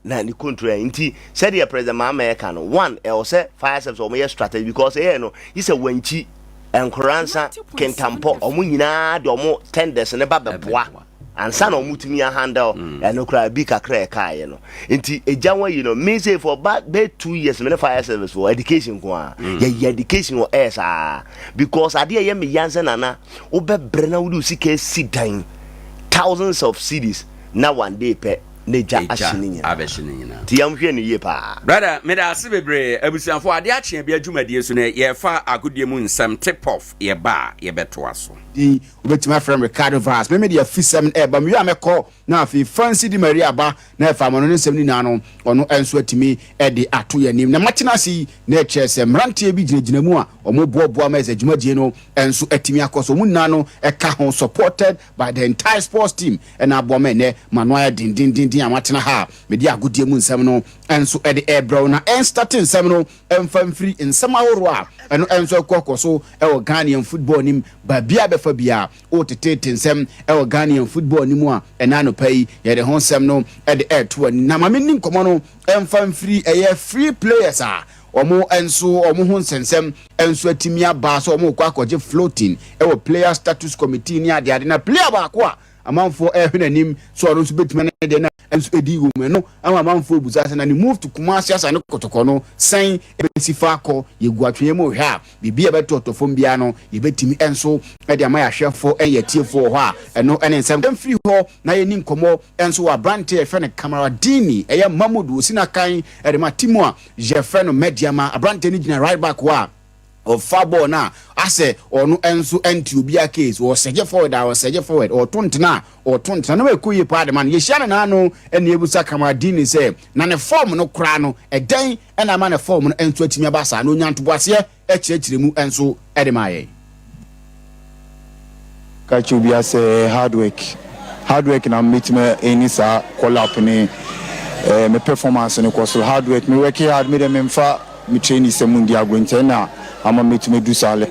na ni control nti said the president Mahama ka no one e o se fire service o mo strategy because no he say wanchi Nkoranza kentampo o mo nyina de o mo tenders ne ba beboa ansa na omutumi handle no kra bi kakra kae no nti ejanwa yi no me say for back 2 years me fire service for education kwa ya education o esa because ade ye me yanse nana obebre na wudi usika sidan thousands of cities na one day pe neja ashininya ti yamhwe ne ye pa brother me da bebre abusianfo ade akye bia dwumadie so ne ye fa agodie mu nsam tip off ye ba ye beto aso di obetima friend Ricardo Vaz me dia fisem ba me amekọ na afi Fancy di Maria ba na fa mo no nsem ni na no ono enso atimi de ato yanim na matena si na ekyese mrantie bi ginagina mu a omo boaboa ma eze dwumadie no enso atimi akoso mu na no eka ho supported by the entire sports team and abome ne manoa din amatena ha me dia agodie mu nsem no enso de ebro na en starting nsem no emfam free nsem ahoro a eno enso ekokoso e wo Ghanaian football nim ba bia befa bia o tete nsem e wo Ghanaian football nim a ena no pai ye de ho nsem no e de to ani na ma menim komo no emfam free e free players a omo enso omo ho nsensem enso atimi aba so omo kwa akọje floating e wo player status committee ni ade na player ba ko a amanfo ehwenanim so ono so betime na de na enso edi wo no amanfo buza se na ni move to Kumasi asa ne kotoko no san ebesifa akọ yegu atwe mu hwe a bibia betotofom bia no yebetimi enso e de ama ya hwefo eyetiefo ho a eno ene nsem free ho na ye ni nkomo enso wa brand e fe ne camera dini eye Mamudu osina kan e de ma timu a je fe no mediama brand ni gina right back wa of fabo na ase onu enso enti obia case o seje forward or tontena na we kuyi pa de man ye hia na no ene ebusa kamadini se na ne form no kra no eden ena ma ne form no enso atimi abasa na onyanto boase ekirekire mu enso ede maye ka chubia se hard work na meetme eni sa call up ni me performance ni ko so hard work me work hard me dem mfa me train se mundi agwente na ama metume do sale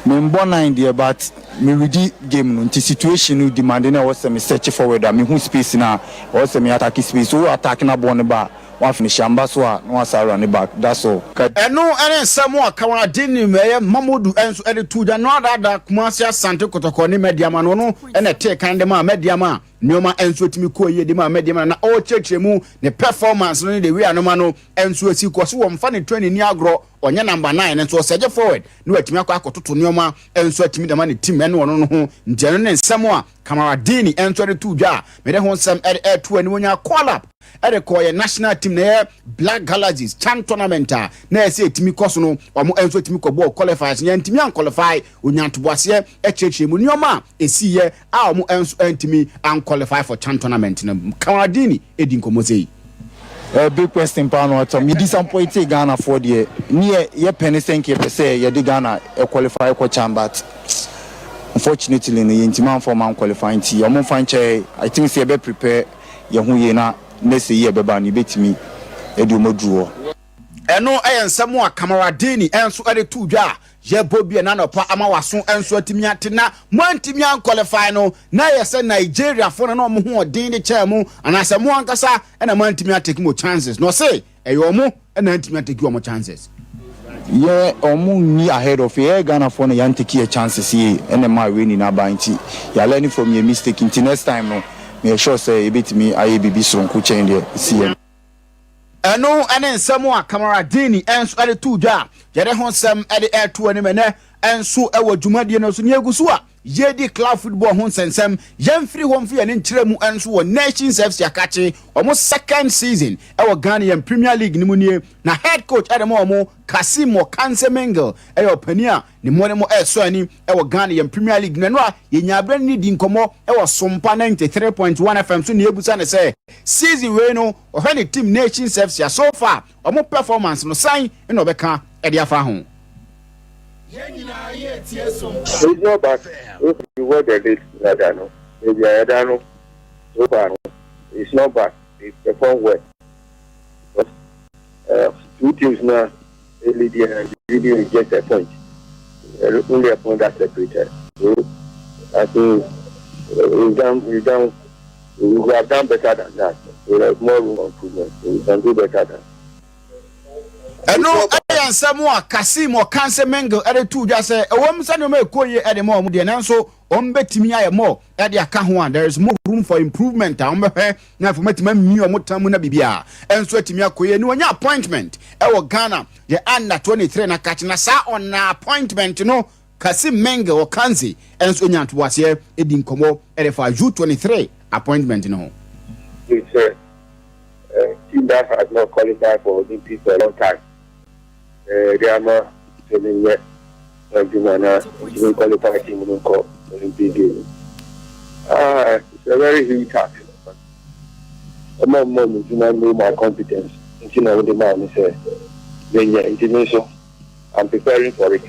me mbona in but me ready game no situation no demand na was me search forward me hu space na was me attack space so attack na ball ba wa finish amba so a no asa run back that's all eno ene nsamo akawa dini meye Mamudu enso ede tuja no ada Kumasi Asante kotoko ni mediama no ene te kan de ma mediama nyoma enso timi ko ye de ma mediama na o chechemu ne performance no de we anoma no enso asi ko so wo mfa ne training ni agro onye number 9 enso seje forward ni watimi akọ akototo nyoma enso atimi de ma ne team ene wono no ho njeno ne nsamo a Kamaradini enso de tuja me de ho nsam ede to ani wonya call up ede ko ye national team na Black Galaxies Chan tournament na ese etimi koso no omo enso etimi ko ball qualifiers nya ntimi an qualify onyanto boase echeche mu nyoma esiye a omo enso entimi an qualify for Chan tournament na Kamaradini edi nkomozei big question pa no to me disappointed Ghana for the near ye penny senke per se ye di Ghana qualify for Chan but unfortunately the intiman for man qualifying ti omo fanche I think say be prepare ye hu ye na next year beba ni betimi edu modruo eno ensamo a Kamaradini enso ede tudwa ye bobia na no pa ama waso enso atimi atena mwantimi an qualify no na yese Nigeria for no mo ho odin de chamu anase mo ankasa ena mwantimi ateki mo chances no say eyo mo ena antimi ateki mo chances yeah omu ni ahead of here Ghana for no yanteki chances here ena ma we ni na banti ya learning from your mistake until next time no me sure say ebetimi aye bibi sonko chen there see eno ene nsamo a Kamaradini enso ade tudwa yede ho nsam ade airto ani mene enso ewo dwumadie no so ne egusu a yedi club football ho nsensem yemfiri ho mfi ene nkyeremu enso wo Nations FC akache omo second season ewo Ghanaian Premier League ni munie na head coach Ademo omo Kasim Kansemengel eyo pania ni mone mo eso ani ewo Ghanaian Premier League na no a yenyabra ni di nkomo ewo Sompa 93.1 FM so ne ebusa ne say season we no ohani team Nations FC so far omo performance no sign e no beka e dia fa ho. It's not bad. If you work at it, maybe I don't know. So far, it's not bad. It performed well. But two teams now, really reject a point. Only a point that's separated. So I think we have done better than that. We have more room for improvement. So we can do better than that. eno ayansamo a Kasim Kansemengel ede tudwa se ewom sane me koye ede mo de nanso ombetimi aye mo ede aka ho there is more room for improvement ombehwe na fomatima mi omotamu na bibia enso atimi akoye ni onya appointment ewo Ghana ye under 23 na catch na sa on appointment no Kasim Mengel o Kanzi enso nyanto wase edi nkomo ede fa U23 appointment no It's that has not qualified for Olympics for a long time. They are not telling yet. Didn't qualify team in the Olympic Games. It's a very huge task. A moment do not know my competence. You know the man is intimation. I'm preparing for it.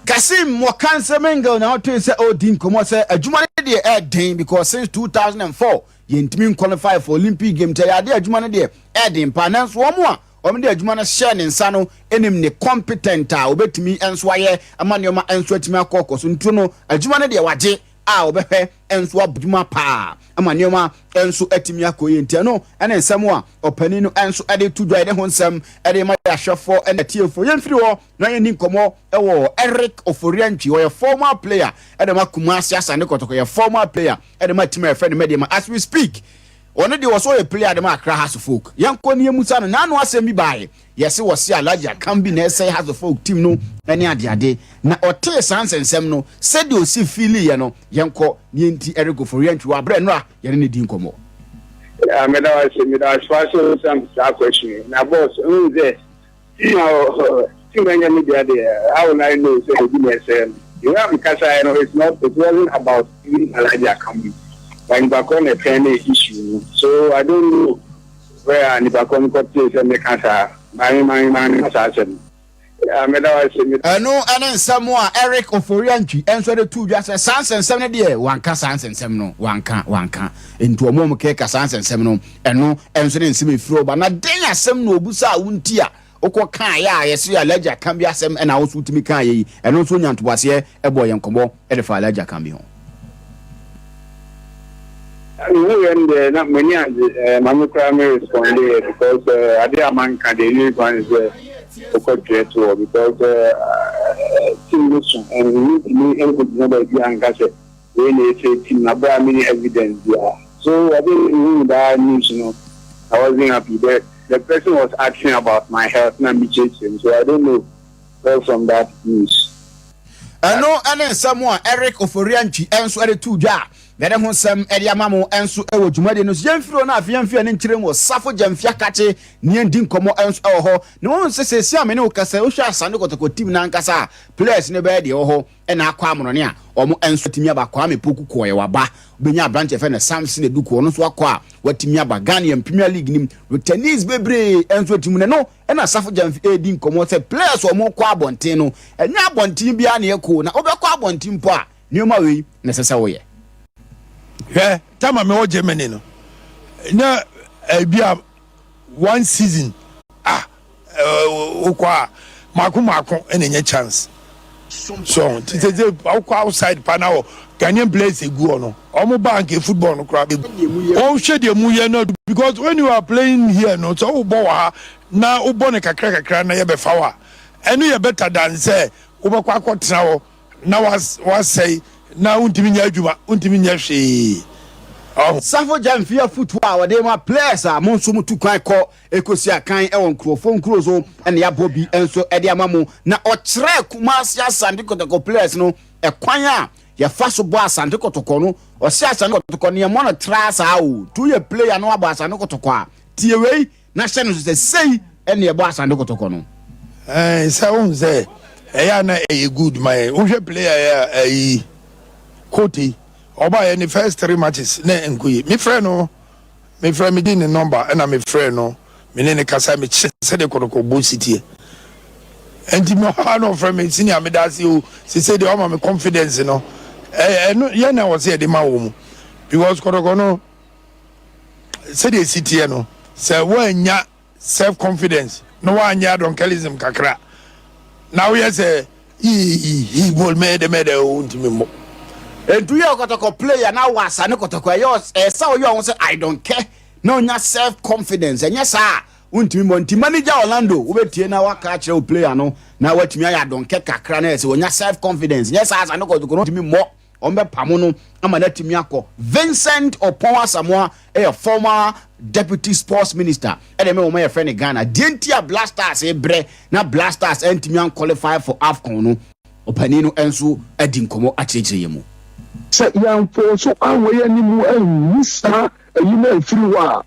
Kasim Wakansa Mengo now to say Odin Komo say adwuma de e because since 2004 yentimi qualify for Olympic Games ya de adwuma de e den panans wo mo a o me de adwuma no share ne nsa no enim ne competent a obetimi enso aye amanioma enso atimi akoko so ntu no adwuma de waje a obehwe enso abuduma pa amanioma enso atimi akoye ntia no ene nsem a opani no enso ade to dwa de ho nsem ade ma ya hwefo ene tiefo yemfiri ho na yeni nkomo ewo Eric Oforiantwi o former player ade ma Kumasi Asante Kotoko ye former player ade ma team friend media as we speak one dey was a player ade ma Accra House of Folk yanko ne musa no na no asem bi bae yesi wose Alaja Kambi na say House of Folk team no ene ade na ote sansensem no said o si feel ye no yanko ne enti Eric Oforiantwi wa bre no a ye ne di nkomo me da fashion some question na boss who is you know media there how will I know say you have because I know it wasn't about Alaja Kambi but Nibakon a penny issue so I don't know where Nibakon got place and the cancer my assassin no and someone Eric Oforiantwi enso de two just sansensem ne de wanka sansensem no wanka into omom keka sansensem no eno enso ne nsem efiro ba na den asem no obusa wunti a okọ kan ya yeso Alaja Kambi asem na wo so timi kan yi eno so nyantobase ebo ye nkomo e de fa Alaja Kambi ho and not many Mamu Krammer responded because Adea man can the new one is because team and we never be engaged when they say team number many evidence there. So I didn't that news, you know. I wasn't happy that the person was asking about my health and me chasing, so I don't know well from that news. I know and someone Eric Oforiantwi enso ade tu dwa Bede ho sem ede amamo enso ewo dwumade no yemfiro na afiamfia ne nkyerem wo safo jamfia kache ne ndi nkomo enso ewo ho ne won sesesi amene wo kasa wo hwa Asante Kotoko team na nkasa players ne be de ewo ho e na akwa amono ne a omo enso timi aba kwa mepoku ko ye waba benya branch efe na Samson Eduku ono so akwa watimi aba Ghana Premier League nim tennis bebre enso timu ne no e na safo jamfia edi nkomo se players omo kwa abonten no enya abonten bia na eko na obekwa abonten po a nioma wei na sesa wo ye Tama me o Germany no. Na bia one season okwa mako enye chance. So titeze okwa outside pa na Ghanaian players egu no. Omo bank football no crowd. O hwe de mu ye no because when you are playing here no so wo bo wa na wo bo ne kakra na ye be fa wa. Enu ye better than say wo be kwa kwotena wo na was say na untimi nya adwuma untimi nya hwe safo jamfia football wa de ma players a monso mutu kwan ko ekosi akan e won krofo nkrozo ene ya bobi enso e de amamu na o kire Kumasi Asante Kotoko players no e kwan a ya faso bo Asante Kotoko no o se Asante Kotoko ne mo no trasa o tu ye player no abo Asante Kotoko a tie wei na hye no se sei ene ye bo Asante Kotoko no say on say e ya na e good my o hwe player ya Koti oba any first 3 matches na enkuyi me friend me din number and me friend no me ne kasa me se de Kotoko Bo City enti me ha no friend me senior me da si o se de o ma me confidence no no ye na wo se de ma wo mu because Kotoko no se de city no se wo anya self confidence no wa anya donkelism kakra now yes he bol me de o ntimi mo do you Kotoko player now was Asante Kotoko yours so you want say I don't care no nya self confidence and yes untimi monti manager Orlando wo betie na waka akire o player no na watimi ya don't care kakra na say nya self confidence yes Asante Kotoko no timi mo ombe pamo no amana timi akọ Vincent Opon Samoa a former deputy sports minister e de me wo my friend Ghana Dentia Blasters e bre na Blasters entimi an qualify for AFCON no opani no enso adi nkomo akire yemu say yan for so anwe ni mu musa ayi na free wa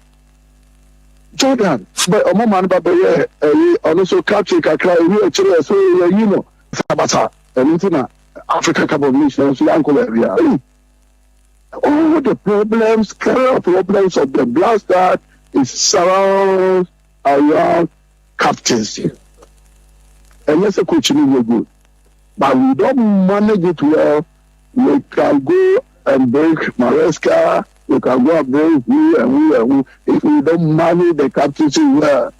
Jordan, but a moment, but also capture Kakra, so you know, Sabata, and Africa Cup of Nations, Uncle area. All the problems, current problems of the blaster is surround around captaincy. And yes, a coaching is good. But we don't manage it well. We can go and break Maresca, we can go and break who and who and who. If we don't manage the captaincy well,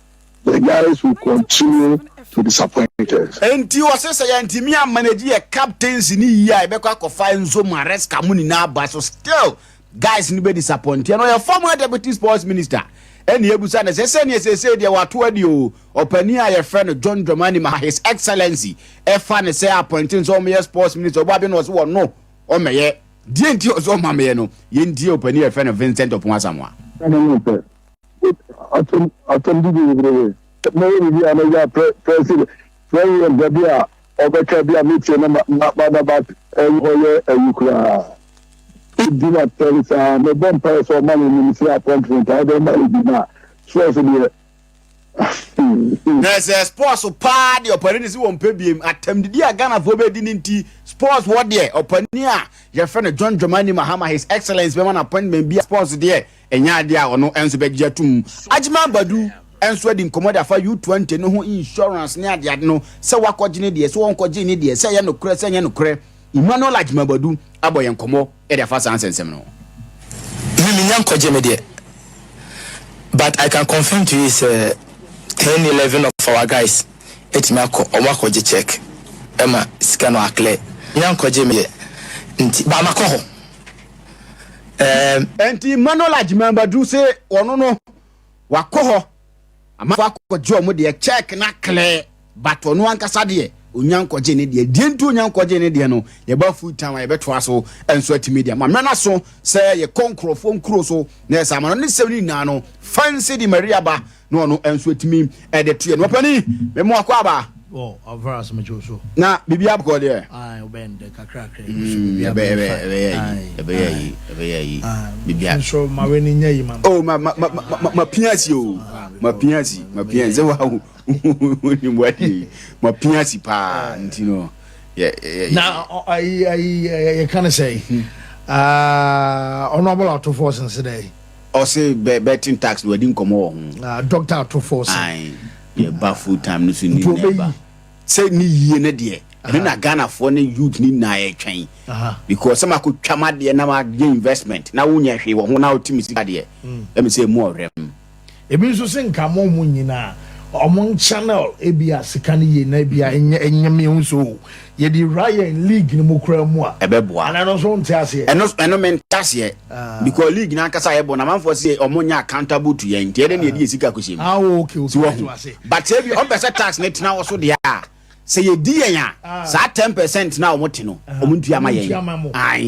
the guys will continue to disappoint us. And you are saying, me and manage a captains in here, I better find some Maresca money now, but so still, guys, need be disappointed. You know, your former deputy sports minister. And you say there were two of you open here your friend John Dramani, His Excellency. Fan say appointing some sports minister. Babin was one no. Oh my didn't you so mamma no? You open here friend of Vincent of Wasamwa. I can do the maybe another president, President Gabia, or Becabia meeting about Ukraine. Do not tell us, the bomb price for money in the appointment. I don't know. There's a sports party opportunity won't pay him. Attempt the Ghana for bedinity sports what there. Open here, your friend John Dramani Mahama, His Excellency, when appointment be a sports there, and Yadia or no answer back Jatum. Ajman Badu. And sweating commodity for you 20 no insurance near the no so what coordinate so one coordinate the say no cre say no cre Emmanuel like Mabadu aboyan komo e the first answer sem no but I can confirm to you is 10-11 of our guys etimako omako check ema scan wa clear nyanko jeme nti ba makoho enti Emmanuel like Mabadu say ono no wakoho ama ko jo mo de check na clear but ono ankasa de onyanko je ne de ntu onyanko je ne de no ye ba full time ye beto aso enso ati media ma mena so say ye konkrofo nkro so na esa ma no ne 70 na no fancy di Maria ba no ono enso ati mi e de to ye no pani me mo akwa ba oh avras me joso na bibia bko de ah obende kakra bibia bibia so ma weni nyayi ma oh ma piasi o ma piasi wa ni mwadi ma piasi pa ntino now I kind of say honorable out of force today or say betting tax we didn't come on doctor out of force yeah ba full time no so ni never say ni yie na de and na Ghana for ni youth ni na e twen because some could twama de na ma investment na wonya hwe wo ho na otimi sika de let me say more rem e bi so say nka mo nyina among channel ebia sika ni ye na ebia enyame unso ye di Ryan League ni mokra mu a ebeboa ana no so ntiase eno mentase because league na kasa yebo na manfo say omonya accountable to ye nti ede na ye sika koshim okay but if you on tax net na so de a say ye di yen a sa 10% na omote no omuntu ama yen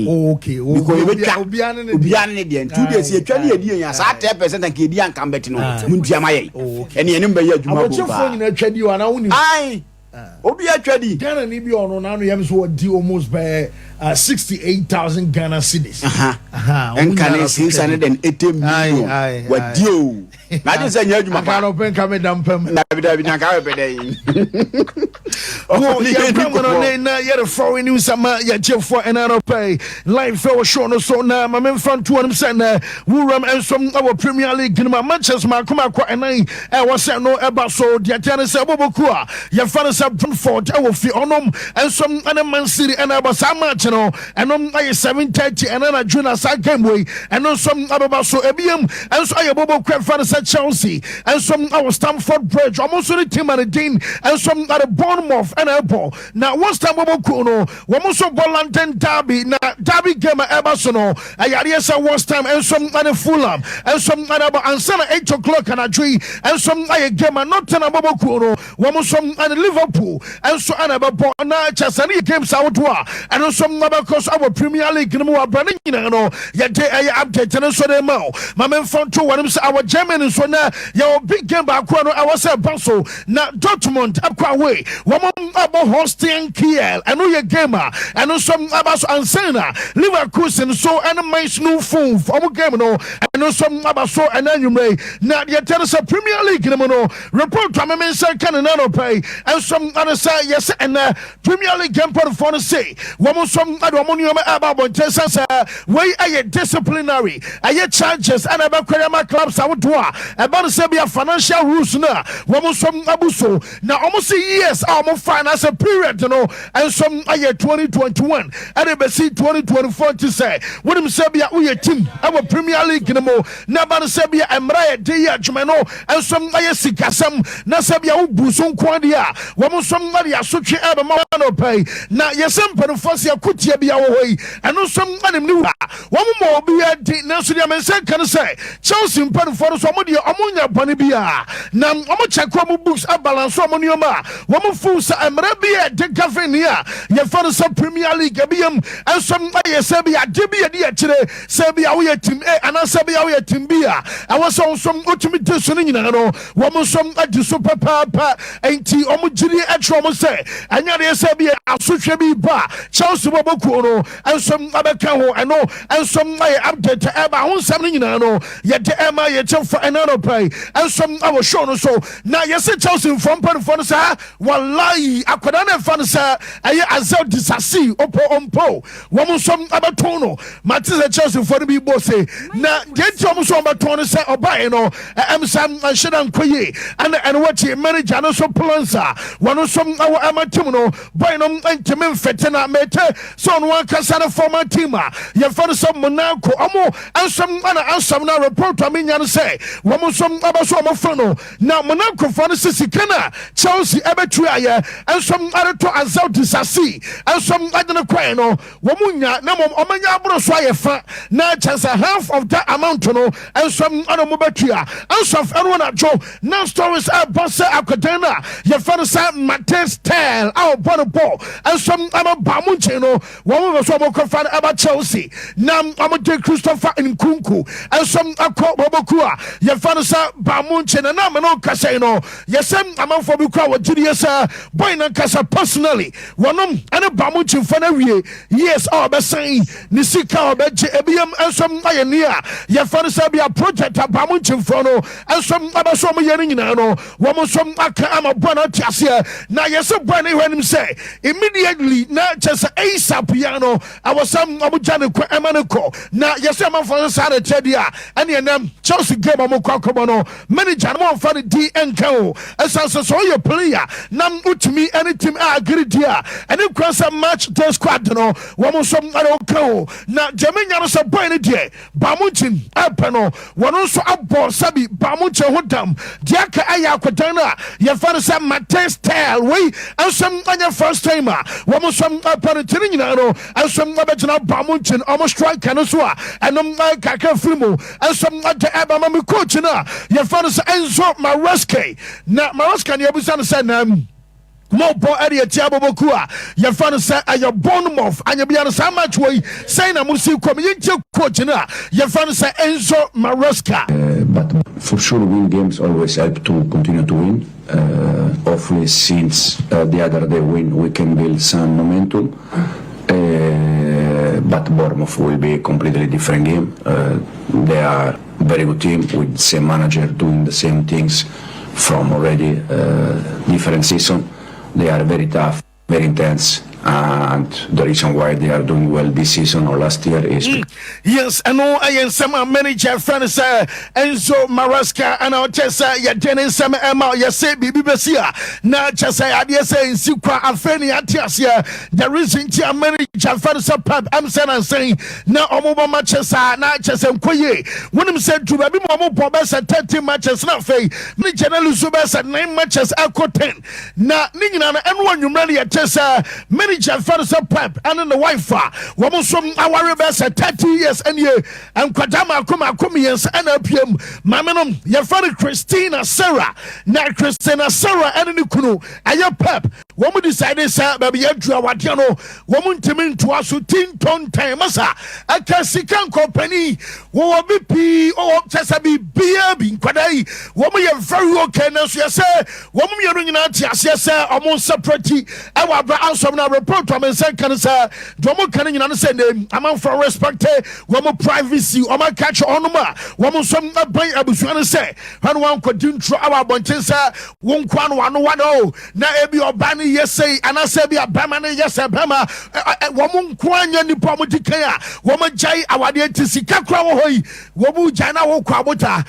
okay because obiane ne de 2 days ye twa ne ye di yen sa 10% anka ye di anka mbeti no omuntu ama yen ene ene mba ye adwuma bo ba abotefo nyina twa di wana woni obi atwadi Ghana ni bi ono na no yam so di almost by 68,000 Ghana cedis enkane 680 million wadio na je say nya adwuma pa no pen ka me dampam na bi na ka be dey oh yeah no na yet for news sama ya jefo NRP live for show no so na ma men front one say na wuram ensom our Premier League ma Manchester ma kuma kwa enan e wo say no eba so dia tiane say boboku a ya fa say Brentford e wo fi onom ensom ana Man City and eba sa match no enom ay 7:30 and na juna sa game way enom som ababa so ebiem enso ay boboku fa say Chelsea ensom our Stamford Bridge almost the team and the Dean ensom at Bournemouth and Apple. Now, once time we go, we so go London Derby. Now, Derby game at Everson. I had once time and some other Fulham and some other answer 8 o'clock and a tree and some other game at Norton and Bobokuno. We some other Liverpool and so another Bona Chasani games out and some other because our Premier League no more branding. You know, yet I update and so they know. My men front two one our German and so now your big game back one. I was a Basel now Dortmund up way. About hosting Kiel, I know your gamer, and some about Ansana, Leverkusen, so and my new phone from game, no, no some abaso and anyway. Now the Tennis Premier League no report to me say can no pay and some other say yes and Premier League game for the say woman some other money about Tessa way a disciplinary a charges and about clubs I would do about say be a financial rules na woman some abuso now almost years almost finance a period you know and some a 2021 and they see 2024 to say when him say be a team our Premier League no na ba say be emra de ya jumeno and some a sikasam na say be a buso kwadia woman some na ya sotwe ebe ma no pay na yesem penfosia kutia bia wo hoi eno som anem ni wa wo mo bi adi na so dia men say kan say Chelsea penfor so mo de omunya bone bia na omo chekwa mo books a balance omo nioma wo mo fu sa emra bia de gavenia ye for so Premier League biam en som aye say bia de bia de akire say bia wo ye team A ana say bia wo ye team B a wo so som otumi de so ni nyina no wo mo som adi so papa enti omo jiri etro mo say anya de say bia asotwe bi ba Chelsea boboku no en som abeka ho eno en som aye update eba ho nsam ni nyina no ye de ema ye chefo enano pay en som awo show no so na ye say Chelsea from no sa wallahi akoda na fa no sa aye azel disasi opo ompo wo mo som abeto no matze Chelsea for bi bo say na de ti mo so abeto no say obae no em sam anshidan koye and what manager no so plansa wono som awo amatim no boy no ntime mfete na mete so no ankasa na former team ye fa no some Monaco omo ansam na report amenya no say wo mo som abaso omo fa no na Monaco fa no sisika na Chelsea ebetu aye ansam areto azau disasi ansam adene kwai no wo munya na omanya abro so aye fa na chance half of that amount no ansam anomo betua ansam everyone ajo now stories are boss akadena ye fa no say Martin style our ball ansam abamunche no wo mo so mo kofa about Chelsea nam amode Christopher Nkunku ansam akọ bobokua ye fa no say bamunche na na me no kasa no yesem amanfo bi kwa wajiri yesa boy na kasa personally wonom ane bamunche fa na wie yes all be say ni sika obeje ebiem ansam ayenia ye fa no say be a project bamunche fo no ansam abaso mo yeri nyina no wo mo som aka amabo na tiase na yesa boy na hwanim say immediately na chesa ASAP piano awasam amujane kwa emaneko na yesa amanfo sa na chedia ane enam Chelsea game amukwa no manager mo fa ni DNK esanse so your player nam utumi any team agree dia any cross match the squad no wo mo som aroko na jamenya no so boy ni die bamunchin apeno wono so abo sabi bamunche hodam dia ka aya kwadan na ye fa say Martin style we ansam anya first timer wo mo som apeno tini nyina no ansam abegina bamunchin almost strike no so enom kaka filmu ansam ade eba ma me coach na ye fa say Enzo Maresca na Maresca ne abusa no say na mo bo area tiabo bokua ye fa no say ayo Bournemouth anya bia no say match we say na musi kom ye coach na ye fa no say Enzo Maresca but for sure win games always help to continue to win. Hopefully since the other day win we can build some momentum. But Bournemouth will be a completely different game. They are very good team with the same manager doing the same things from already different season. They are very tough, very intense, and the reason why they are doing well this season or last year is yes, I know I am some manager friends Enzo Maresca and I'll just say ya denen some Emma ya say bibi besia na just say Adea say Sikwa Afeni Atiasia the reason tia manager friends pub I'm saying na omo matches na just Nkoye when him said to baby mo best 30 matches na fei me generally so best 9 matches akọ 10 na ningina na enwa nwumra ya tesa manager first pep and the wife wo so aware best 30 years and ye and kwadama akoma yes and apiem mamenom ye fere Christina Sarah na Christina Sarah and the kunu aye pep wo mu decide say baby adua wade no wo mu ntimi ntoa so tinton time masa aka sikan company wo BP o chesa bi bia bi kwadai wo mu ye very okay na so ye say wo mu ye no nyina ti ase say o mu separate e wa bra ansom na report to me say kan say domo kan nyina say name am for respect wo mo privacy o ma catch onuma wo mo so ban abusuan say han wan kwadi ntro our bonten say wo nkwa no wano wano na ebi oba ne yesei anase bi abama ne yese bama wo mo nkwa anya nipa mo dikan a wo mo jai awade tisika kra wo hoyi wo bu jai na wo kwa bota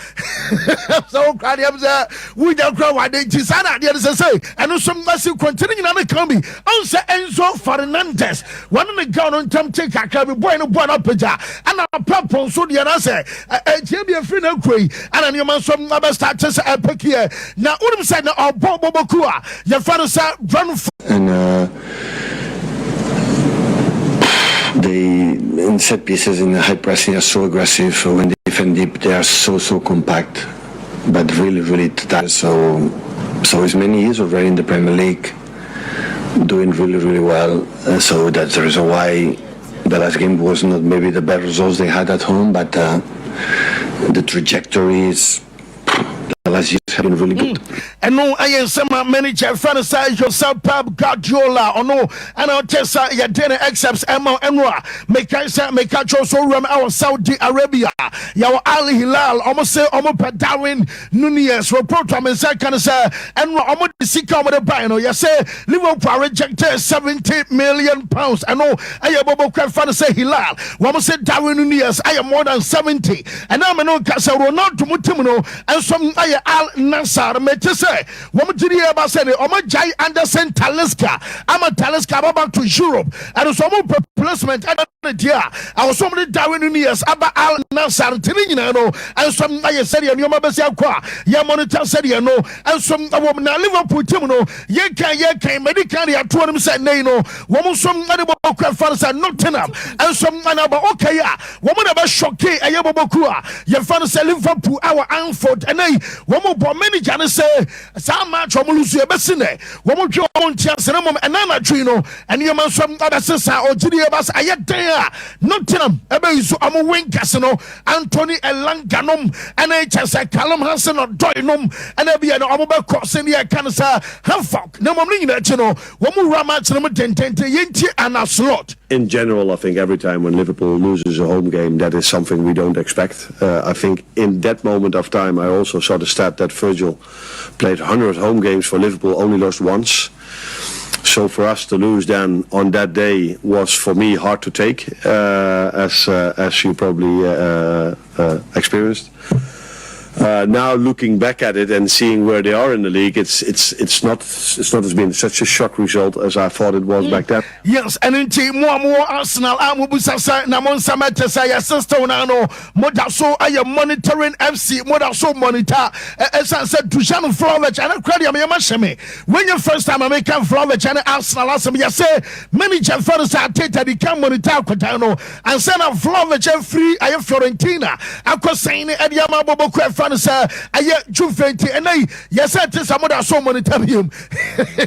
so kra dem say wo ja kra wade tisana de say eno so masi continue nyina ne kan bi on say Enzo Fernandez one ne ga no ntam take akra bi boy no pagya ana papa so de na say tie bi afri na koi ana ne man so aba start say epic na unim say na oboboku a your father say run and they in set pieces in the high pressing are so aggressive. When they defend deep, they are so compact, but really tight. So it's many years already in the Premier League, doing really well. So that's the reason why the last game was not maybe the best results they had at home, but the trajectory is. The last years have been really good. And no, I am some manager, fantasize yourself, Pep Guardiola, or no, and I'll test your dinner excepts, Emma Enra, make I also run our Saudi Arabia, Yaw Ali Hilal, almost say, almost Darwin Nunez, report from second, sir, and almost the Sika with the Bino. You say, Liverpool rejected £70 million. I know, I am Bobo Fantasy Hilal, one say Darwin Nunez, I am more than 70, and I'm no Casa Ronaldo Mutimino, and some Al Nassar Metese, woman Jiria Basene, Oma Jai Anderson Taliska, I'm a Taliska back to Europe, and some replacement. I was somebody Darwin Nunez, Abba Al Nassar, Tinino, and some I said, and your Mabasia Qua, Yamonita said, you know, and some woman Liverpool Timino, Yeka, Medicari, I told him, said, no, woman, some animal fans are not enough, and some another okay, woman about Shoki, Ayabokua, your fans say Liverpool, our Anford, and one more many can say, some match or Mulusia Bessine, one more job on chance and another trino, and your man some other sister or Julia Bass, I yet there, Nottingham, Ebezu, I'm a wing casino, Anthony Elanganum, and HS, Callum Hansen or Doinum, and Ebi and Omoba crossing the cancer, Hanfok, no more that you know, one more ramatch, number 10, Yinti, and a slot. In general, I think every time when Liverpool loses a home game, that is something we don't expect. I think in that moment of time, I also saw the stat that Virgil played 100 home games for Liverpool, only lost once. So for us to lose then on that day was for me hard to take, as you probably experienced. Now looking back at it and seeing where they are in the league, it's not as been such a shock result as I thought it was back then. Yes, and in team more Arsenal, Amubusasa, Namon Samatesa, your sister Nano, Modaso, I am monitoring FC, Modaso monitor, as I said to Shannon Flovich and a credit Mashame. When your first time I make Flovich and Arsenal, I say many Jeffers are taken, they can monitor Cotano, and send a Flovich and free. I am Fiorentina. I was saying Adea Akye Abia, I Juventus, and I, yes, I tell some other so monitor him.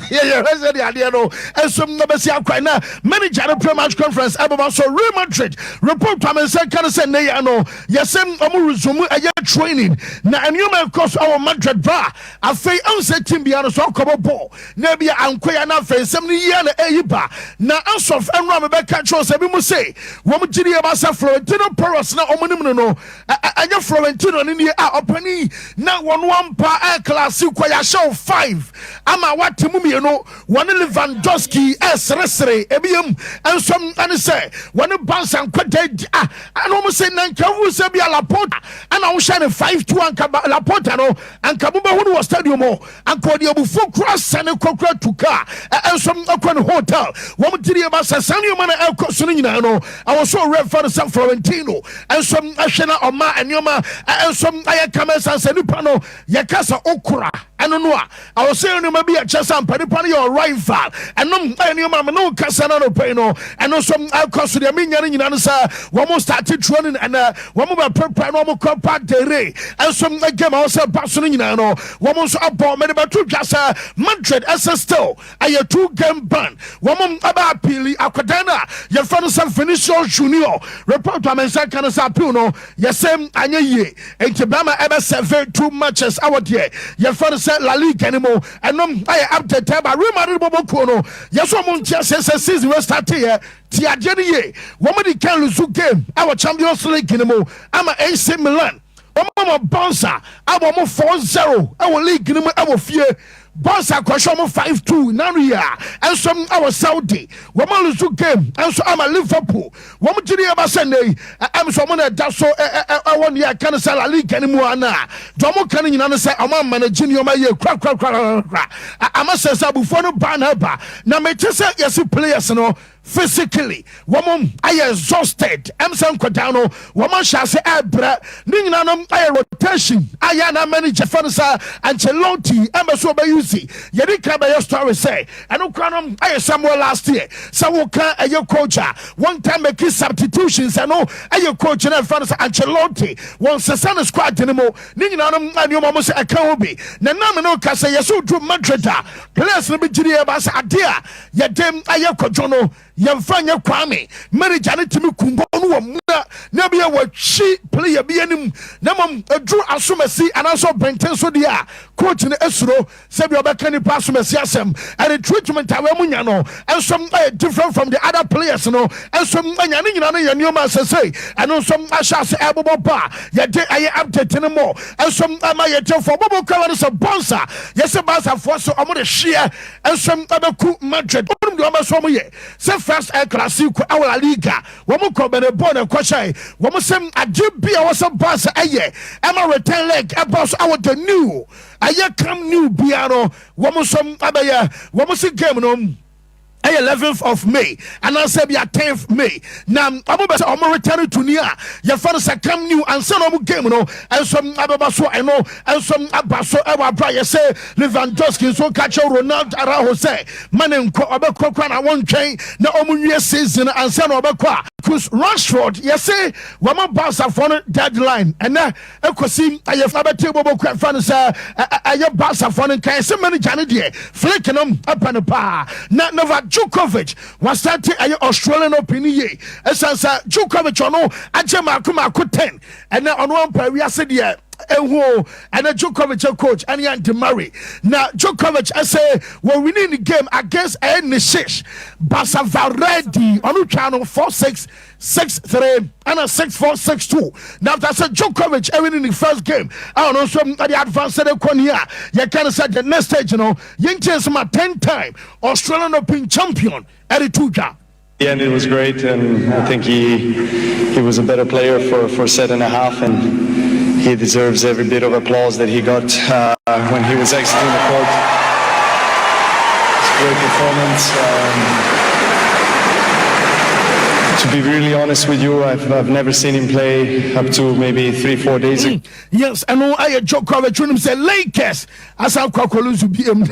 Yeah, the idea, no, and some Nabasia Quina, manager of the match conference, about so Real Madrid, report to me, say, can I say, no, yes, I'm resuming a training. Now, and you may cost our Madrid bar. I feel unsaid team beyond so come ball. Maybe I'm quite enough for 70 years, a now, answer and Rebecca Charles, every must say, woman Gidia Bassa Florentino Paros, now, no, I got Florentino in the opening. Now, one pa class, you quite show 5. I'm a what to me, you know, one Lewandowski, S. Resre, Ebium, and some, and say, one of Bans and Quadet, and almost say, Nankavu Sabia Laporta, and I was shining 5-2 Laportano, and Kabuba was stadium, and Cordia before cross and a cockroach to car, and some hotel. One to the Abasa Sanio Mana El Cosunino, I was so red for the San Florentino, and some Ashena Oma and Yoma, and some Ayakamas and Senupano, Yakasa Okura. I don't know. I was saying you may be a Chasam Panipani or rival, and no mamma no Casano Peno, and no some cost to the Minion in answer. One more started training and one more prepare normal compact day, and some game also Barcelona. One more about medical 2 Casa Madrid SSTO. I a 2-game ban. One more about Pili Aquadana, your father San Finicio Junior. Report to Mensa Canasa Puno, Yasem Anye, and Tibama ever served 2 matches our dear. Your father say La Liga anymore and I update ba Real Madrid bobo kono yeso mo ntia say season we start here ti agene ye woman di can lose game our Champions League anymore ama AC Milan omo bouncer abo mo 4-0 our league anymore our fear Bonsa kwasho mo 5-2 Naria and some our Saudi woman lose game and so I'm a Liverpool woman jiri aba Sunday I'm someone that so I want ya can say La Liga anymore na domo kan nyina say am managing your my cra I'm a say before no ban haba na me say yes players no physically woman I exhausted I'm some kwadano woman shall say ebra nyina no I rotation I na manager fansa Ancelotti am so be use yedi ka be story say eno kwanom I somewhere last year so wo kan aye coach one time make substitutions eno aye coach na fansa Ancelotti one season squad anymore nyina no anyo mo say aka obi na na no ka say yeso do Madrid players no be giri e ba say Adea yedem aye kojono yemfanya kwame manager ne timi kumbo no wo muna na bia wachi player bia nim na mom edru asomasi anaso benten so dia coach ne esuro se bia obeka ni pasomasi asem and the treatment awe munya no and some different from the other players no and some anya ne nyina no ye nioma sesei and some ashase ebobo ba ye de aye update ne mo and some ama ye te for bobo kwa no so bonsa ye se bonsa for so omo de share and some abeku Madrid omo de omo so mo ye se first El Clasico La Liga womo ko bene bon e kwashai womo sem ajibia wo so boss aye ema return leg e boss our the new aye come new biano womo som abaya womo si game no 11th of May and I say be 10th May now I'm returning to Nia your father say come new and some game no and some abaso I know and some abaso ewa bra you say Lewandowski so catch Ronaldo Araujo say man nko obekwa na won twen na omunwie season and say no obekwa cuz Rashford you say wama Barca for deadline and na ekosi ayefa table bokwa fan say aye Barca for kan say manager ne de flick them up and pa na never Djokovic was starting a Australian opinion. Esansa Djokovic ono ajema kuma 10 and now on one pair we are said here and a Djokovic coach and Yanti Murray. Now Djokovic I say we're winning the game against Nishish Basa Varedi on channel 4-6-6-3 and a 6-4-6-2. Now that's a Djokovic winning the first game. I don't know some the advanced here. You can say the next stage, you know, young chance my 10-time Australian Open champion at the Tuja. Yeah, and it was great, and I think he was a better player for set and a half, and he deserves every bit of applause that he got when he was exiting the court. It's a great performance. To be really honest with you, I've never seen him play up to maybe 3-4 days ago. Yes, I know I Djokovic when him say Lakers as I lose BM.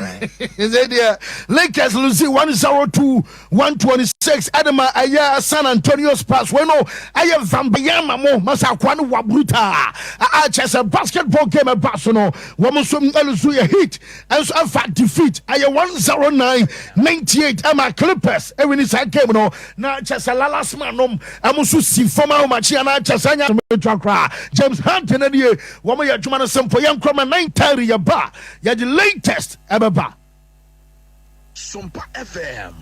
Lakers lose 102-126. Adama aya San Antonio Spurs. We know aya Vambayama mo masakwanu wabruta. Just a basketball game at Barcelona. Woman some Elusuya hit and so fat defeat. Aya 109-98. Ama Clippers. Every inside game no. Now just a last man amusu si former machiana chasanya to James Hunt and the woman ya jumana sample young croma 9:30 ya ba ya the latest ebaba Sompa FM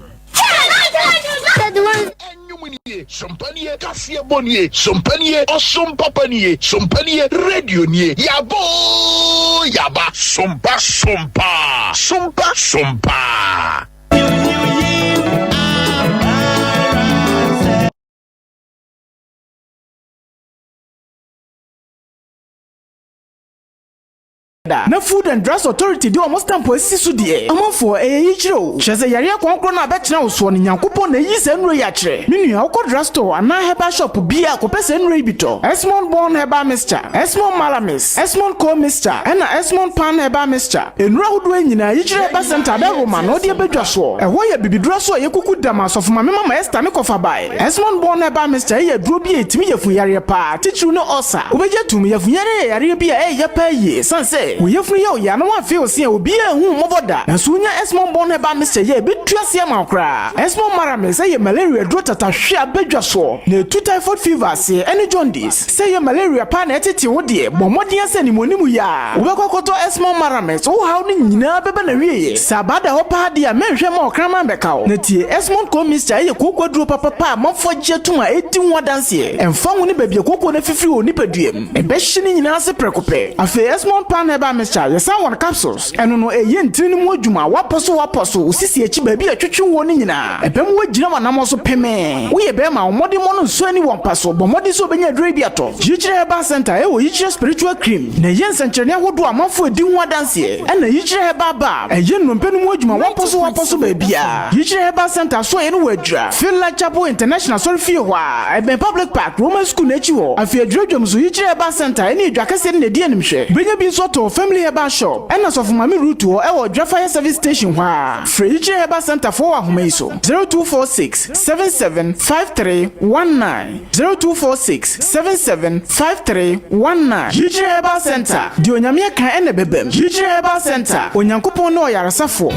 Sompanie Kasia Bonnier Sompanie Osompa Panier Sompanie Radio Nier Yabo Yaba Sompa Sompa Sompa Sompa na Food and Drugs Authority di almost stamp esi so de amafo yichiro cheze yare kwankro na betena uso ne nyankopon na yi se nro ya kire menua ukọ drugstore ana herbal shop bia kopese nro ibito Esmond Born Herbal Mixture Esmond Malamis Esmond Co Mixture na Esmond Pan Herbal Mixture enro hodo anyina yichire ba center be Roma no de bedwa so eho ya bibiduro so yekuku dama so fuma mama Esther me kofa bai Esmond Born Herbal Mixture ye duro bi etimi yefu yare pa tichiru no osa obeje tum yefu yare bia ye pa yi sanse we yefunu ye ya no afie osi obi ehu moboda na so nya esmon bon heba Mr. ye betuase ma okra esmon marame say ye malaria dro tatahwe abadwa so na tu typhoid fever se ene jaundice say ye malaria pa na etete wo de bomodin ase ni monimu ya obekokoto esmon marame so how ni nyina bebe na wie sabada ho pa dia menhwe ma okra ma bekawo na tie esmon ko Mr. ye kokoduro papa mafo je tuma edi wadanse emfa wo ni babie kokko na fifiri oni paduem ebe hye ni nyina ase prekope afi esmon pa na eba Mr. ye san won capsules eno no eye ntiri ni mu adwuma waposo osisi echi baby atwetwe wo ni nyina ebe mu wagira wanam so peme wo ye be ma omode mo no so ani won paso bomode so benya dre bi ato Yichire Herbal Center e wo Yichire spiritual cream na ye nsenkyerene ahodo amafo edi ho adanse na Yichire Herbal Bar eye nnompe no mu adwuma waposo babia Yichire Herbal Center so ye no wadra Filla Chapel International so fie ho a ebe public park Roman school na echi ho afi adwadwam so Yichire Herbal Center ene adwakase ne di animhwe benya bi so to family herbal shop ena so mami route ho e wo Fire service station ho a Yichire Herbal Center for ahomeiso 0246 775319 0246 775319 Yichire Herbal Center di onyame kan ene bebem Yichire Herbal Center onyankopon no yaresafo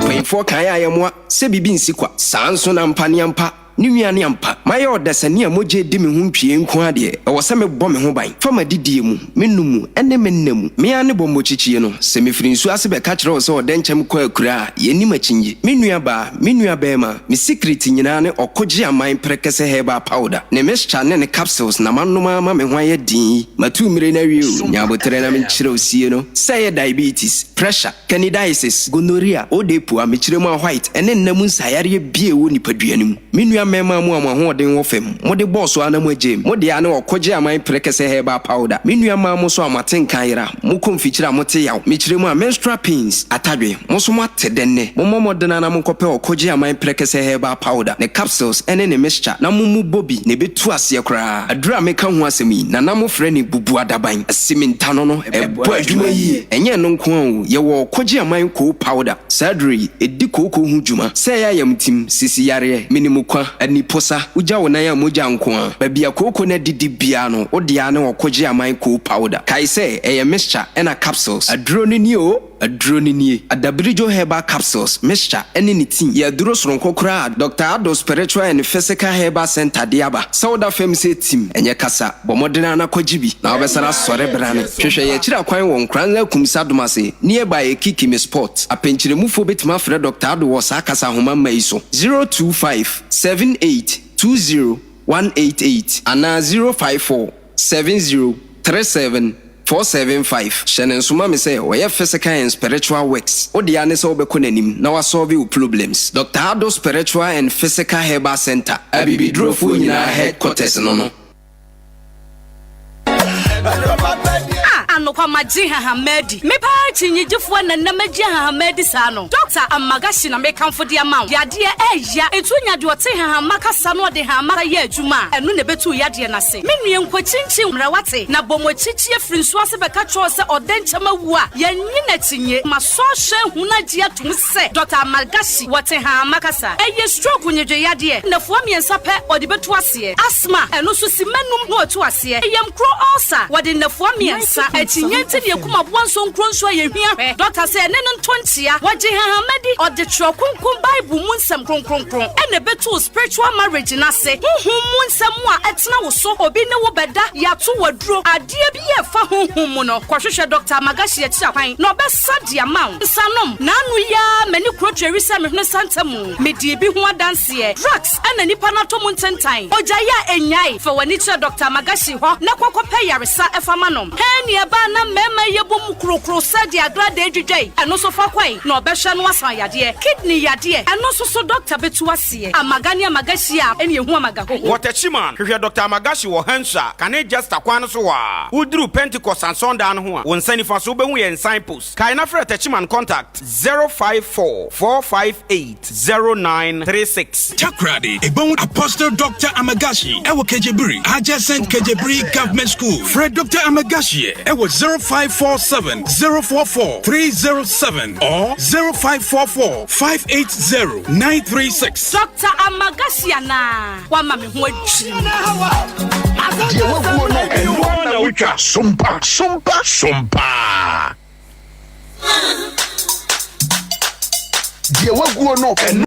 Painful kaya yamwa se bibi nsikwa sanso na mpani ampa ni nuane ampa maye odasani amoje di me ho ntwie nko ade e wo se me bɔ me ho ban fama didie mu menumu ene mennamu me ane bɔ mochichie no se me firi nsu ase be ka kire wo se odenchem kwa akura yeni machinje me nua ba ma me secret nyina ne okoje aman prekese herbal powder ne mixture ne capsules na manoma ma me ho aye din matu mire na wiu nya botere na me kire osie no say diabetes pressure candidiasis gonorrhea odepu a me kire mu white ene nnamu nsayare bie wo nipaduanum me nua mema mu amahoden wo fem mode boss anamu agem mode ane okoje aman prekese herbal powder me nua ma mo so amaten kanira mo konfikira mote yaw me kire mu a menstrual pains atadwe mo so mate denne mo modena na mo kope okoje aman prekese herbal powder ne capsules ene ne mixture na mo mu bobi ne betu ase kra adura me ka ho asemi na na mo frɛ ne bubu adaban asiminta no ebo adwuma yi enye no nko an ye wo okoje aman ko powder surgery edi koko hu dwuma sɛ ya yamtim sisi yare minimu kwa ani posa uja wona ya moja nko a babia koko na didi bia no odia ne okoje aman ko powder kai sɛ eye mixture ena capsules aduro ni o adabirijo herbal capsules mixture ene ni tin ya duro soronko kra Dr. Ado Spiritual and Physical Herbal Center diaba Sauda Femse team enye kasa bomodena na kwajibi na obesara sore brane hwehwe ye kira kwan won Nkoranza kumsa domase nearby Kiki me sport apenchire mufo betima frɛ Dr. Ado wo sa kasa homa maiso 02578201188 ana 0547037 Shannon Suma me say we physical and spiritual works odia ne se obeko nanim na wasolve your problems Dr. Ado Spiritual and Physical Herbal Center abibi drofo nyina headquarters no Anokwa maji Hamedi me pa chinyigifo na namaji Hamedi sa no Dr. Amagashi na me kamfo de amount yade eya etunya de ote Hamaka sa no de Hamaka ye adwuma enu ne betu yade na se me nue nkwachinchin mrawate na bomochichie frinsu ase beka cho se odenchama wu a yanyi na tinye maso hwe hunagia tum se Dr. Amagashi wote Hamaka sa eye stroke nyedwe yade na fo miensa pe ode betu ase asthma enu so simanum no otu ase eyam kro ulcer wode na fo miensa Chinyenti de kuma bwanso nkronso ye hwia Dr. say ne no ntontia waje Hamedi ode tro kunkum Bible mu nsem kronkronkron ene betu spiritual marriage na se honhom mu nsem a etena wo so obi ne wo beda yato waduro ade bi ye fa honhom mu no kwahwehwe Dr. Amagashi ya chiakwan no besa dia maun nsanom na anu ya mani krotweri se mehne santamu medie bi ho adanse drugs ene nipa na to mu ntentan oja ya enyai fa wani che Dr. Amagashi ho na kwakwape yaresa efama nom henia ba na mema yebom krokro sadi agrade edwedwai eno so fa kwai na obehwe no asan yade kidney yade eno so Dr. betu ase Amagani Amagashi a ene ehu amagaho Waterchiman hwehwe Dr. Amagashi wo hansa kane just akwan so wa udru Pentecost and Sunday no ho a wonsani fa so behu ye signpost kai na frɛ Waterchiman contact 054-458-0936 Takrade ebon Apostle Dr. Amagashi ewo Kejebiri adjacent Kejebiri Government School Fred Dr. Amagashi ewo 0547-044-307 or 0544-580-936 Dr. Amagashi na wa mame ho adwiri Ucha Sompa. Dear what go no and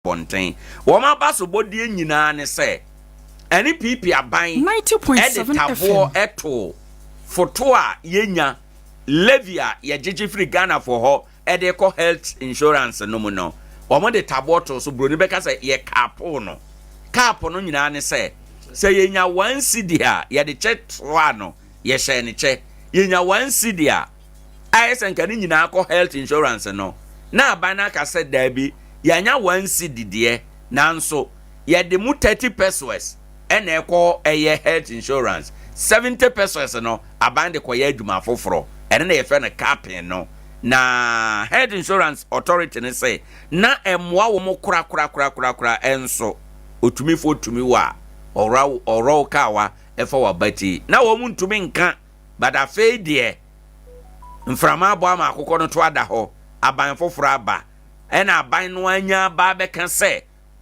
Bonten. Woma baso body nyina ne se. Any pipi aban 90.7 tabo eto photo a yenya levia ye jeje free Ghana for ho ede ko health insurance no mu no. Omo de tabo to so broni beka se ye capo no. Capo no nyina ne se yenya 1 cedi a ye de che toa no ye hye ne che yenya 1 cedi a ayesen kan nyina ko health insurance no. Na abana ka se dabi yanya 1 cedi de nanso ye de mu 30 pesos ene eko eye health insurance 70 pesos no abande ko ye adwuma foforo ene na ye fe na capin no na health insurance authority ne say na emwa wo mo kura enso otumi wa oro kawa efa wabati na wo muntumi nka bada fe de mframa abo ama akokɔ no to ada ho aban foforo aba ɛna aban no anya ba bɛka sɛ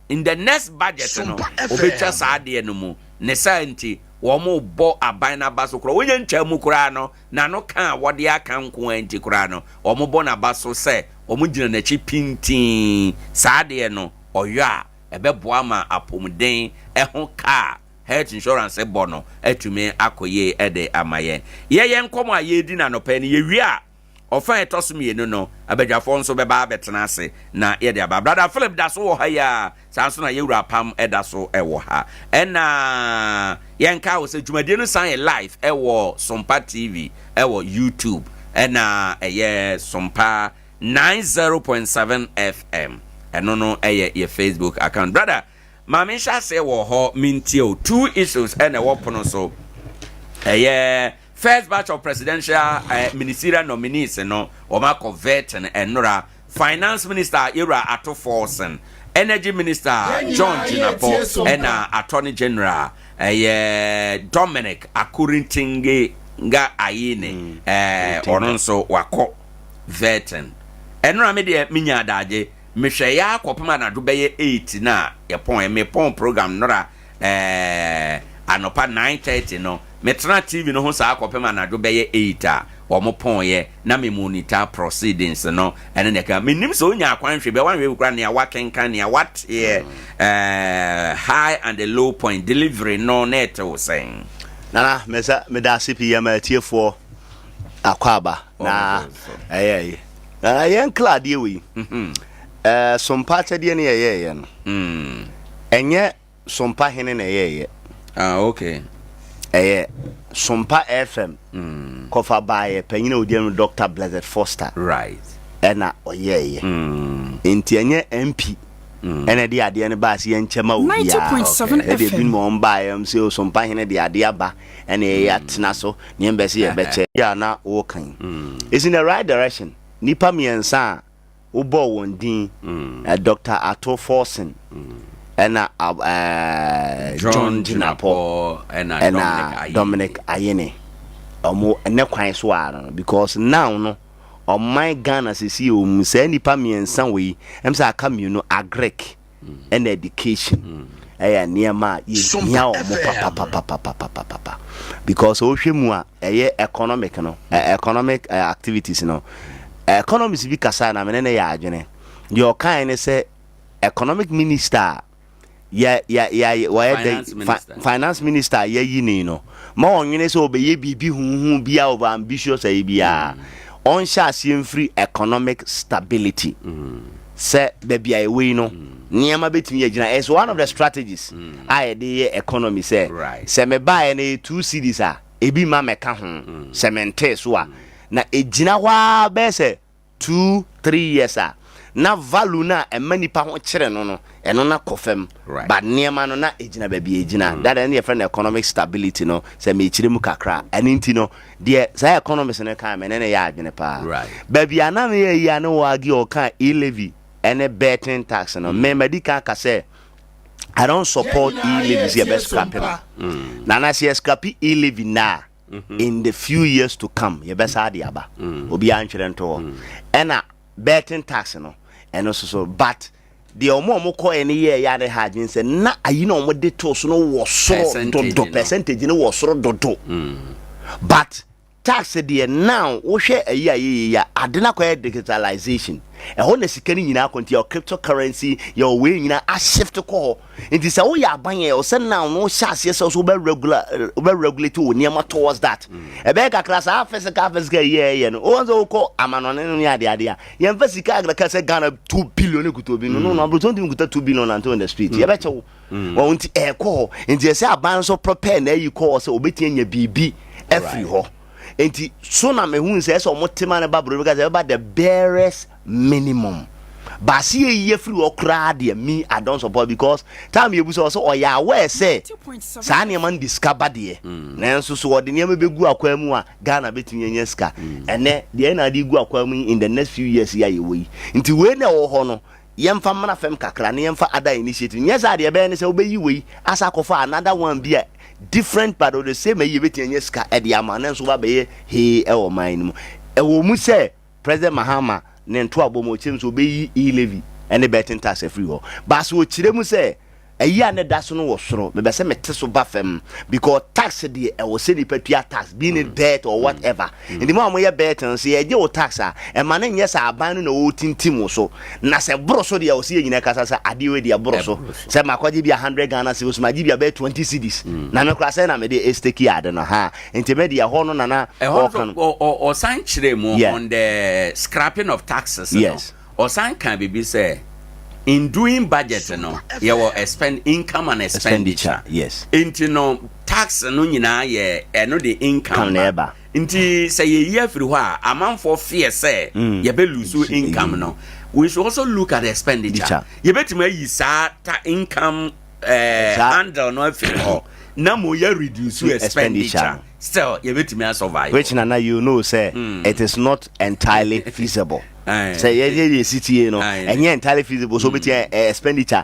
in the next budget no obetwa saade no mu ne santi wo mo bɔ aban na ba so kro wonya ntwa mu kra no na no ka wode aka nko anti kra no wo mo bɔ na ba so sɛ wo mo gina na chi pintin saade no ɔyɔ a ɛbɛboa ma apomden ɛho ka health insurance bɔ no atumi akoye ɛde amaye ye nkomo a yedi na no pɛ ne ye wi a ɔfa etosumi no no abadwafo nso bɛba betena ase na ye de aba brother Philip da so wɔ ha ya sanso na ye wura pam ɛda so ɛwɔ ha ɛna yenka wo se dwumadie no san live ɛwɔ Sompa TV ɛwɔ YouTube ɛna ɛyɛ Sompa 90.7 FM ɛno no ɛyɛ ye Facebook account brother Mami sha say wo ho mintio 2 issues and a weapon so first batch of presidential ministerial nominees no o ma convert and nora finance minister Ira Ato Forsen energy minister John Jinapo and attorney general Dominic Akurintinge nga ayine ononso wako veteran enora me de minya daje mehwe ya kopema na do beye 8 na ye pon me pon program nora anopa 9:30 no metra TV no ho sa kopema na do beye 8 a wo mo pon ye na me monitor proceedings no ene ne ka menim so onya akwanhwe be wan we kura ne awakenkan ne what high and the low point delivery no net o saying nana mesa me da CPM atiefo akwaba na na yen clade we Sompa chede ne yeye no enye Sompa hene ne yeye okay Sompa FM kofa bae panyina odiam Dr. Blessed Foster right ena oyeye enti enye MP ene de ade ne ba se yenchema obi 90.7 FM bi mo mbae am se Sompa hene de ade aba ene ya tena so ne mbese ye beche ya na wo kan is in the right direction nipa miensa ubo wondin Dr. Ato Forsen ena John Jinapo ena Dominic Ayene omo ene kwan so ara because now no on my Ghana sisi o musa nipa miensa we em sa aka mienu agrek and education niema ya o mo papa because o hwemu a economic no economic activities no economics bi kasa na menene ya adwene your kind say economic minister finance minister yini no ma onwene say obeye bibi huhu bia over ambitious bia on sha see free economic stability say baby we no niema betimi yagina is one of the strategies I the economy say say me buy na 2 cities a ebi ma meka ho cemente so a na ejina wa be say 2-3 years a na value na emanipa ho kire no eno na kofem but niema no na ejina baby ejina that any friend economic stability no say me kire mu kakra aninti no de say economics no kan me ne ya adwene pa baby ana me ya no wagi o kan e-levy ene betting tax no me medical ka say I don't support e-levy here best scrap na na say scrap e-levy na in the few years to come ye besa ade aba obi anchire nto ena betting tax no eno so but the omo ko ene ye ya de hagin say na ayi na omo de to so no wo so do percentage no wo so do but tax de now wo hwe ayi ya ade na ko digitalization ho na sika ni nyina konti your cryptocurrency your way nyina a shift ko nti say wo ya ban ye o say now no chance yes so be regulate wo niam towards that e be ka class a physical ye no o zo ko amanone no ya de ye physical agrika say Ghana 2 billion kuto bi no no bro don't kuta 2 billion and on the street ye be che wo nti e ko nti say aban so prepare na yi ko say obeti anya bibi every ho enti so na me hu say so motema na babro because about the barest minimum but see ye free okra de me I don't support because time you so oya we say sa na man discover de na nso so de ne begu akwa mu a Ghana betimi nya ska ene de na de gu akwa mu in the next few years ya ye we nti we na wo ho no yemfa mana fem kakra na yemfa other initiative nyesa ade be ne se obeyi we asa kofa another one be different but the same ye beti anya ska e de ama na nso ba be he e wo man mu e wo mu se President Mahama ne nto abomo chem so obeyi e-levy ene betting tax free ho ba so kire mu se eyi ane da so no wo soro me be se mete so ba fam because tax de e wo se ni patua tax being it bet or whatever ndi mo ye bet and say e je wo tax a e ma na nye sa aban no na wo tintim so na se bro so de e wo se nyina kasa sa ade we de bro so se makwaje bi 100 Ghana se so ma ji bi be 20 cedis na me kra say na me de esteki ade no ha enti me de ho no na or sign chire mo on the scrapping of taxes yes or sign can be say in doing budget no you will expend income and expenditure yes into no tax no nyina ye no the income never nti say ye year free ho a amount for fear say ye be lose income no we should also look at the expenditure ye betima yi sa income handle no free ho na mo ye reduce expenditure still ye betima survive which na you know say it is not entirely feasible. Say ye city no and entirely feasible so bit expenditure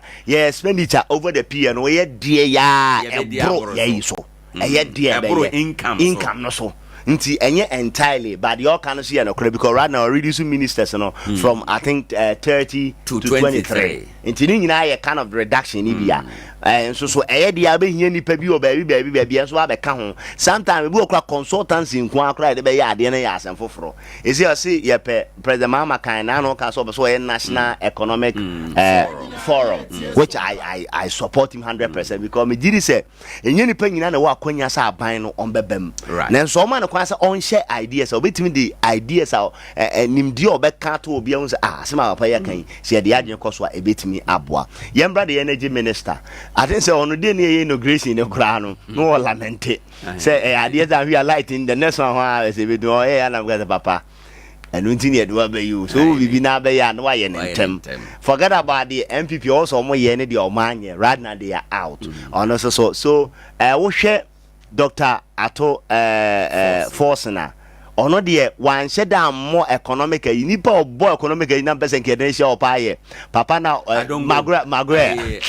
over the year no ye dear ya bro ye so ye dear income no so nti enye entirely but you can see no because right now reducing ministers no from I think 30 to 23 nti ni nyina ye kind of reduction ni bia so dia be hia nipa bi o baby so abeka ho sometimes we okra consultancy nko akra de be ya ade na ya asem foforo esi o see ye President Mahama kan na no ka so ye national economic forum which I support him 100% because me did say enye nipa nyina na wa akwanya sa aban no on bebem na so man no kwasa on share ideas obetimi the ideas nimdi obeka to obi ahun say asema papa ya kan se de adwen koso a ebetimi aboa yembra the energy minister I think say on the day inauguration in Owoahene no lament say ideas that we are lighting the next one say we do and I'm going to papa and until you do be you so we be na be ya no why ntem forget about the MPP also mo ye ne the omanye right now they are out on also so wo hwe Dr. Ato Forsena ono de wan sheda more economic nipa obo economic na person credential opaye papa na magre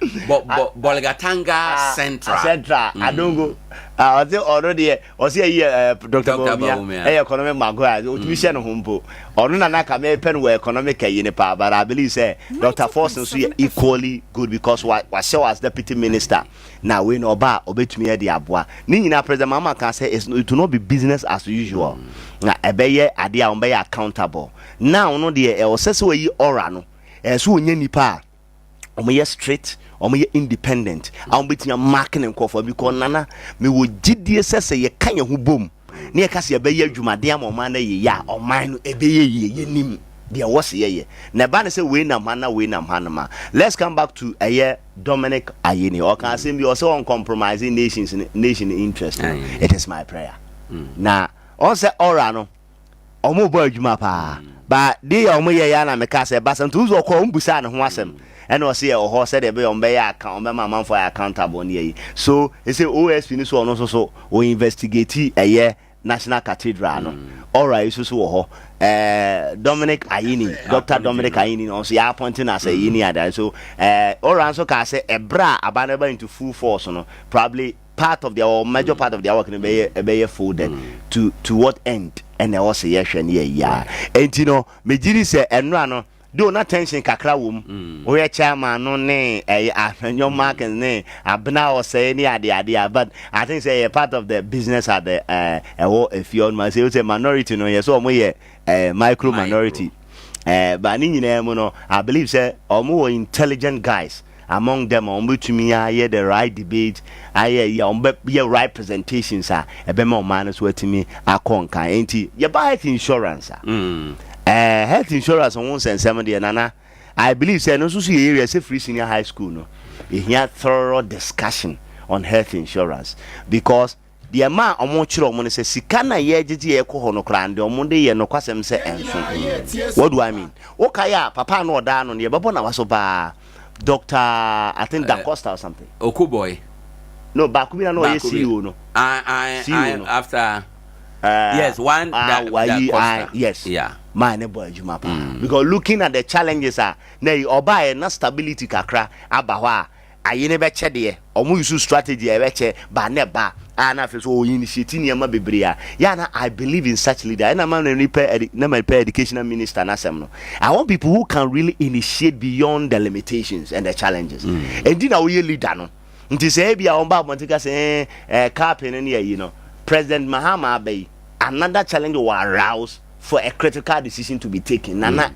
Bolgatanga Central adongo I think already o see here Dr. Baumia economic magre o tumi share no humpo ono na ka me pen we economic ne pa but I believe say Dr. Forson so equally good because what show as deputy minister now we no ba obetumi e de aboa ni nyina President Mahama can say it will not be business as usual na ebeye ade a be accountable now no de e o sese we ora no so onya nipa omoye straight omoye independent a obetia marking nkofo because nana me wo gidie sese ye kan ye ho bom na ye kase ebeye adwumade amoma na ye ya oman no ebeye ye nim there was ye na ba na say we na manama let's come back to Dominic Ayeni or can say be also uncompromising nation interest it is my prayer na on say ora no omo bo adwuma pa ba dey omo ye ya na me ka say basantu zo ko mbusa ne ho asem and was here or said be on be account be man for accountable near so they say OSP ni so no so we investigate National Cathedral no all right so Dominic Ayeni Dr. Dominic Ayeni on say appointing as a yini ada so all right so can say ebra abanaba into full force no probably part of their or major part of their work in be folded to what end and there was a yeshen yeah and you know me jiri say enra no do not tension kakra wom we chairman no ne your market ne abna or say any idea but I think say a part of the business at the if you on say minority no yes so mo micro minority but ni nyina mo no I believe say omo intelligent guys among them omo tumi hear the right debate hear right presentations ebe ma man so atimi akonka enti ye buy insurance health insurance on one sense nana I believe say no so area say free senior high school no here thorough discussion on health insurance because the man omo chiro omo say sika na ye gigi e ko ho no kra ande omo de ye no kwasem say enso what do I mean okay papa no oda no ye bebo na waso ba Dr. I think Da Costa or something Okuboy no Bakubina no ye CEO no I after yes one yes my neighbor adwuma pa because looking at the challenges na oba na stability kakra abahwa ayene be chede omo use strategy e be che ba ne ba ana fe so initiate niam bebre ya na I believe in such leader and am na educational minister na sem no I want people who can really initiate beyond the limitations and the challenges and na we leader no nti say bia on ba montika say campaign ne you know President Mahama Abe another challenge will arouse for a critical decision to be taken. Nana,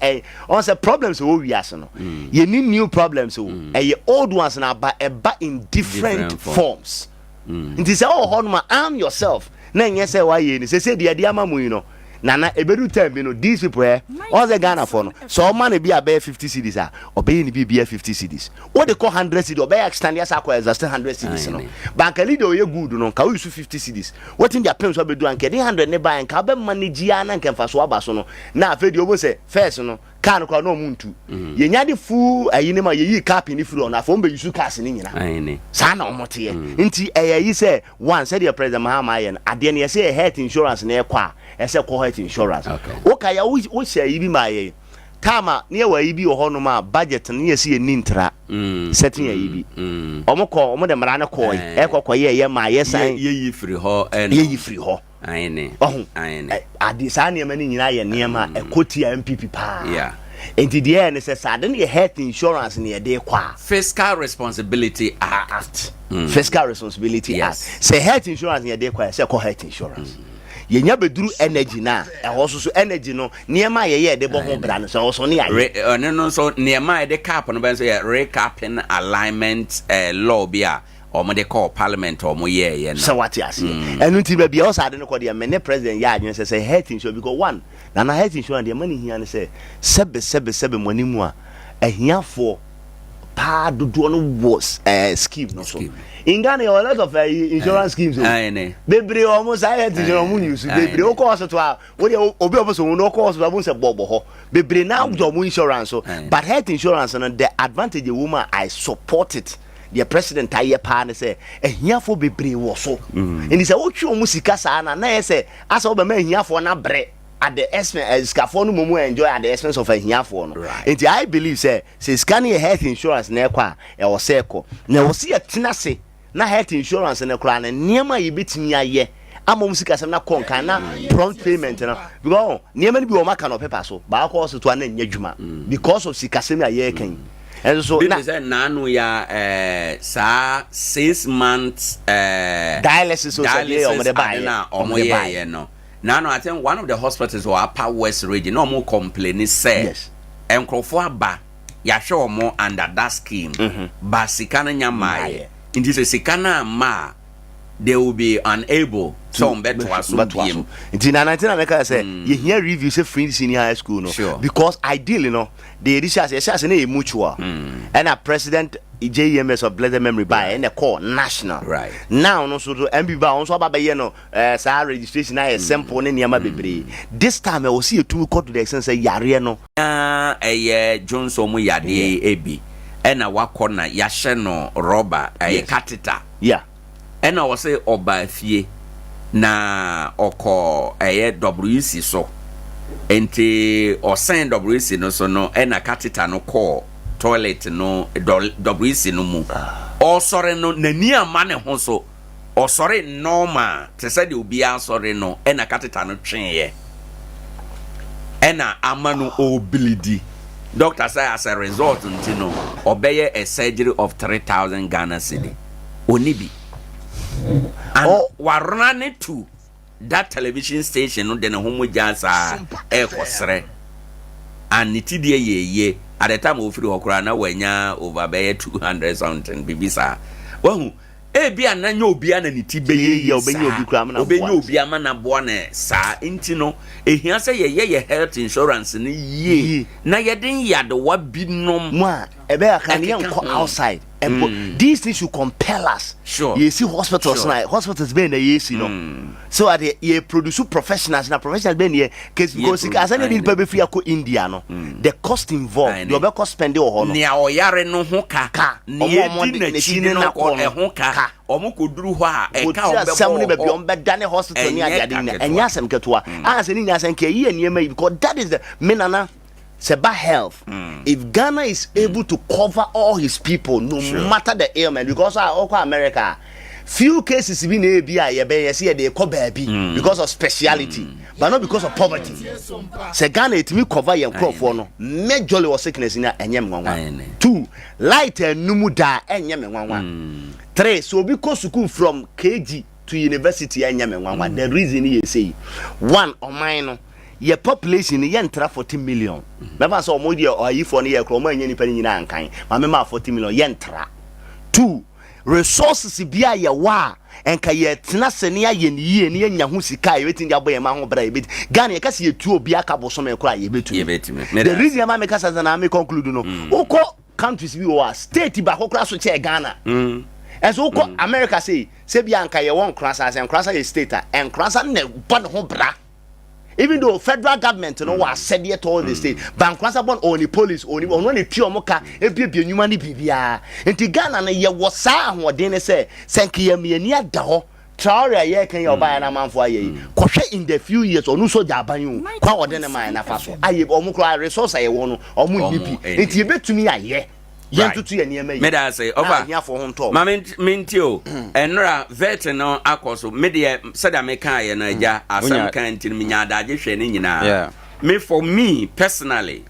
on the problems we are no. You need new problems. Old ones now, but in different forms. It is all honma arm yourself. Na say why you say the idea mamu you know. Nana ebedu time you know these people all the Ghana for no. So man be about 50 cedis obey ni be 50 cedis. What they call 100 cedis obey extend yes akwa is 100 cedis no. Bank leader you good no ka use 50 cedis. What in their pens we do anke 100 ne buy anka be manage ya na nka so aba so no. Na afedi obo say first no car no no muntu. Ye nya de fu ayine ma ye yi cap ni free on afo mbe use cars ni nyina. Ayine. Sa na omote nti yi say one say the president Mahama yen ade ne say health insurance na ekwa ese ko health insurance. Okay ya wo say yi bi ma ye tama ne wa yi bi ho no ma budget ne ye say ni ntra setting yi bi omo de mara na ko ye ma ye san ye yi free ho ayene adi sa ne ma ni nyina ye niema ekoti MPP pa enti de ne say sa de ne health insurance ne de kwa fiscal responsibility act fiscal responsibility act say health insurance ne de kwa say ko health insurance yenya beduru energy na so energy no niema ye de bo ho bra no so ne ya no so niema de cap no ben so ye recapping alignment law bia omo de call parliament omo ye no so what yes enu ti ba bia o sa de no ko de me president ya adwen say health insurance because one na health insurance de money hia ne say sebe money mu a ahiafo pa dodo no was scheme no so in Ghana a lot of insurance schemes bebre almost health insurance mu use bebre o cost to a we obi oboso no cost to say bobo ho bebre na do mu insurance so but health insurance no the advantage a woman I support it the president aye pa ne say ehiafo bebre wo so and he say o twi o mu sika sa na say asa o be ma ehiafo na bre at the expense scaffold no enjoy at the expense of a hiafo no and I believe say scanning health insurance na ekwa e wo say ko na wo see atenase na health insurance na kura na niema yi betimi aye amom sika sem na konkan na prompt payment na because niema ni bi o maka no paper so ba ko so to na nya dwuma because of sika sem aye kan and so na no ya sa 6 months dialysis so say o mo de buy na o mo ye no. Now, I think one of the hospitals or Upper West region, no more complaining, say, yes. And Crofua ya show more under that scheme. But Sikana Nyamaye, in this Sikana Ma, they will be unable to bet to us. But in 19 say, you hear reviews of free senior high school, no? Sure. Because ideally, no, the edition is mutual. And a president. JEMS of blessed memory by and a call national right now no so MB ba on so ba ye no registration na simple ne niam bebre this time I will see a two code to the extent say yare no Johnson mu yade ebi e na wakọ na ya hye no rubber catheter e na wo say oba fie na okọ WC so enti o send WC no so no e na catheter no call toilet no WC no mu o sore no nani ama ne ho so o sore normal te say de obi a sore no e na catheter no twenye e na ama no o bleedi doctor say as a result ntino obeye a surgery of 3,000 Ghana cedi onibi and warane to that television station no de ne homo jansa e kosre and nitidie ye at the time of free okra na wanya over by 200 something bibisa wahu e bia na nya obi ana nitibe ye obenya obi kra na obenya obi ama na bo na sa enti no ehia se ye health insurance ni ye na ye den yade wa binom can go outside. And these things should compel us. Sure. You see hospitals now. Hospitals been the years, you know. So at the produce professionals now. Professionals been here because as I need to be free to India no. The cost involved. You better spend your honor. Nia oyare no hoka. Nia di na chine no ko hoka. Omo koduru ho a e ka obebo. Somebody be on bed dane hospital ni adadin na. Enya asem ketua. As any asem ke yi eniema because that is the menana. Seba health. If Ghana is able to cover all his people, no matter the ailment, because America, few cases in ABI, they call baby because of speciality, but not because of poverty. Se Ghana it me cover your crop for no majorly was sickness in enyem. 2 light and numuda enyem. 3 so because school from KG to university enyem. The reason you say 1 or minor. Your population yentra 40 million. Never saw more or you for near Chroma and any penny in Ankai. My member 40 million yentra. 2 resources be ya wa and kayet nasenia yen ye near Yahusika waiting your boy among brave. Ghana kasi 2 be a couple some cry you bet me. The reason I make us as an army conclude no. Oko countries we are state back class with Ghana. And so America say Bianca ye won't cross as and cross a state and cross and one home bra. Even though federal government no was said yet all the state, bankrasa born only police only pure moka ebie nyumani bibia. Enti Ghana na ye wosa ahoden say senkiya me ani ada ho. Traore ye kan ye buy na manfo aye. Kohwe in the few years onu so jaban kwa ode na man na fa so. Aye omu kra resource aye wo no omu nipi. Enti ye betumi aye. Yentutu ye niam aye. Me da say over. Ma mentio enra vet no akoso me de said America ye na ja asam kan tin me nya daje hwe ni nyina. Me for me personally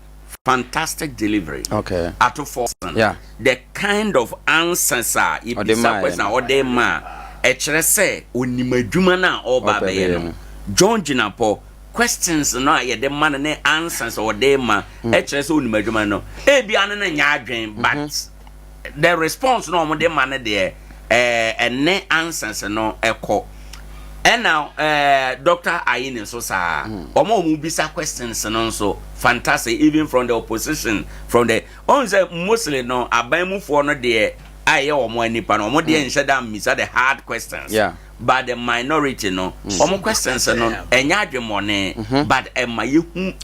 fantastic delivery. Okay. At force. Yeah. The kind of answers are if this question or them ma e kire say onimadwuma na oba be no. John Jinapo questions no ye the man ne answers or them ma e kire say onimadwuma no. E bia no na nya adwen but the response no mo de man there ne answers no eko. And now, Dr. Ayin so sa, omo bisa questions no so fantastic even from the opposition, from the on say mostly no abamu for no there aye omo anipa no omo dey nhyɛ da misa the hard questions. Yeah. But the minority no omo questions no enya adwemone but ema yehu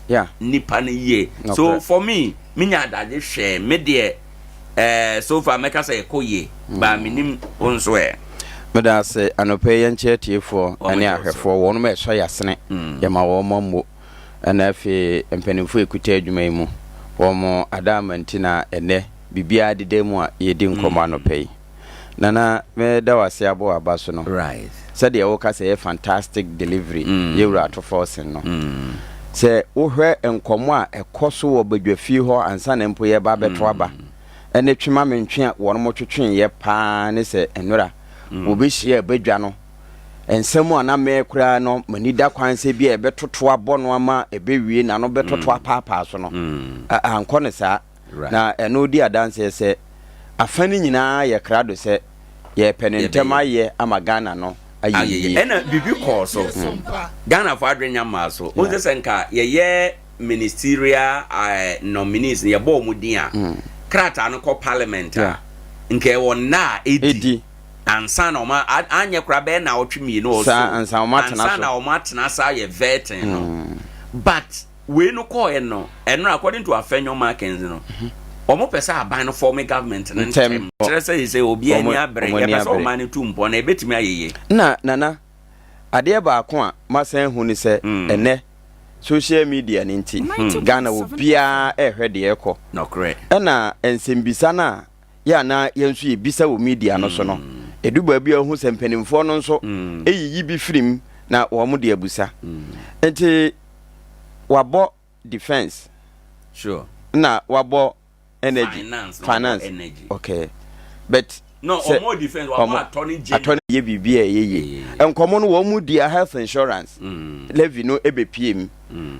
nipa no ye. So for me minya adage hwɛ me there so far make say ekoye ba minim onso Meda say anope yenche tiefo ane ahwefo wonu me so yasene yema wo mommo ana afi empanimfo ekuta adwuma mu wo mo adamantina ene bibia dede mu a yedi nkoma anope nana me da wase abo abaso no right said ye wo ka say fantastic delivery ye wura to force no say wo hwe enkomo a ekoso wo badwafi ho ansa na mpo ye ba beto aba ene twema mentwe a wo mo twetwen ye pa ne say enura obehia badwa no ensemu ana me kura no manida kwanse bia ebetoto abo no ama ebewie na no betoto apapa so no anko ne sa na eno di adanse se afani nyina ye krado se ye penentema ye ama Ghana no ayi ena bibi call so Ghana for adwenya ma so o se nka ye ministerial nominees ye bo mu din a krata no ko parliament nke wona edi ansa na oma anye kura be na otwemi no so ansa na oma tena sa ye vetting no but we no call no eno according to afenyo markings no omo pesa aban no form government no ntem say say obi ani abre ye pesa o mani tumpo na ebetimi ayeye na ade ba ko a masan hu ni se ene social media ni nti Ghana wo bia ehwede ekọ no correct na ensembisa na ya na yensu ye bisa wo media no so no eduba bia hu sempanimfo no nso eyiyi bi firim na wo mo de abusa enti wabo defense sure na wabo energy finance energy okay but no more defense wabo attorney ye bibia ye enkomo no wo mu dia health insurance levy no ebepiem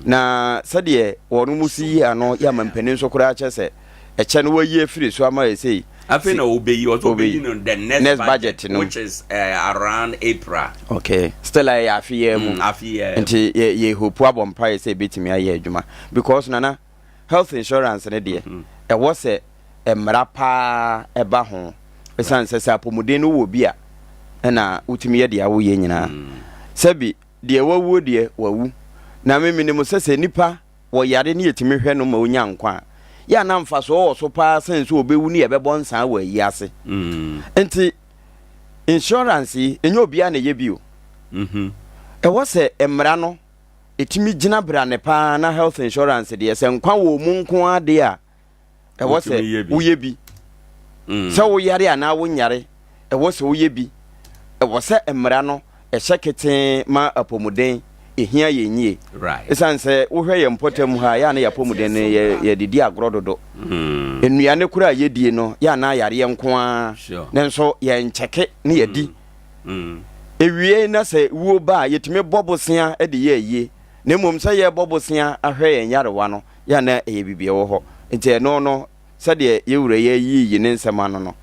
na sade wo no musi ano ya mampanin so kura chese eche no wayi afiri so ama sei afi na obeyi no the next budget no which is around April. Okay, still I afi mu nti ye hope abompa say betimi aye adwuma because nana health insurance ne de e wo se mmara pa eba ho esan sɛ apomuden no wo bia na utumi ye dia wo ye nyina sabi de wawu de wawu na memene mo sɛ nipa wo yare ne yetimi hwɛ no ma onya nkwa ya na mfa so wo so pa sense obewu ne yebɛbɔ nsan wa yi ase enti insurance enyo bia na ye bio ɛwɔ sɛ mmara no etimi gina bra ne pa na health insurance de sɛ nkwa wo mu nko ade a ɛwɔ sɛ wo ye bi sɛ wo yare ana wo nyare ɛwɔ sɛ wo ye bi ɛwɔ sɛ mmara no ɛhyɛ kete ma apomuden ehia ye nyie esan sɛ wo hwɛ ye mpotam ha ya na yapomuden ye didi agro dodo enuane kura ye die no ya na yare ye nko a ne nso ye ncheke ne ye di ewie na sɛ wo ba yetime bobosia de ye yie ne mom sɛ ye bobosia ahwɛ ye nyarewa no ya na eye bibie wo ho nti no sɛ de ye wura ye yi ne nsɛm ano no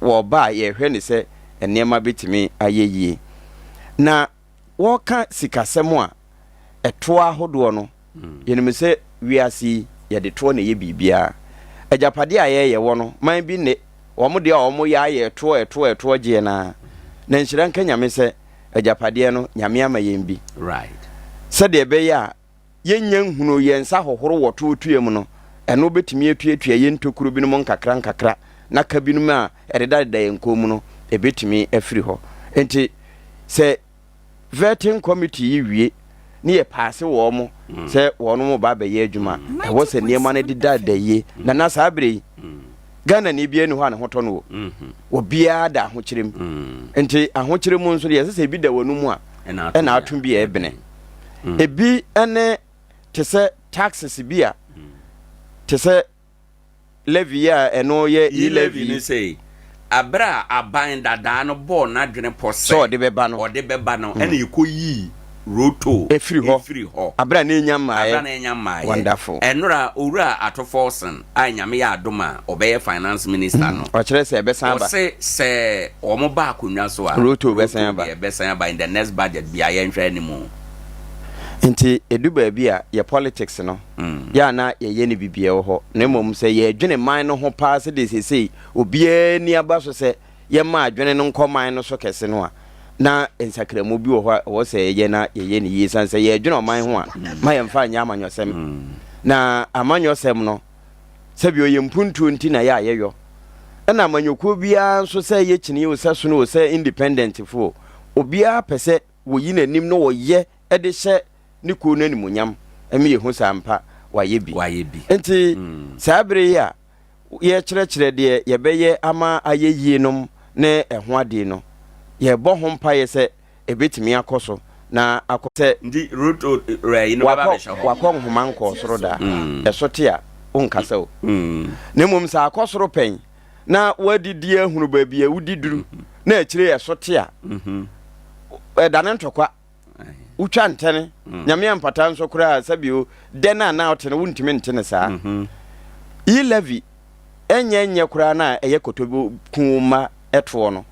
wo ba ye hwɛ ne sɛ enema betimi ayeyie na woka sikasɛm a ɛtoa hodo no yenim sɛ wiase ye de to na ye bibia agyapade a ye wo no man bi ne wo mo de a wo mo ya ye to gye na nhyira nka nyame sɛ agyapade no nyame ama yembi sɛ de be ya yenya nhunu ye nsa hohoro wo to tuem no ɛno betimi atuatua ye ntokuru bi no mo nkakra na ka bi no ma ɛdeda ye nkomu no ebetimi afiri ho enti sɛ vetting committee yi wie ne ye paase wo mo sɛ wo no mo ba be ye adwuma ɛwɔ sɛ niema no deda ye na saa bere Ghana ni bia ni ho an hoto no wo bia da ho kyerem enti aho kyerem nso ye sɛ bi da wonu mu a ɛna atom bi ebene ebi ene te sɛ taxes bia te sɛ levy ya ɛno ye levy ni sei abra aban dada no ball na dwene pɔsɛ so de beba no ɛna ekoyi roto efiri ho abra na enyam wonderful enura owura atoforsen anyame ya adoma obeye finance minister no o kire se besan ba se omo ba akonwa so a roto besan ba in the next budget bia ye nhwe animu nti eduba bia ye politics no ya na ye ne bibia wo ho na mom se ye dwene man no ho pa se de sesei obia ni aba so se ye ma adwene no nkoman no so kese no a na ensakramu bi wo ho se ye na ye ne yi san se ye dwene oman ho a ma ye mfa nya amanyosem na amanyosem no se bi oye mpuntu nti na ya yeyo na amanyoko bia so se ye kini wo se so no se independent fo obia pese wo yi nanim no wo ye e de hye ni ko na nimunyam emi ye hu sampa waye bi enti sabre ya ye kyerɛkyerɛ de ye bɛyɛ ama ayeyie nom ne ɛho ade no ye bɔ ho mpa ye sɛ ebetimi akoso na akɔsɛ ndi roto rai no baba be hɔ wakɔ nhoma nkɔ soro da ɛsote a onkasa o ne mom sa akɔsoro pɛn na wadidi ahunu baabi a wudiduru na akyire ɛsote a ɛdane ntɔkwa utwa ntene nyame ampata nso kura sabio dena na otene wuntimi ntene saa levy enye kura na eye kotobo kuma eto no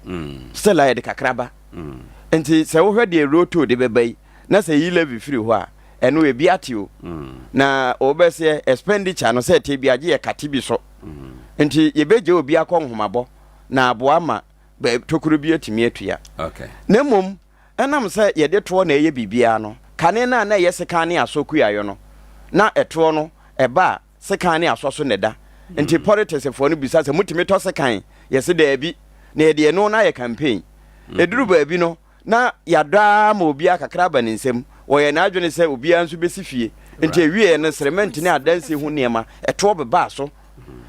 still ayede kakraba enti se wo hwede roto de bebai na se levy firi ho a eno ebi atio na obese expenditure no se te bi age ye kate bi so enti yebeje obi akɔ nhomabɔ na aboa ma tokuru bi atimi atua okay na mom enam sɛ yɛde toɔ na ɛyɛ bibia no kane na na ɛyɛ sekan ne asoku ayo no na ɛtoɔ no ɛba sekan ne aso so ne da nti politics fo no bisa sɛ mutimi tɔ sekan yɛse da bi na yɛde no na yɛ campaign eduru ba bi no na yada ma obi akakra ba ne nsɛm wɔyɛ na adwene sɛ obi anso besi fie nti ewie no cement ne adanse ho niema ɛtoɔ beba so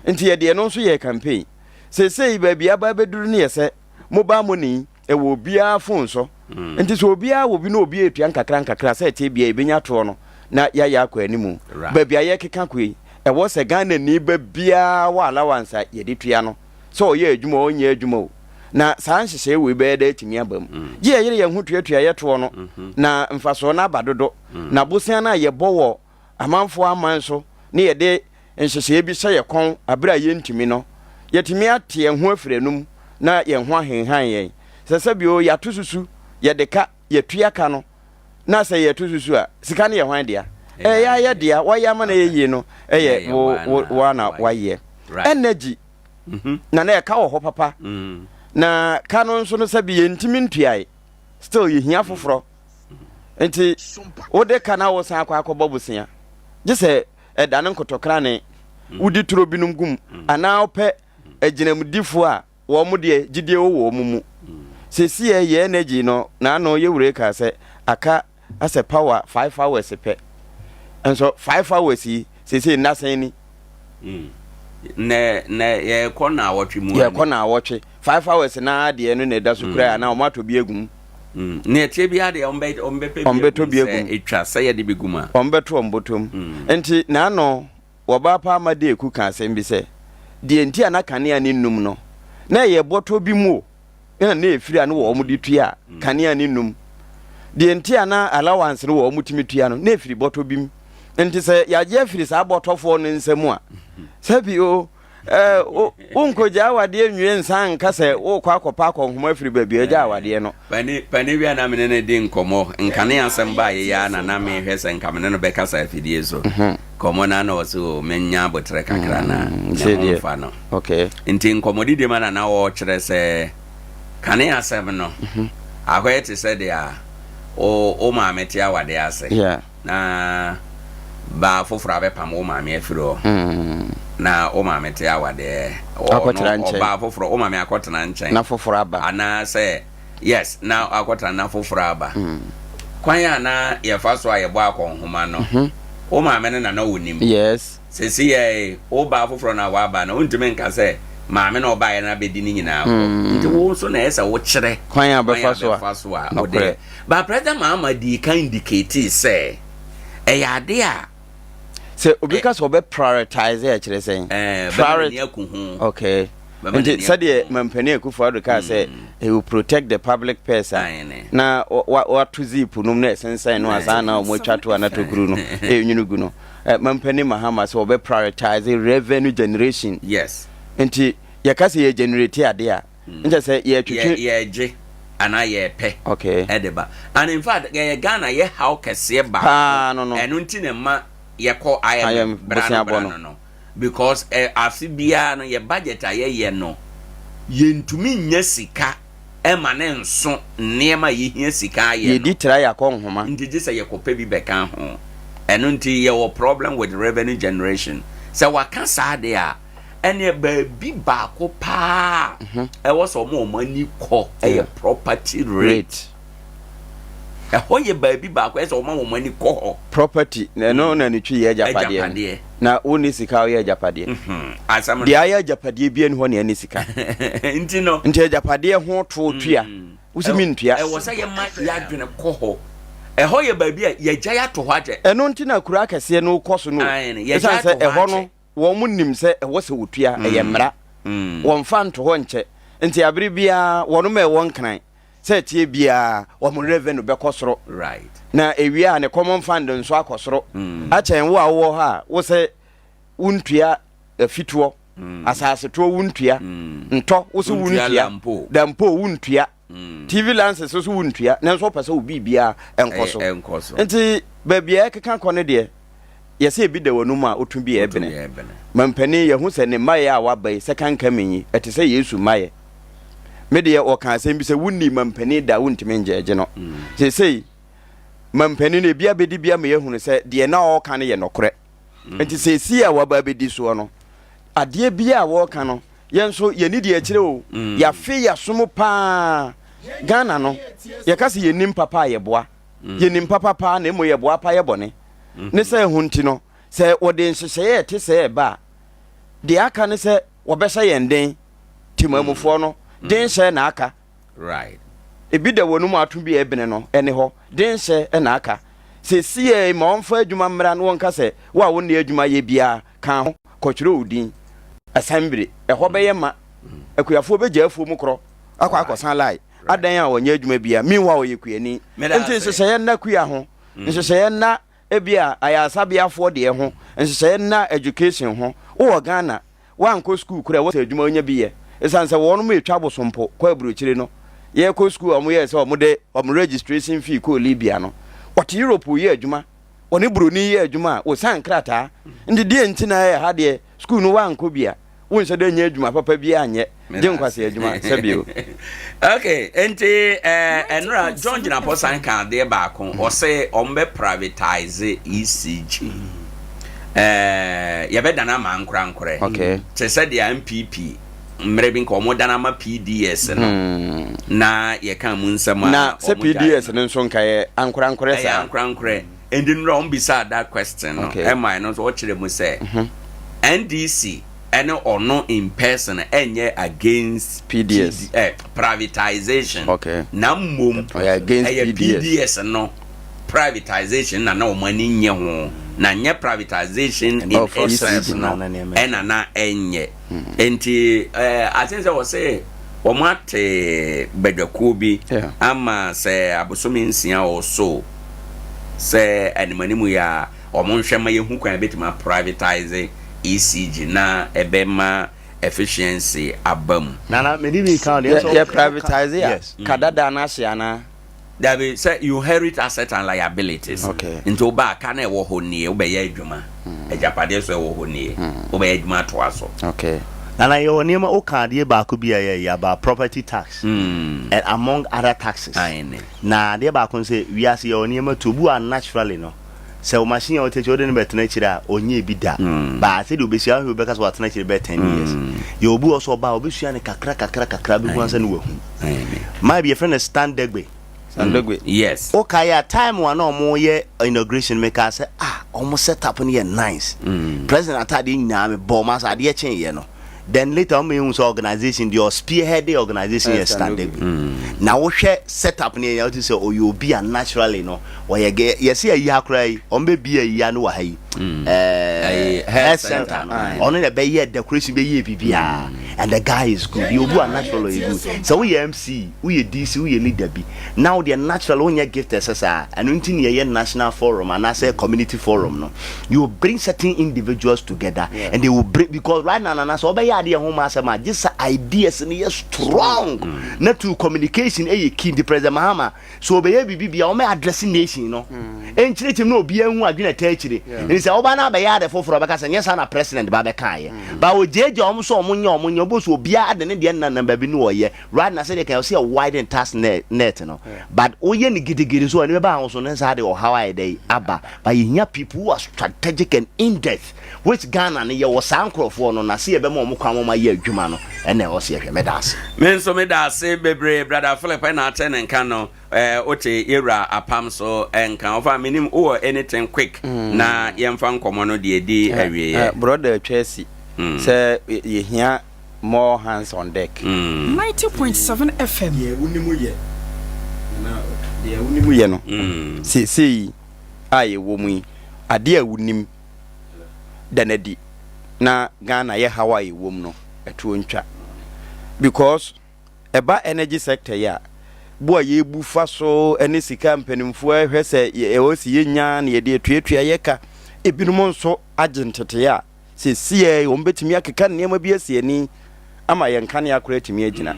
nti yɛde no nso yɛ campaign sesei ba bia ba beduru ne yɛsɛ mobile money ɛwɔ bia phone so nti so obia wo bi no obi etua nkakra sɛ te bia ebenya to no na ya akɔ animu ba bia ye keka koi ɛwɔ sɛ Ghana ni ba bia wa allowance ye de tua no so ye adwuma onye adwuma o na saa nhyehyɛ we be da atimi abam ye yere ye ho tuatua ye to no na mfaso na abadodo na bosia na ye bɔwɔ amanfo aman so ne ye de nhyehyɛ bi hyɛ ye kon abra ye ntimi no ye timi ate ye ho afiranum na ye ho ahenhan ye sɛsɛbio ya to susu ye de ka ye tua ka no na sɛ ye to susu a sika ne ye hwan dia ya dia wa ya ma na ye yi no ye wo na wa ye energy na na ka wo ho papa na ka no nso no sabi yentimi ntuae still ye hia foforo enti wo de ka na wo san akwa bobusia je se edane nkotokra ne wudi turo binum gum ana opɛ aginamdifo a wo mu de gidie wo mu sesi ye energy no na no ye wure ka se aka as a power 5 hours pe enso 5 hours yi sesi na san ni ne ye kona awotwe mu ye kona awotwe 5 hours na de no ne da so kura na o mato bi egum ne etie bi ade ombeto bi egum etwa se ye de bi guma ombeto ombotom enti na no wo ba pa ma de eku kan asem bi se de enti ana kanea ni num no na ye boto bi mu na efiri anu wo mu di tua kanea ni num de enti ana allowance no wo mu timi tua no na efiri boto bi mu enti se ya je efiri sa botofo no nsemu a sabi o unkoja awade nwie nsa nka se wo kwa akopa akonhoma afiri baabi aja awade no pani bia na mene ne de nkomo nkane asem ba ye ya na me hwese nka mene no beka sa afidie so komo na no so menya botre kakra na fa no okay nti nkomo dide ma na wo kire se kane asem no akwete se de a o ma meti awade ase na ba foforo abepam o ma me afiro na o ma meti awade o ba foforo o ma me akotena nchen na foforo aba ana say yes na akotena na foforo aba kwan ya na ye fa so aye bo akonhoma no o ma me na wonim yes sesi ye o ba foforo na wa aba na untime nka say ma me na o ba ye na bedi ni nyina nti wo so na esa wo kire kwan ya be fa so a o de ba president Mahama di kan indicate say e ya de a se obika so be prioritize e kire sen priority okay and said the mampani akufo aduka say he will protect the public person na what to zip no na sense no asana mo twato anatokuru no nyunugu no mampani Mahama so be prioritize revenue generation yes enti yakase ye generate ade a nja say ye twetwe ye je ana ye pe okay edeba and in fact ye Ghana ye how kese ba enu nti ne ma ye call I am brand no because afibia no ye budget aye no ye ntumi nya sika e ma ne nso niema ye hia sika aye ye di try akonhoma nti je say ye kopa bi beka ho enu nti ye wo problem with revenue generation so waka sa de a ene ba bi ba ko pa e wo so mo mani ko e property rate hoye baby ba ko eso ma wo mani ko property no na ni twi ye japade na oni sika wo ye japade dia ye japade bi en ho ne ani sika nti japade ho to tua usimi ntua e wo sa ye ma ya dwene ko ho e hoye baby ye gya ya to ho age eno nti na kura kase no koso no ye sa se e ho no wo munim se e wo se wotua e ye mra wo mfa nto ho nche nti abiri bia wo no me won kan tie bia wo mo revenue be kosoro right na ewia ne common fund nso akosoro achen wo awo ha wo se wuntua afituo asase to wuntua nto wo se wuntua dampo wuntua TV lances so wuntua na nso pese obi bia enkoso nti ba bia keka kone de ye se bi de wonu ma otu bia ebene mampani ye hu se ne maye a wabai second coming ete se Yesu maye media o kan asem bi se wunni mampani da wuntime njeje no sei mampani ne bia bedi bia me yehunu se de na o kan ye nokore enti se si a waba bedi so no ade bia wo kan no yenso ye ni de akire o ya fe ya somo pa Ghana no ye kase ye nim papa ye boa ye nim papa pa na mo ye boa pa ye bone ne se hunti no se wode nhyehyeye te se ba de aka ne se wo be hye yenden timamufo no den hye na aka right ebi da wonu mu ato bi ebene no ene ho den hye na aka se sie ma onfa adwuma mmra no won ka se wa wo ne adwuma ye bia kan ho kotwere odin assembly ho be ye ma akuyafo be gya afuo mu kro akwa akosan lai adan a wonye adwuma bia minwa wo ye kuyani enti nhyehyeye na kuya ho nhyehyeye na ebia ayasabiafo de ho nhyehyeye na education ho wo Ghana wa nko school kura wo se adwuma onya biye esanse wo no me twa bosompo kwa aburochire no ye ko school omo ye se omo de omo registration fee ko Libya no what Europe ye adwuma oni broni ye adwuma o san krata ndi die ntina ye ha de school no wa nko bia won se de nya adwuma papa bi anye je nkwase adwuma sabio okay enti enra John Gina Posan kan de ba kon o say ombe privatize ECG ya be dana ma nkurankure okay se said the MPP mrebin ko mo dana ma PDS no na ye kan mu nsema na se PDS no nso nkae ankurankure sa ankurankure and in wrong beside that question no am I not what you say NDC and or no in person enye against PDS privatization okay namum against PDS no privatization na no money nye ho na nye privatization in essence no ena na enye enti I think I was say omate bedwaku bi ama say abosomi nsia o so say animanimu ya omonhwema ye hu kwan betima privatize ECG na ebema efficiency abam na medibi count ye privatize yes kadada na hia that be say you inherit assets and liabilities okay into ba ka na e wo ho nie obeye adwuma ejapade so e wo ho nie obeye adwuma to aso okay na yo niema o kan de ba ko bia ya about property tax and among other taxes na de ba ko say we as yo niema to bu naturally no se o machine o teche o de no betena chira onye bi da ba se de obesia ho be ka so atena chira be 10 years yo obu o so ba obesua ne kakra bi ho ansa ne wahu my be friend stand degbe yes okay ya time one no mo ye inauguration make us say almost set up ne nice president atade nyina me bo ma sa de chen ye no then later on me use organization the spearhead the organization yes standing now we share set up near you to say oh you be a naturally no or you get yes here you cry on be a no hai health center on the be here decoration be here bibia and the guy is good you be a natural good so we MC we DC we leader be now the natural on your gift SSR and until your national forum and I say community forum no you bring certain individuals together and they will bring because right now na so be idea home asema this ideas ni strong na to communication key the president Mahama so be bibia o me addressing nation no enchire tim na obi anu adwena taachire ni say oba na be ya de foforo be ka say yes na president ba be kan ba o jeje o so omunye obo so obi ade ne de na number bi no ye right na say they can see a widen task net no but o ye ni gidigidi so ani be ba so ne say de o how I dey aba but you people who are strategic and in depth which Ghana ne ye was ankrofo no na say be mo kwamoma ye adwuma no ene o se hwe medase men so medase bebre brother Philip na aten nka no ote era apam so enka ofa minim o anything quick na yemfa nkomo no de edi awie brother Chelsea say ye hia more hands on deck 90.7 FM ye unimu ye na ye unimu ye no see aye wo mu ade a wunim danadi na Ghana ye Hawaii wom no etu ntwa because eba energy sector ya bo ye bufa so ene sika mpanimfo ahwe se e osi yenya na ye de etuatua ye ka ebinom nso agentete ya se sie o mbetimi akeka nneema bi asiani ama ye nka ne akora timi agina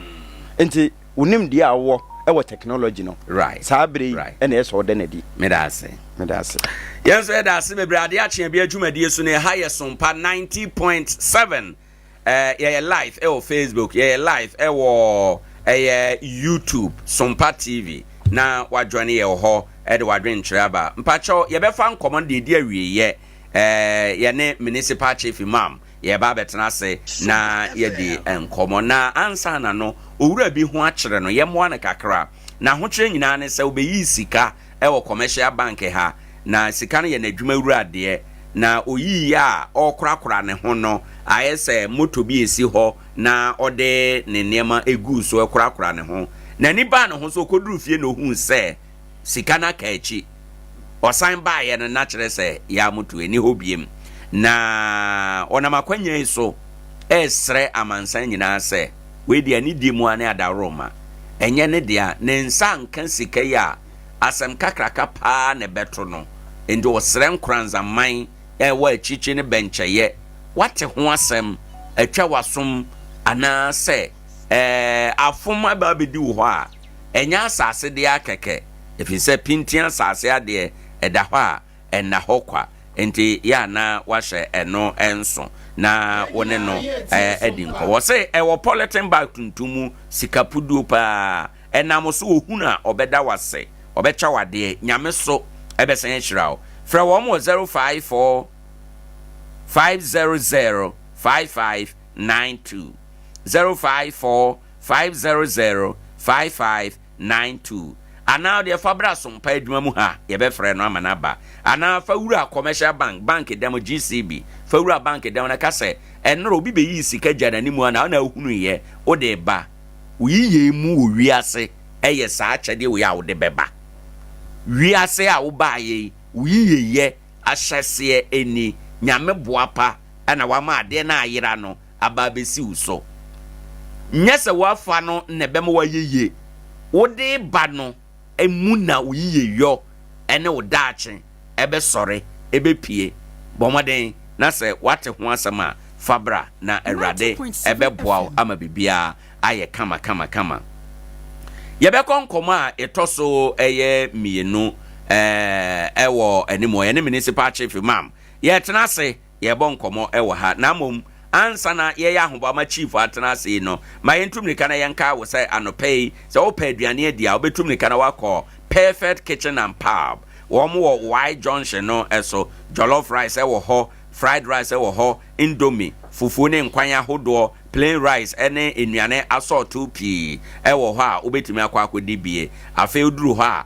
enti unim dia awo ewo technology no right sabre ene eso danadi medase yes edase bebre Adea Akye Abia adwumadi so ne ha ye Sompa 90.7 ye live e Facebook ye live e YouTube Sompa TV na wadwane ye ho e de wadwen kyeraba mpacho ye befa nkomo de di awie ye ne municipal chief imam ye ba betena se na ye di nkomo na ansa na no owura bi ho akyere no ye mo an kakra na ho kyere nyina ne se obeyi sika e commercial bank ha na sika no ye na adwuma wura de na oyi ya okrakra ne ho no ayese moto bi esi ho na ode ne niema egu so okrakra ne ho na ni ba ne ho so koduru fie no hu se sika na ka echi osan ba ye na kire se ya moto eni ho biem na ona makwanya so esre amansan nyina se we dia ni di mu ane adaroma enye ne dia ne nsa nka sika ya asem kakraka pa ne beto no endo osre Nkoranza man wa chichi ne bencheye wate ho asem atwa wasom ana se afom ababedi wo a enya asase de akeke if you say pintia asase ade eda ho a enna hokwa enti ya na wahye eno enso na wone no edi nko wo se e wo politin bag tuntumu sikapudu pa enam so ohunu a obeda wase obecha wade nyame so ebesen hyirawo fra wo mo 054 500 5592 054 500 5592 ana de fabra sompa adwuma mu ha ye be frɛ no amana ba ana fawura commercial bank dem GCB fawura bank dem na kase enro obi be yi sika jana ni mu ana na hunu ye o de ba uyiye mu owiase eye saa kyede wo ya wo de beba wiase a wo ba ye uyiye ye ahyese eni nyame boapa ana wa ma ade na ayira no aba besi uso nyese wafa no ne bem wa yeye wo de ba no emu na uyiye yo ene wo daache ebe sore ebe pie bomoden na se wate ho asama fabra na erade ebe boa ama bibia aye kama yebe konkomo a etoso eye mienu ewo enimo ye ne municipal chief imam ye tena se ye bon komo ewo ha na mom ansa na ye ya ahobama chief atena se no ma yentum nika na yenka wo say anopei se wo pa aduane dia obetum nika na wakọ Perfect Kitchen and Pub wo Y Junction no eso jollof rice ewo ho fried rice ewo ho indomie fufu ne nkwan ahodo plain rice ene enuane assortu pi ewo ho a obetumi akwa bie afa oduru ho a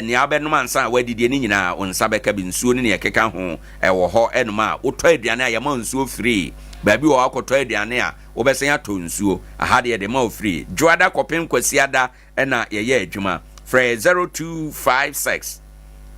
ni abenum ansa wadidie ni nyina onsa beka bi nsuo ne ekeka ho ewo ho enuma wotọ aduane a yema nsuo free baabi wo akọtọ aduane a wobesen ato nsuo ahade de ma free joada kopem kwasiada ena yeye adwuma frɛ 0256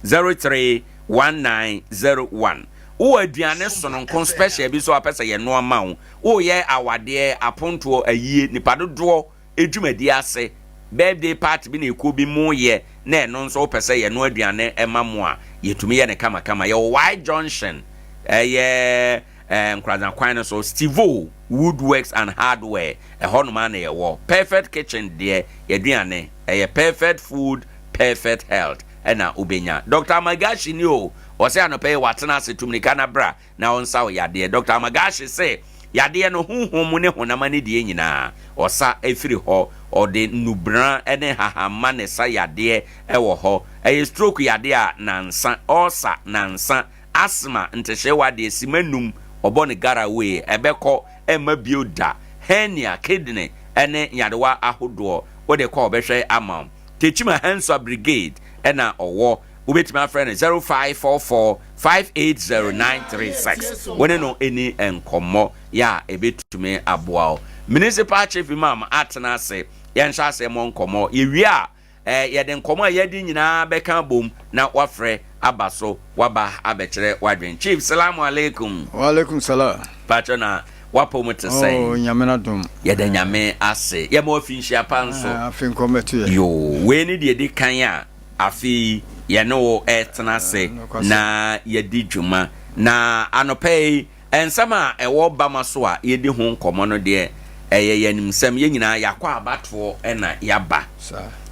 031901 wo aduane sononkon special bi so apesa ye no ama wo ye awade aponto ayie nipadodo edwumadi ase birthday party bi na eko bi mu ye na eno nso pese ye no aduane emamu a yetumi ye ne kama ye Y Junction ye Nkoranza kwan so Stevo Woodworks and Hardware honoma na ye wo Perfect Kitchen de ye aduane ye perfect food perfect health ena ubenya Dr. Magashi ni o say anope watena setumnika na bra na onsa yade Dr. Magashi say yade no honhom ne honama ne die nyina osa efiri ho ode nubran ene hahama ne sa yade ewo ho stroke yade a nansa osa nansa asthma ntehye wade simanum obone garaway ebekọ ema bioda hernia kidney ene yadewa ahodo wode call behwe amam Techima Hansa Brigade ena owo ubetimi afrene 0544 580936 wone no eni enkomo ya ebetumi aboa municipal chief imam atena se yensha ase mo nkomo yewi a yede nkomo yedi nyina beka bom na wafre abaso waba abekere wadwen chief salamu alaikum wa alaikum salam patona wapo mutesai nyame na dum yede nyame ase ye mo finshi apanso afi nkometu yo we ni de kan a afi ye no etena se na yedi dwuma na anopei ensama ewo bama so a yedi ho nkomo no de eye yanimsam ye nyina yakwa abato na yaba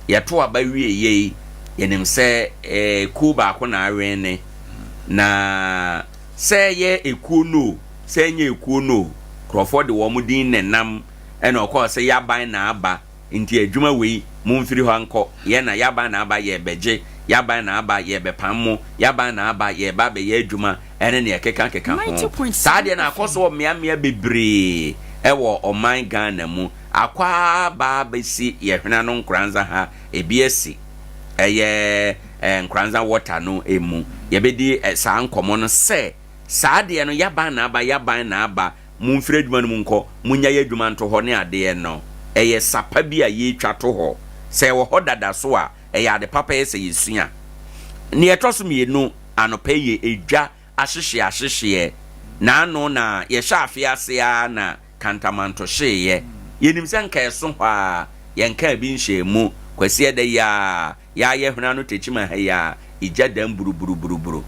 yeto aba wieye yanimse kuba ko na awene na se ye ekuo no se nye ekuo no Crawford wo mu din nenam ena okọ se yaban na aba nti adwuma wei mumfiri ho anko ye na yaban na aba ye beje yaban na aba ye bepammo yaban na aba ye ba be ye adwuma ene ne keka ho saade na akoso mmea bebre ewo oman Ghana mu akwa ba besi ye hwena no Nkoranza ha ebiesi eye Nkoranza water no emu ye bedi sa nkomo no se saade no yaban na aba mumfiri adwuma no munko munya ye adwuma nto ho ne ade no eye sapa bi a ye twa to ho se wo ho dada so a eye ade papa ye se yesua ne etoso mienu anopa ye edwa ahyehye na ano na ye hya afiase a na kantamanto hye ye nim se nka eso ho a ye nka bi nhye mu kwasi ede ya ye hwena no techima ha ya ijadam buruburu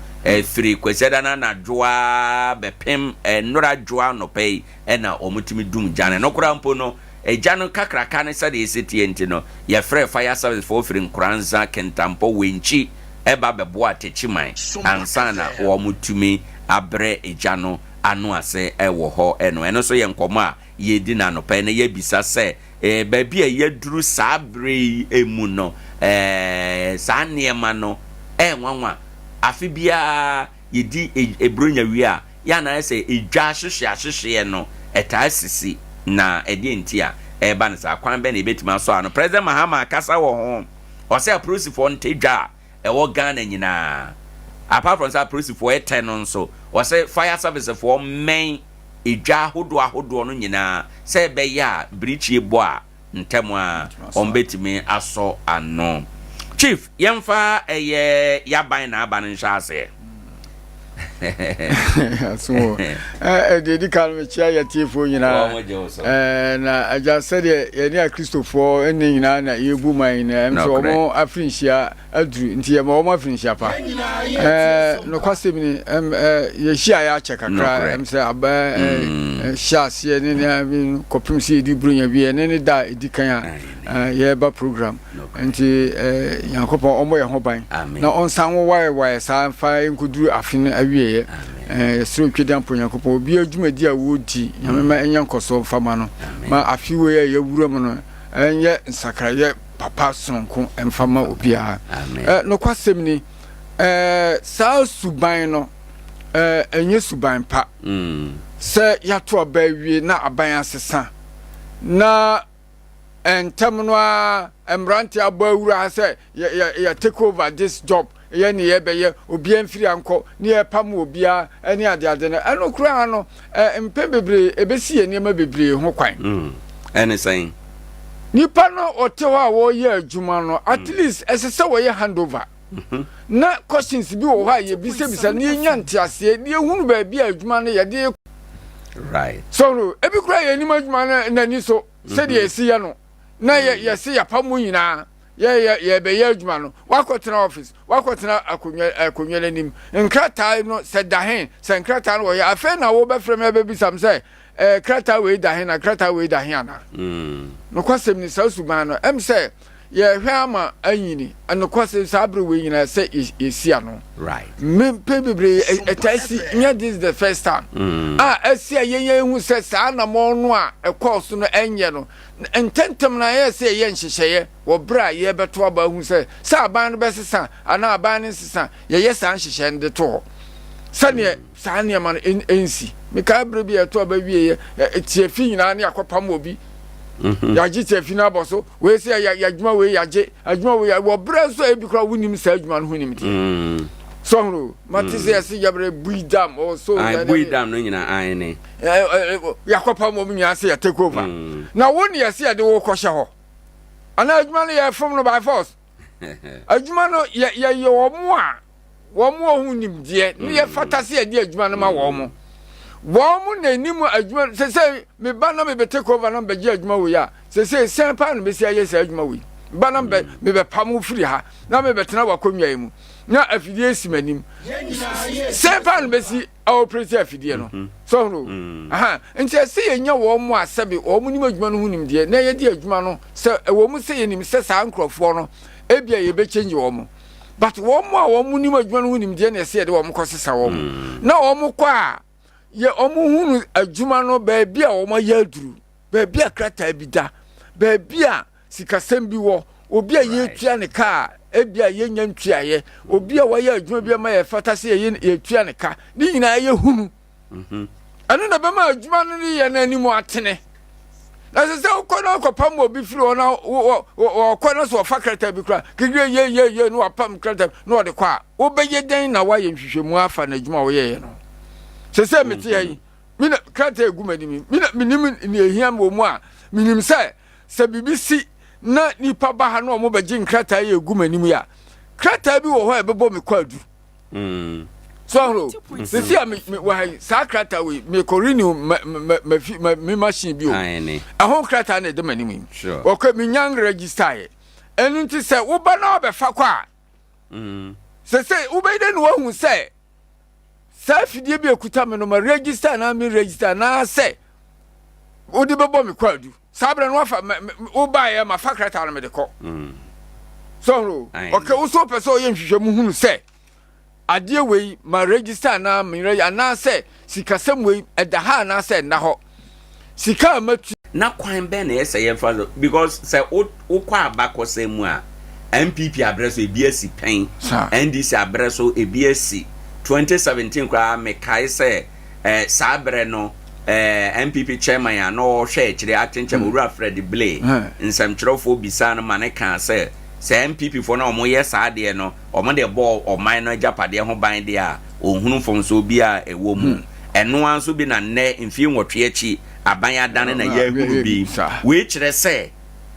free kweseda na dwoa bepem nora dwoa no pay ena omutimi dum jane no kura mpo no ejano kakraka ne sade eseti enti no ye free fire service for free Nkoranza kentampo wenchi eba beboa techiman ansa na wo mutumi abre egya no ano ase ewo ho eno so ye nkomo a ye di na no pe na ye bisa se ba bia ye duru sabre emu no sa niema no nwanwa afi bia ye di ebronya wi a ya na se edwa hwehwe no eta sisi na ede ntia eba na sa kwan be na ebetima so ano President Mahama kasa wo ho o se approve for ntedwa ewo Ghana nyina apart from that police for 10 on so or say fire service for main edwa hodo no nyina say be ya breach ebo a ntemu a ombetimi aso ano chief yemfa yaban na aba nsha ase so dedi kalme chia ya tifo nyina na aja said ye ni Christopher eni nyina na yebu man na emso omo afinhia aduru nti ye ma omo afinhia pa no kwasem ni ye hia ya chekakra emse aba shase ni na kopim si di brunya bi ni da edikan ye ba program nti yankopon omo ye ho ban na onsan wo wai sa fa nkuduru afin awie sro twedam ponyankopon obi adwumadi a wodi nyamema enyankoso fama no ma afiwe ya yewuram no enye nsakraye papa sonko emfama obi a no kwasem ni sa suban no enye suban pa se yato abawie na aban asesa na entem no a emrante abawura se ya take over this job ye ni ye beye obi amfiri anko ni ye pam obi a eni ade no eno kura no mpe bebre ebesi ye niam bebre ho kwan ene saying nipa no otewa a wo ye adwuma no at least esese wo ye handover na questions bi wo ha ye bisa ni nya ntiase ni ehunu ba bi adwuma no ye de right so ebi kura ye ni adwuma na ni so se de esi ye no na ye se ya pam nyina ye be ye adwuma no wakotena office wakotena akonwele nim nkrata no se dahen se nkrata no ye afa na wo be frem e be bisam se krata we dahen na krata we dahen ana no kwasem ni sa suban no em se ye hwama anyini no kwasem sa abre we nyina se esia no right me pebebre etasi nya this the first time esia ye hu se sa na mo no a ekos no enye no ententem na ye se ye nhyehyeye wo bra ye beto aba hu se sa aban no besesa ana aban no sesa ye sa nhyehyeye de to sane sa ne ma ensi me ka bra bi eto aba wie tie fi nyina ne akopam obi yaji tie fi na boso we se ya djuma we yaje adjuma we wo bra so e bi kra wunim sa adjuma no hunim ti so matise ya se yabre buidam o so ya buidam no nyina ane yakopam obi nya se ya take over na woni ya se ya de wo kwhye ho ana adjuma no ya from no by force adjuma no ya wo mo a wo mo hunim de ne ya fatase ya de adjuma no ma wo mo wo na nimu adwuma se me ba na me be take over na be gi adwuma wo ya se sempa no be se aye se adwuma wo ba na me be pam firi ha na me be tena wakonwa mu na afidie simanim sempa no be si operate afidie no so no nti se ye nya wo mo asabe wo mo nim adwuma no hunim de na ye di adwuma no se wo mo se ye nim se sa nkrofo no ebia ye be change wo mo but wo mo a wo mo nim adwuma no hunim de na se ye de wo mo kosesa wo mo na wo mo kwa ye omuhunu adwuma no ba bia o ma yaduru ba bia krata bida ba bia sikasem bi wo obi a ye tua ne ka e bia ye nya ntuaye obi a waye adwuma bia ma ye fatase ye tua ne ka ni nyina ye hunu anu na ba ma adwuma no ye na animu atene na se ukona ko pam obi firi ona o kona so fa krata bi kra kigre ye no apam krata no de kwa wo be ye den na waye nhwehwemu afa na adwuma wo ye no se meti yi mina krata egumani mina minim ni ehia mo a minim se bibisi na nipa ba ha no mo be gin krata ye egumani mu ya krata bi wo ho e bebo me kwadu so se am wa sa krata we me korinu me machine bi o ahon krata na de mani mu o ko mi nyang register ye enu nti se wo ba na be fa kwa se wo be de no hu se sa fidie bi ekuta me no ma register na me register na se odi bebo me kwadu sabra no afa wo ba ye ma fakrata na me de ko So okay also person yen hwehwemu hunu say ade wei ma register na me na say sikasem wei edaha na say na ho sika matu na kwan be na yesa yen fa because say ukwa abakosemu a MPP abreso ebiasi pen NDC abreso ebiasi 2017 kwa me kai say sabre no MPP chairman ya no hwe kire acting chairman Ura Fred Blay nsem kirofo bisa no mane kan say MPP for na omo yes ade no omo de ball o man no japade ho ban de a ohunu fonso bi a ewo mu eno anso bi na ne mfie nwotwe achi aban adane na ya huru bi we kire say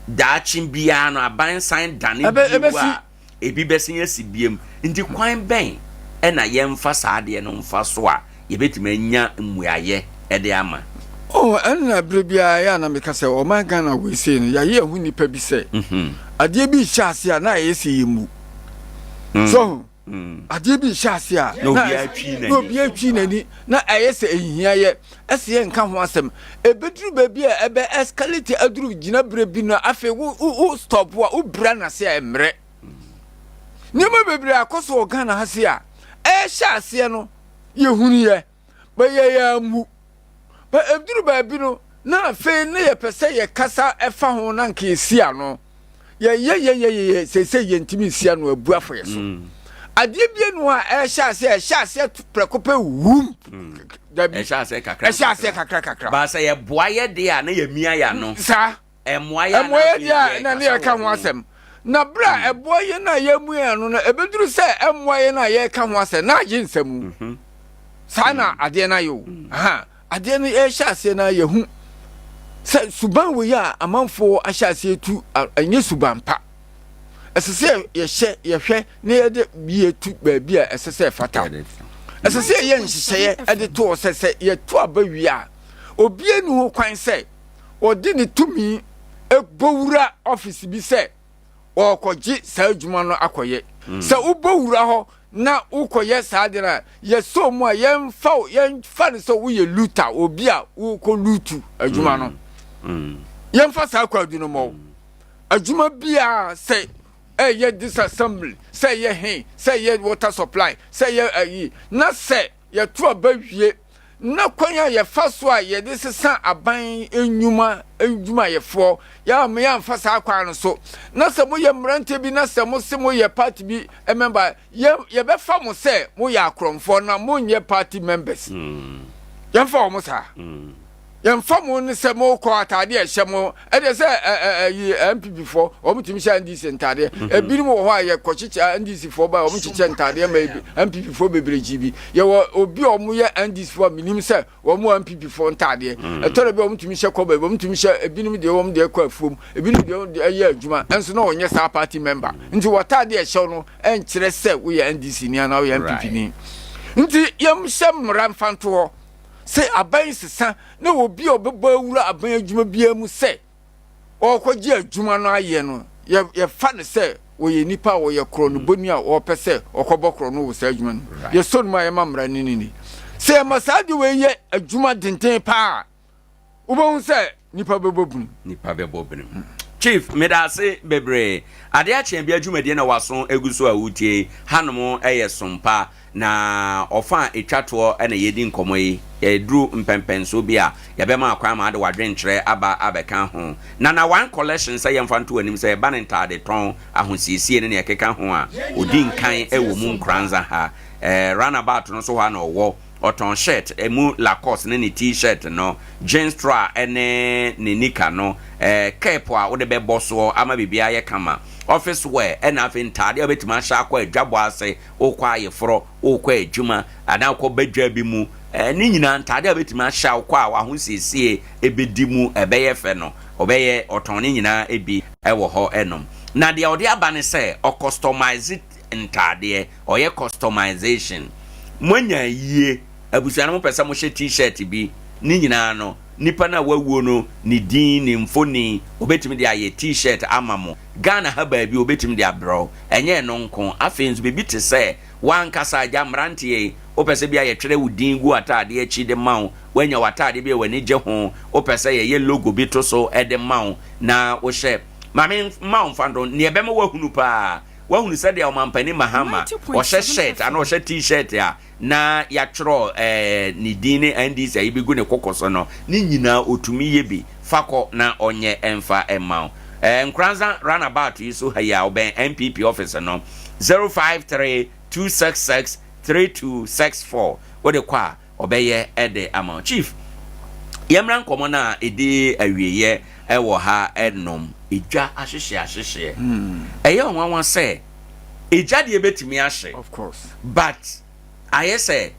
daachin bia no aban sign dane bi wa ebi besin asibiem ndi kwan ben e na yemfa saade no mfa so a yebetime anya mmuaye ede ama oh ana brebia ya na meka say o man Ghana we say no ya ye hu nipa bi say ade bi hyase a na yesi yemu so ade bi hyase a no bi atwi nani na ayese ehia ye ese ye nka ho asem ebeduru ba bi a ebe escalate aduru gina brebi no afi wo stop wa wo bra na se emre nyema bebre akoso Ghana ha se a hyase no ye hunu ye ba ye ya mu ba ebduru ba bi no na afi ne ye pese ye kasa efa ho na nka esia no ye se ye ntimi sia no abu afo ye so adie bie no a hyase prekope wum da bi hyase kakra ba say ye boa ye de a na ye mia ya no sa emoa ya na ne ye ka ho asem na bra eboa ye na ye mu ya no na ebeduru se emoa ye na ye ka ho asem na age nsam sa na ade na yo ade no ye hyase na ye hu se suban we ya amanfo ahyase tu anye suban pa esese ye hwe ne ye de bi etu ba bi a esese fata esese ye nhihye ede to sese ye to abawi a obi enu ho kwan se odi ne tumi ebowura office bi se okoji sa adwuma no akoye se ubowura ho na ukoye sa de na ye so mu a ye mfa ne so wo ye luta obi a uko lutu adwuma no ye mfa sa akwadu no mo adwuma bia se ye disassembly say ye hen say ye water supply say ye na say ye to abawie na kwanya ye faso a ye de sesa aban enwuma ye fo ya me ya mfa sa akwa no so na se mo ye mrante bi na se mo se mo ye party bi member ye be fa mo se mo ye akromfo na mo nye party members ye mfa mo sa yemfa mo ne se mo ko atade e hye mo e de se MPP fo o mutimi sha ndisi ntade e birim wo ho a ye kochiche ndisi fo ba o mutiche ntade ma MPP fo bebreji bi ye wo obi o mo ye ndisi fo minim se wo mo MPP fo ntade e tore bi o mutimi hye ko ba o mutimi hye e birim de wo mo de ko afuom e birim de ye adwuma enso na onye sa party member nti wo tade e hye no en kire se wo ye ndisi ni ana wo ye MPP ni nti yem hye mran fanto say aban sesa na obi obeba wura aban adwuma bia mu say okogi adwuma no aye no ye fa ne say wo ye nipa wo ye kro no boni a wo pese okobo kro no wo say adwuma no ye son ma ye mamra ni say masadi we ye adwuma denten pa wo bo say nipa bebobun Chief medase bebre Adea Akye Abia adwumade na waso eguso a wutie hanom Sompa na ofa etwato na yedi nkomo yi edru mpempenso bi a yabema akwa ma de wadwenkyere abeka ho na one collection say yemfa nto anim say banenta de ton ahosiesie ne ekeka ho a odi nkan ewo mu Nkoranza ha runabout no so ha na owo oton shirt emu Lacoste ne t-shirt no jeans tra ene ne nika no cap a wo de be boso ama bibia ye kama office wear ena afi ntade obetima sha akwa adwabo ase okwa ayeforo okwa adwuma ana akwa badwa bi mu ni nyina ntade obetima sha okwa wa ho siesie ebedi mu ebeye fe no obeye oton ni nyina ebi ewo ho enom na de odi abane se o customize ntade o ye customization mwanya yie abusuana mo pesa mo she t-shirt bi ni nyina no nipa na wawuo no ni din ni mfoni obetimi de aye t-shirt amamo Ghana ha ba bi obetimi de abro enye no nko afenzu bebi te se wankasa aja mrantie opese bia ye twere wudin gu atade achi de mawo wanya watade bia wani je ho opese ye logo bi to so ede mawo na wo she Mame ma mfando ne be ma wahunu pa wahunu said ya omampani Mahama o shirt and o t-shirt ya na ya tro ni dine ndc ayi begu ne kokoso no ni nyina otumi ye bi fako na onye emfa emma Nkoranza runabout iso haya oben MPP officer no 053-266-3264 wode kwa obeye ede ama chief yemra nkomo na edi awieye ewo ha enom ejwa ahyehyehye eye onwanwa se ejwa de betimi ahye of course but aye se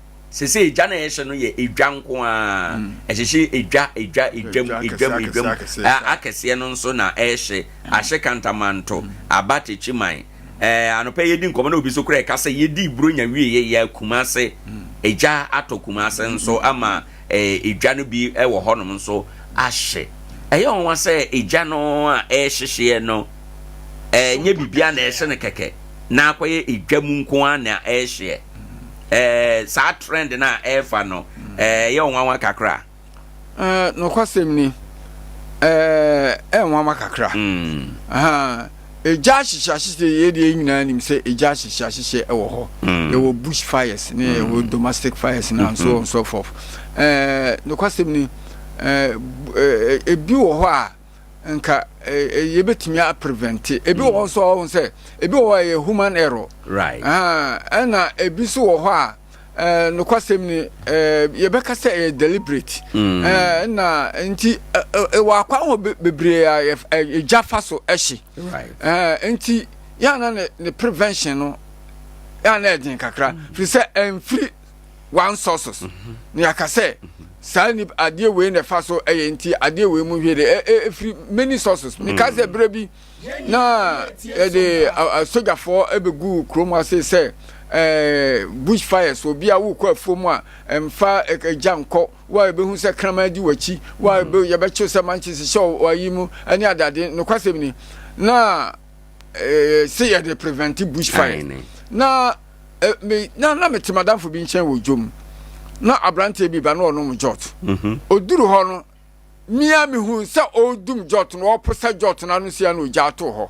ejwa na yehye no ye ejwa nko a ehyehyɛ ejwam akese no nso na ehye ahye kantamanto abate chiman anope yedi nkomo na obi so kura ka se yedi bro nya wiye ya kumase ejwa atokumase nso ama ejwa no bi ewo honom nso ahye eye onwa se ejwa no a ehyehyɛ no nye bibia na ehye ne keke na akoye ejwa mu nko a na ehye sa trend na efa no ye onwa kakra no kwasem ni onwa kakra eja hyehyɛ ye de nyina nim se eja hyehyɛ ewo ho ye wo bush fires ne ye wo domestic fires na so on so forth no kwasem ni ebi wo ho a nka ye betimi a prevent ebi wo so ho se ebi wo ye human error right na ebi so wo ho a no kwasem ni ye beka se deliberate na nti wa kwa ho bebre a jafa so ehye right nti ya na ne prevention no ya na edin kakra fi se free one sources ni aka se sani adie we ne fa so nti adie we mu hwede free many sources ni ka se brebi na de soldier for ebegu kroma se bushfires obi a wo kwa afuom a emfa ejanko wa ebehu se krama di wachi wa ebe ye be che se Manchester show wayi mu ani adade no kwasem ni na say ye de prevent bushfire na na metimadam fo bi nchen wo dwom na abrante bi ba na ono mu jot oduru ho no mia mi hu se odum jot no oposa jot na no sia no jato ho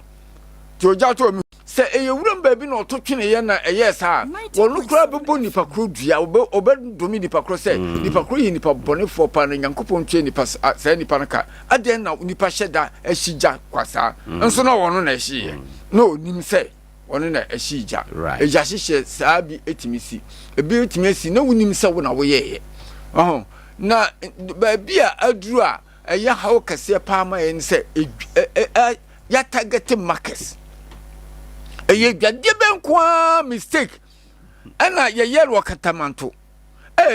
ti ojato mi se eyewuram ba bi na ototwene ye na sa wonu kura bebo nipa kro dua obedomi nipa kro se nipa kro yi nipa bonefo pa na Nyankopon twe nipa se nipa nka ade na nipa hyeda ahija kwasa nso na wonu na ehye no nim se wonu na ahija eja hyehye saa bi etimisi ebi etimisi na wunim se wo na wo ye na ba bi a aduru a eya hawo kase pa ma ye se ya target markets eye gade benkwa mistake ana ye yero katamanto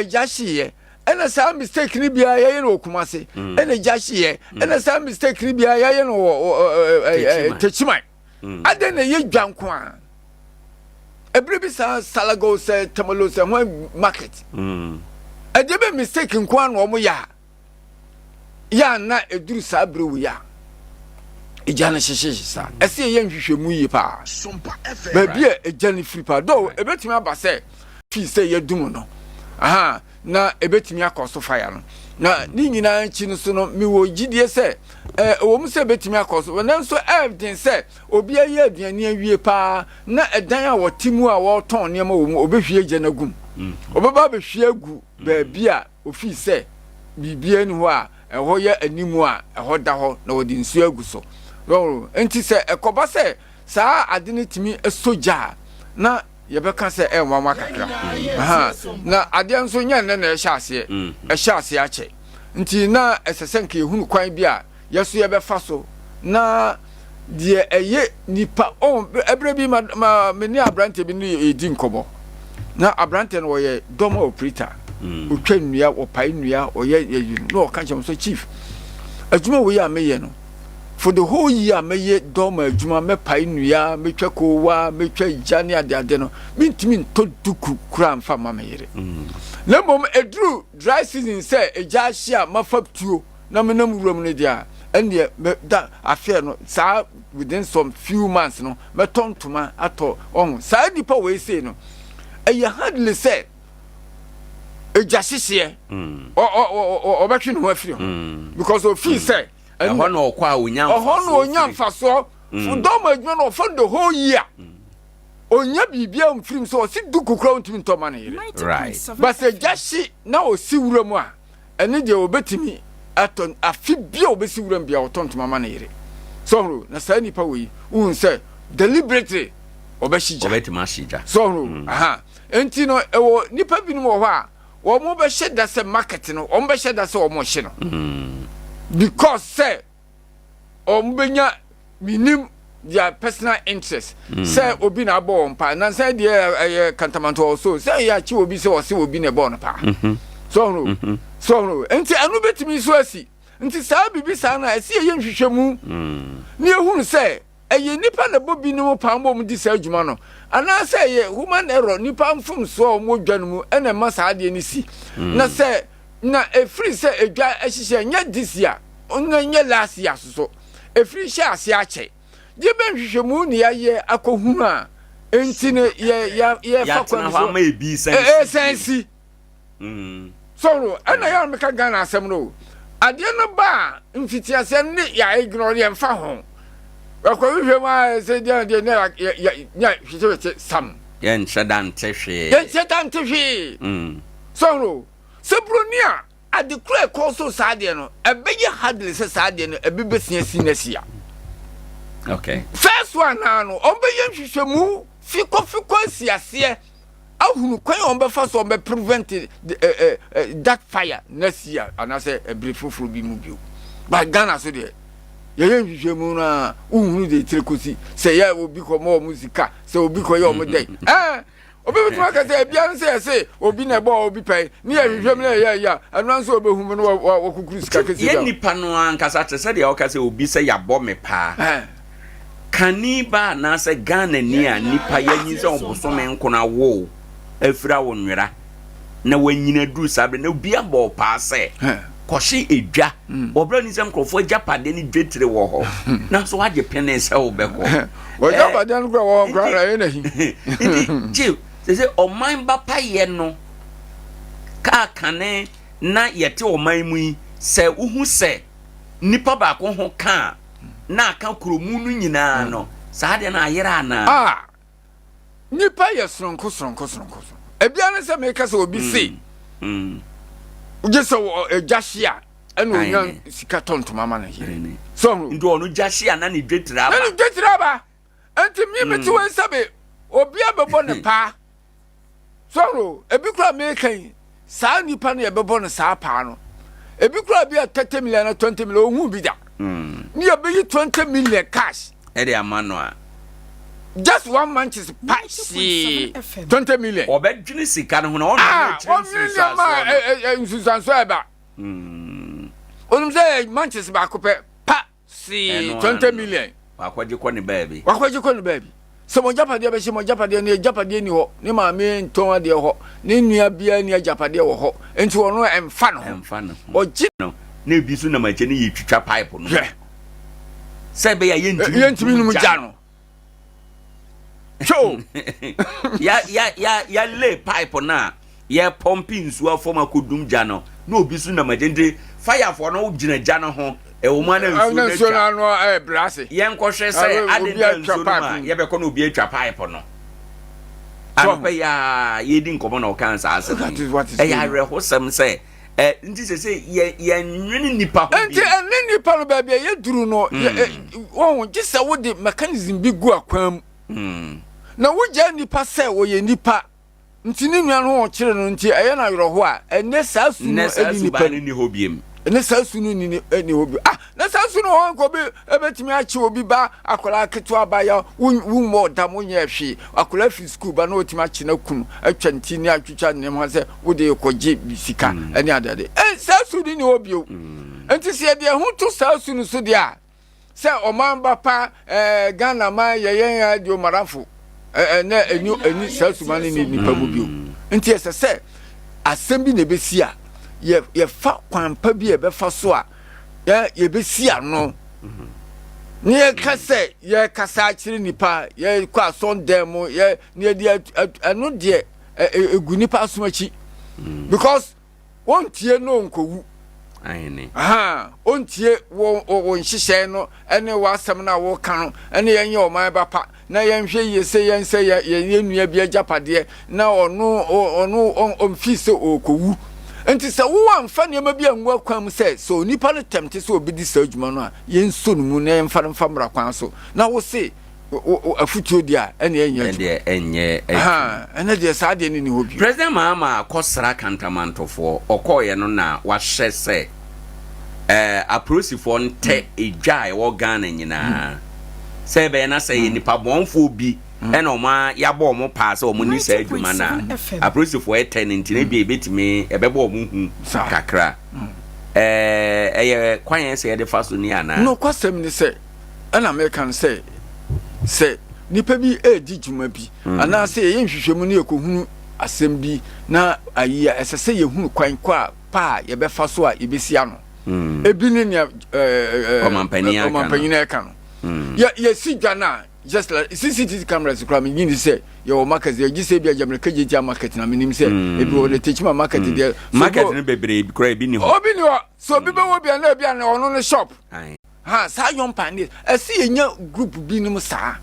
jahye ana sa mistake ni bia ye no kumase ana jahye ana sa mistake ni bia ye no techimai ade na ye dwankwa ebrebi sa salago se tamalo se ho market ade be mistake nkwa no mo ya na eduru sa brewu ya ejana shishisa ese ye nhwehwemu yi pa ba bia ejani free pa do ebetimi abase fi se ye dum no na ebetimi akoso fire no na ni nyina nchi no so no mi wo gidie se wo mu se ebetimi akoso na nso evidence se obi aye aduane awie pa na edan a wotimu a wo ton ne ma wo mu obehwie gye gum obeba behwie agu ba bia ofi se bibie ni ho a eho ye animu a eho da ho na wodi nsu agu so enti se ekoba se saa adini timi soja na yebeka se enwa kakra na ade nso nya ne na ehye ache nti na esesenke ehunu kwan bi a yeso yebefa so na de eye nipa ebre bi ma meni abrante bi ni edi nkobo na abrante no woye domo operator otwa nnua opai nnua oye no ka chem so chief adwuma wo ya meye no for the whole year meye doma adwuma me pai nnua me twa kowa me twa jani ade no mintimi ntoduku kura mfa mameyere na mom edru dry season say eja hia mafaptuo na menam wuram ne dia ene da affair no sa within some few months no me tontoma ato on sa dipa we say no eye hardly say eja hyehyɛ o betwe no afiri ho because of feel say ɛhɔ no ɔkɔ a onya mfaso fudom adwuma no for the whole year onya bibia mfrim so osi du kokra ntimi ntoma na yire right but say jashi na osi wura mu a ene de obetimi aton afi bia obesi wura bia otontoma ma na yire so na sa nipa we un say deliberately obeshija obetima shija so aha enti no ewo nipa bi no wo a wo mo be sheda se market no wo mo be sheda se wo mo hye no because say o mo benya minim their personal interest say obi na abo mpa na say de kantamanto so say ya chi obi say o say obi na bo no pa so enti anu betimi so asi enti sa bibi sa na asi ye nhwehwemu ni ehunu say eye nipa na bobi no pa mbo mu di sa adwuma no ana say ye human error nipa mfum so o mo dwan mu ena ma sa ade ni si na say na efri say edwa ehihye nya this year nya last year so efri hye ase ache je ben hwehwemu ni aye akohunu a enti ne ye fa kwa so ma ebi sensi so ana ya me ka Ghana asem no ade no ba mfiti ase ne ya ignore ye mfa ho akwa hwehwemu a se de ne ya hwehwete sam ye nshadante hwe so sebronia ade kura koso saade no ebeye hardly se saade no ebebesia sinasia okay first one no obeye hwehwemu fiko siase ahunu kwan ombefa so ombe prevent that fire next year and I say a brief fufuru bi mu bio but Ghana so de ye hwehwemu na uhunu de trekosi say ya obi ko mo musika say obi ko ye omde obi bituma ka say bia say obi na bo obi pai ni ya hwehwem na ya anu anso obehum no wakukuru sika kesi ye nipa no ankasa te say de o ka say obi say ya bo me pa kaniba na say Ghana ni a nipa yanyi say obosome nkona wo afira wo nwera na wanyina duru sabre na obi abo pa say koshi edwa obra ni sem krofo japade ni dwetire wo ho na so waje pene se wo beko wo japade no kra wo kra ye na hi ji se o man ba paye no ka kane na yete o man mu se uhu se nipa ba ko ho ka na aka kromu nu nyina no sa de na ayera na nipa ye sonko ebia ne se me ka se obi se uje so jashia enu onya sika tonto mama na yire so ndo onu jashia na ni dwetira ba enti mi meti wen sabe obi abebo ne pa so ebi kura me kan sa nipa no ye bebo ne sa pa no ebi kura bi 30 million na 20 million ohu bi da ni ye be 20 million cash e de amano a just 1 month is pashi 20 million obedwini sika no ho na nsusanso eba onum say manches ba kope pa si 20 million wakwaje ko ne baby so mo japade be shi mo japade ni japade ni ho ni ma me nton ade ho ni nua bia ni japade wo ho enti wono emfa no oji no na bi su na ma che ni yitwitwa pipe no say be ya yentimi no mu ja no so ya lay pipe na ya pumping nsuo afom akodum ja no na obi su na magende fire for no gina ja no ho e wo ma na nsuo na no brase ye nkohwe say ade na nsuo ma ye be ko na obi atwa pipe no anpe ya ye di nkomo na o kan sa ase ya rehosem say nti se ye nwene nipa ho nti ene nipa no ba bia ye duru no wo gisa wo de mechanism bi gu akwam na wugya nipa sɛ woyɛ nipa nti ne nua no ɔkyere no nti ɛyɛ na yoro ho a ɛne saa su no ɛni nipa ni hobiem ɛne saa su no ni ɛni hobi na saa su no ho nko bi ebetimi akye obi ba akola ketewa ba ya wummo dam onye hwe akola fi school ba na otimi akye na kunu atwa nti ni atwitwa ne ho sɛ wode ekɔgye bisika ɛne adade saa su ni hobi o nti se de ho to saa su no so de a sɛ ɔman ba pa Ghana ma yɛyɛn adio marafo na eni sasumani ni nipa mu bio nti ese asɛm bi na besi a ye fa kwampa bi e be fa so a ye besi ano ni ye ka sɛ ye kasa akiri nipa ye kwa son dem ye ni de anu de egu nipa asomachi because won tie no nkowu ontie wo nhyehyɛ no ene wasɛm na wo ka no ene yenye o man ba pa na yenhwe yese yense ye nua bi agapade na ono omfi se okowu enti se wo amfa ne ma bi angu akwam se so nipa no temte se obidi sa adwuma no a yenso no mu na yemfa mra kwan so na wo se afutuo dia ene enye ene dia sa de ni hobi President Mahama akosra kantamantofo okoye no na wahye se aprosifo nte edwa e wo Ghana nyina se be na se nipa bonfo bi ena oma yabo omo pa se omo ni sa adwuma na aprosifo eten ntine bi ebetimi ebebo omo hu kakra eye kwan se de faso ni ana no kwasem ni se ena American se nipa bi edi djuma bi ana se ye nhwehwemu ne ekohunu asem bi na ayi esese ye hunu kwan kwa pa ye be faso a yebesi ano ebi ne omampanyina ka no ye si dwana just like CCTV cameras kra me yin say your market ye gise bi ajamre kaje market na menim say ebi wo le techima market there market no bebre kra bi ni ho obi ni ho so bi be wo bi na ono no shop sa yon pande esi enya group bi nim sa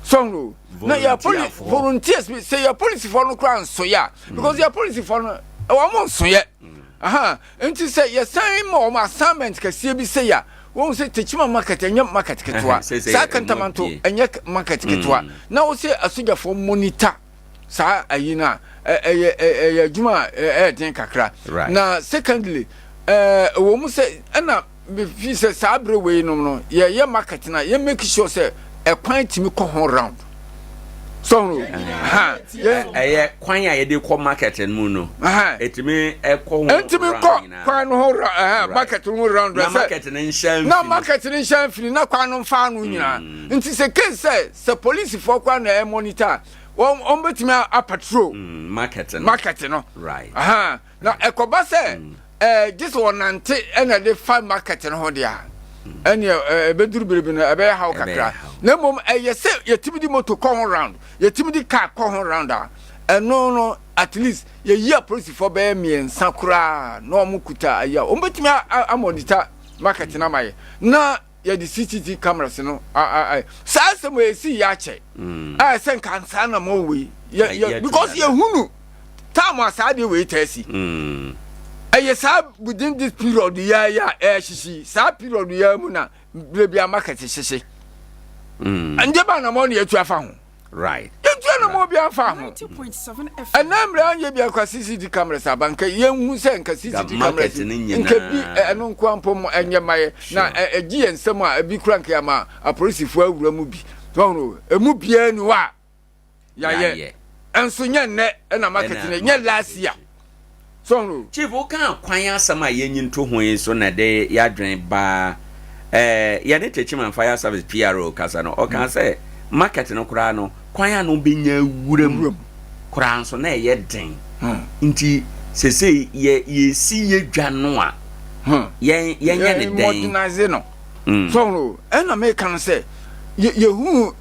so na ya police volunteers say your police for no kra so ya because your police for no wo mo so ye enti say ye sign mo assignment kase bi say ya won say techima market enya market ketwa sa kantamanto enya market ketwa na wo say asuja for monitor sa ayina juma den kakra na secondly wo mu say na me fi say sabre we no ye market na ye make sure say e kwan timi ko hon round so kwan ya ye de ko market mu no etimi ko kwan no market no round na market ni nshan na market ni nshan fini na kwan no fa no nyina nti se case say police for kwan na monitor on betimi a patrol market no right na ekoba say this one nante ena de fa market no ho dia ene beduru berebe na ebe ha kakra na mom yese yetimi moto ko round yetimi car ko round no at least ye year police for be me nsakura no mukuta aya o betimi amonitor market na maye na ye the CCTV cameras no sa asem we si ya che sen kansa na mo we because ye hunu time asade we tasi yes, within this period, she period, maybe market shishi. And the man money to a farm. Right. You know, be a farm. 90.7 FM. And I'm you be a CCTV cameras, a banker, young who send CCTV cameras and non quampum and Yamay, now a G and some a big cranky ama, a police for a movie. Don't a movie noir. Yeah. And so net and a market last year. So chief o kan kwan asama yenyin to hoyin so na de yadwen ba ya ne techman fire service PRO kasa no o kan say market no kura no kwan no benya wuram kura so na ye den nti sese ye si ye dwa no a ye nya ne den modernize no so na me kan say ye hu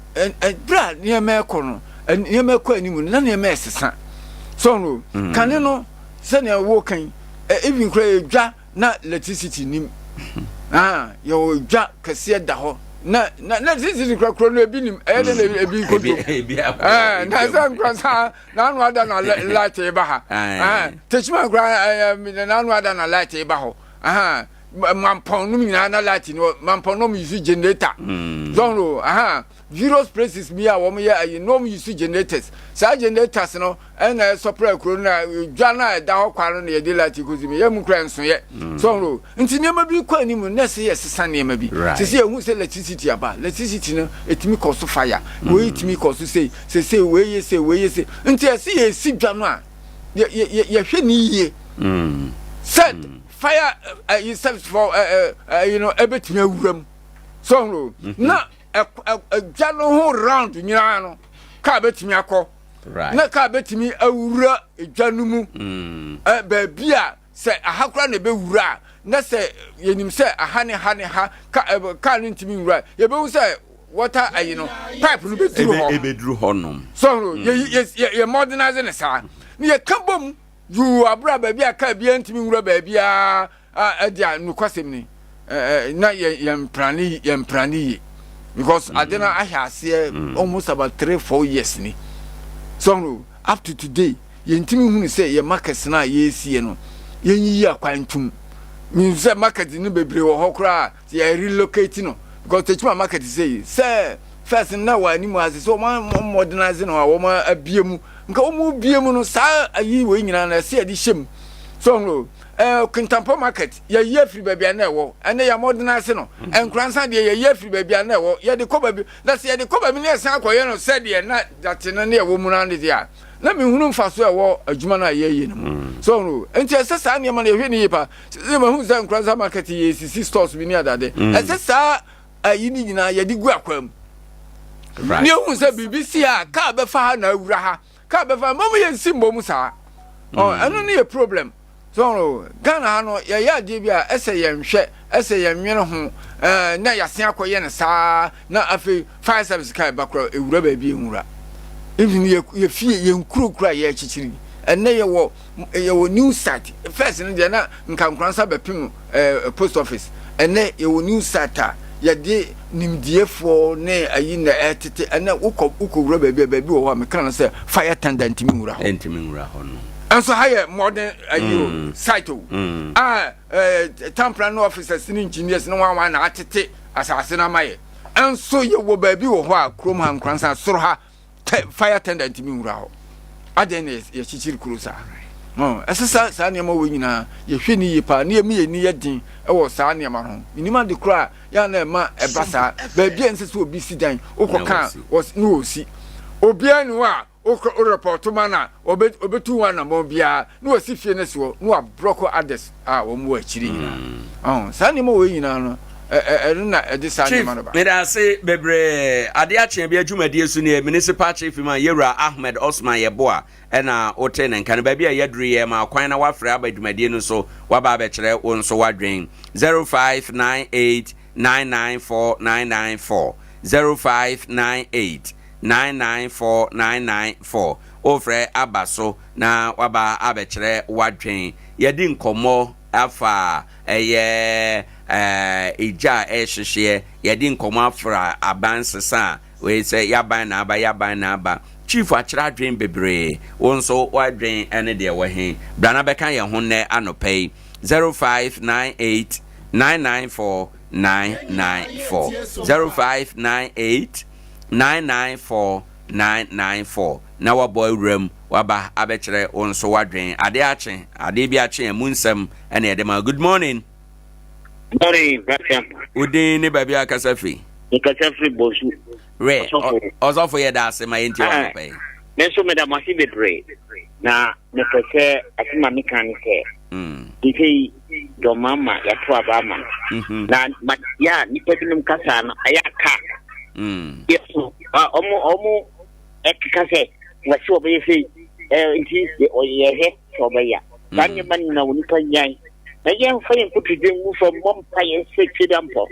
bra ne me ko no ne me ko animu na ne me sesa so no kan no send a walking even cray ja na electricity nim yo ja kase da ho na electricity krakro no ebi nim ebi kodo na san kwasa na anu ada na light e ba ha techman kra na anu ada na light e ba ho mampon no nyina na light no mampon no use generator don't know various places me a wo me ya no use generators sa generators no na supply kro na dwana da ho kwaro na ye de light kozi me yam kra nso ye so no nti nema bi kwa ni mu na se ye sesa nema bi se se ehu se electricity aba electricity no etimi cause fire we etimi cause say we ye say nti ase ye si dwano a ye hwe ni ye said fire you serve for ebetimi awuram so no na jano ho round nyina no ka betimi akọ na ka betimi awura ejanu mu ba bia se ahakura na be wura na se yenim se ahane ha ka ntimi wura ye be wu se water pipe no beduru ho no so ye modernize ne sa ye kabom you abra ba bia ka bia ntimi wura ba bia Adea no kwasem ni na yem prani because adena I have almost about 3-4 years ni so up to today yentimi hu say ye market na ye sie no yenyi akwantum mean say market ni bebre wo hokra ye relocate no because techima market say first na wa ni mu ase so modernize no wo ma abiemu nka wo mu biemu no sa ayi we nyina na se adi hyem so no Kintampo market ye free baby na wo ene ya modernize no Nkoranza de ye free baby na wo ye de ko baby na se ye de ko baby na san akoye no se de na that na na wo mu na de ya na me hunu mfaso e wo adwuma na ye no so no enti ese sa ne ma na ehwe ni yipa se ma hu za Nkoranza market ye sisi stores bi ni adade ese sa ayi ni nyina ye de gu akwam ni hu se BBC a ka be fa ha na awura ha ka be fa mamu ye nsimbo mu sa anu ni a problem so Ghana no ya de bia ese ye nhwe ese ye nwene ho na ya se akoye ne sa na afi fire service kai bakro ewura ba bi enwura even ye fie ye nkurokura ye chichiri enne ye wo new site first no de na Nkoranza bepim post office enne ye wo new site ya de nimdiefo ne ayi na etete enne ukowura ba bi wo ha me kan say fire attendant mi nwura ho no and so higher modern site temporary officers and engineers no one na atete asase na maye and so ye wo ba bi wo ho a krom ha Nkoranza soro ha fire attendant mi nwura ho aden ye chichiri kurusa esesa sa ne ma wo nyina ye hwe ni yipa ne mi ye ni ye din e wo sa ne ma ho minima de kura ya na ma e basa ba bi ensese obi si dan ukoka was no osi obi anu a o report mana obetu wana mo bia no wasi fie ne so no abroko others wo mo akiri nyina sa ne mo we nyina no na de sa ne ma no ba me da say bebre Adea Akye Abia dwumadi su ne municipal chief man Yewura Ahmed Osman Yeboa na ote ne kan ba bia yedru ye ma kwan na wafre aba dwumadi no so waba ba kire won so wadwen 0598994994 0598994994 ofre abaso na waba abekire wadwen yedi nkomo afa eye eja ehhye yedi nkomo afra abansesa we say yaban na aba chief akira adwen bebre wonso wadwen ene de wahin brana beka ye ho ne anopei 0598994994 0598994994 na waboy ram waba abekire onso wadwen Adea Akye emunsem ene edema good morning udin ni baby akasafi bosu re ozofo ye da ase ma enti wa pe nenso me da masi bebre na me pese asima mekanike dike do mama ya to abama na ya ni pedinum kasa na ayaka yeso omo ekikase wasi obeyefe nti oyehe obeya banye mani na woni panyan na yen fa yen putu mu fo mom pa yen se twedampo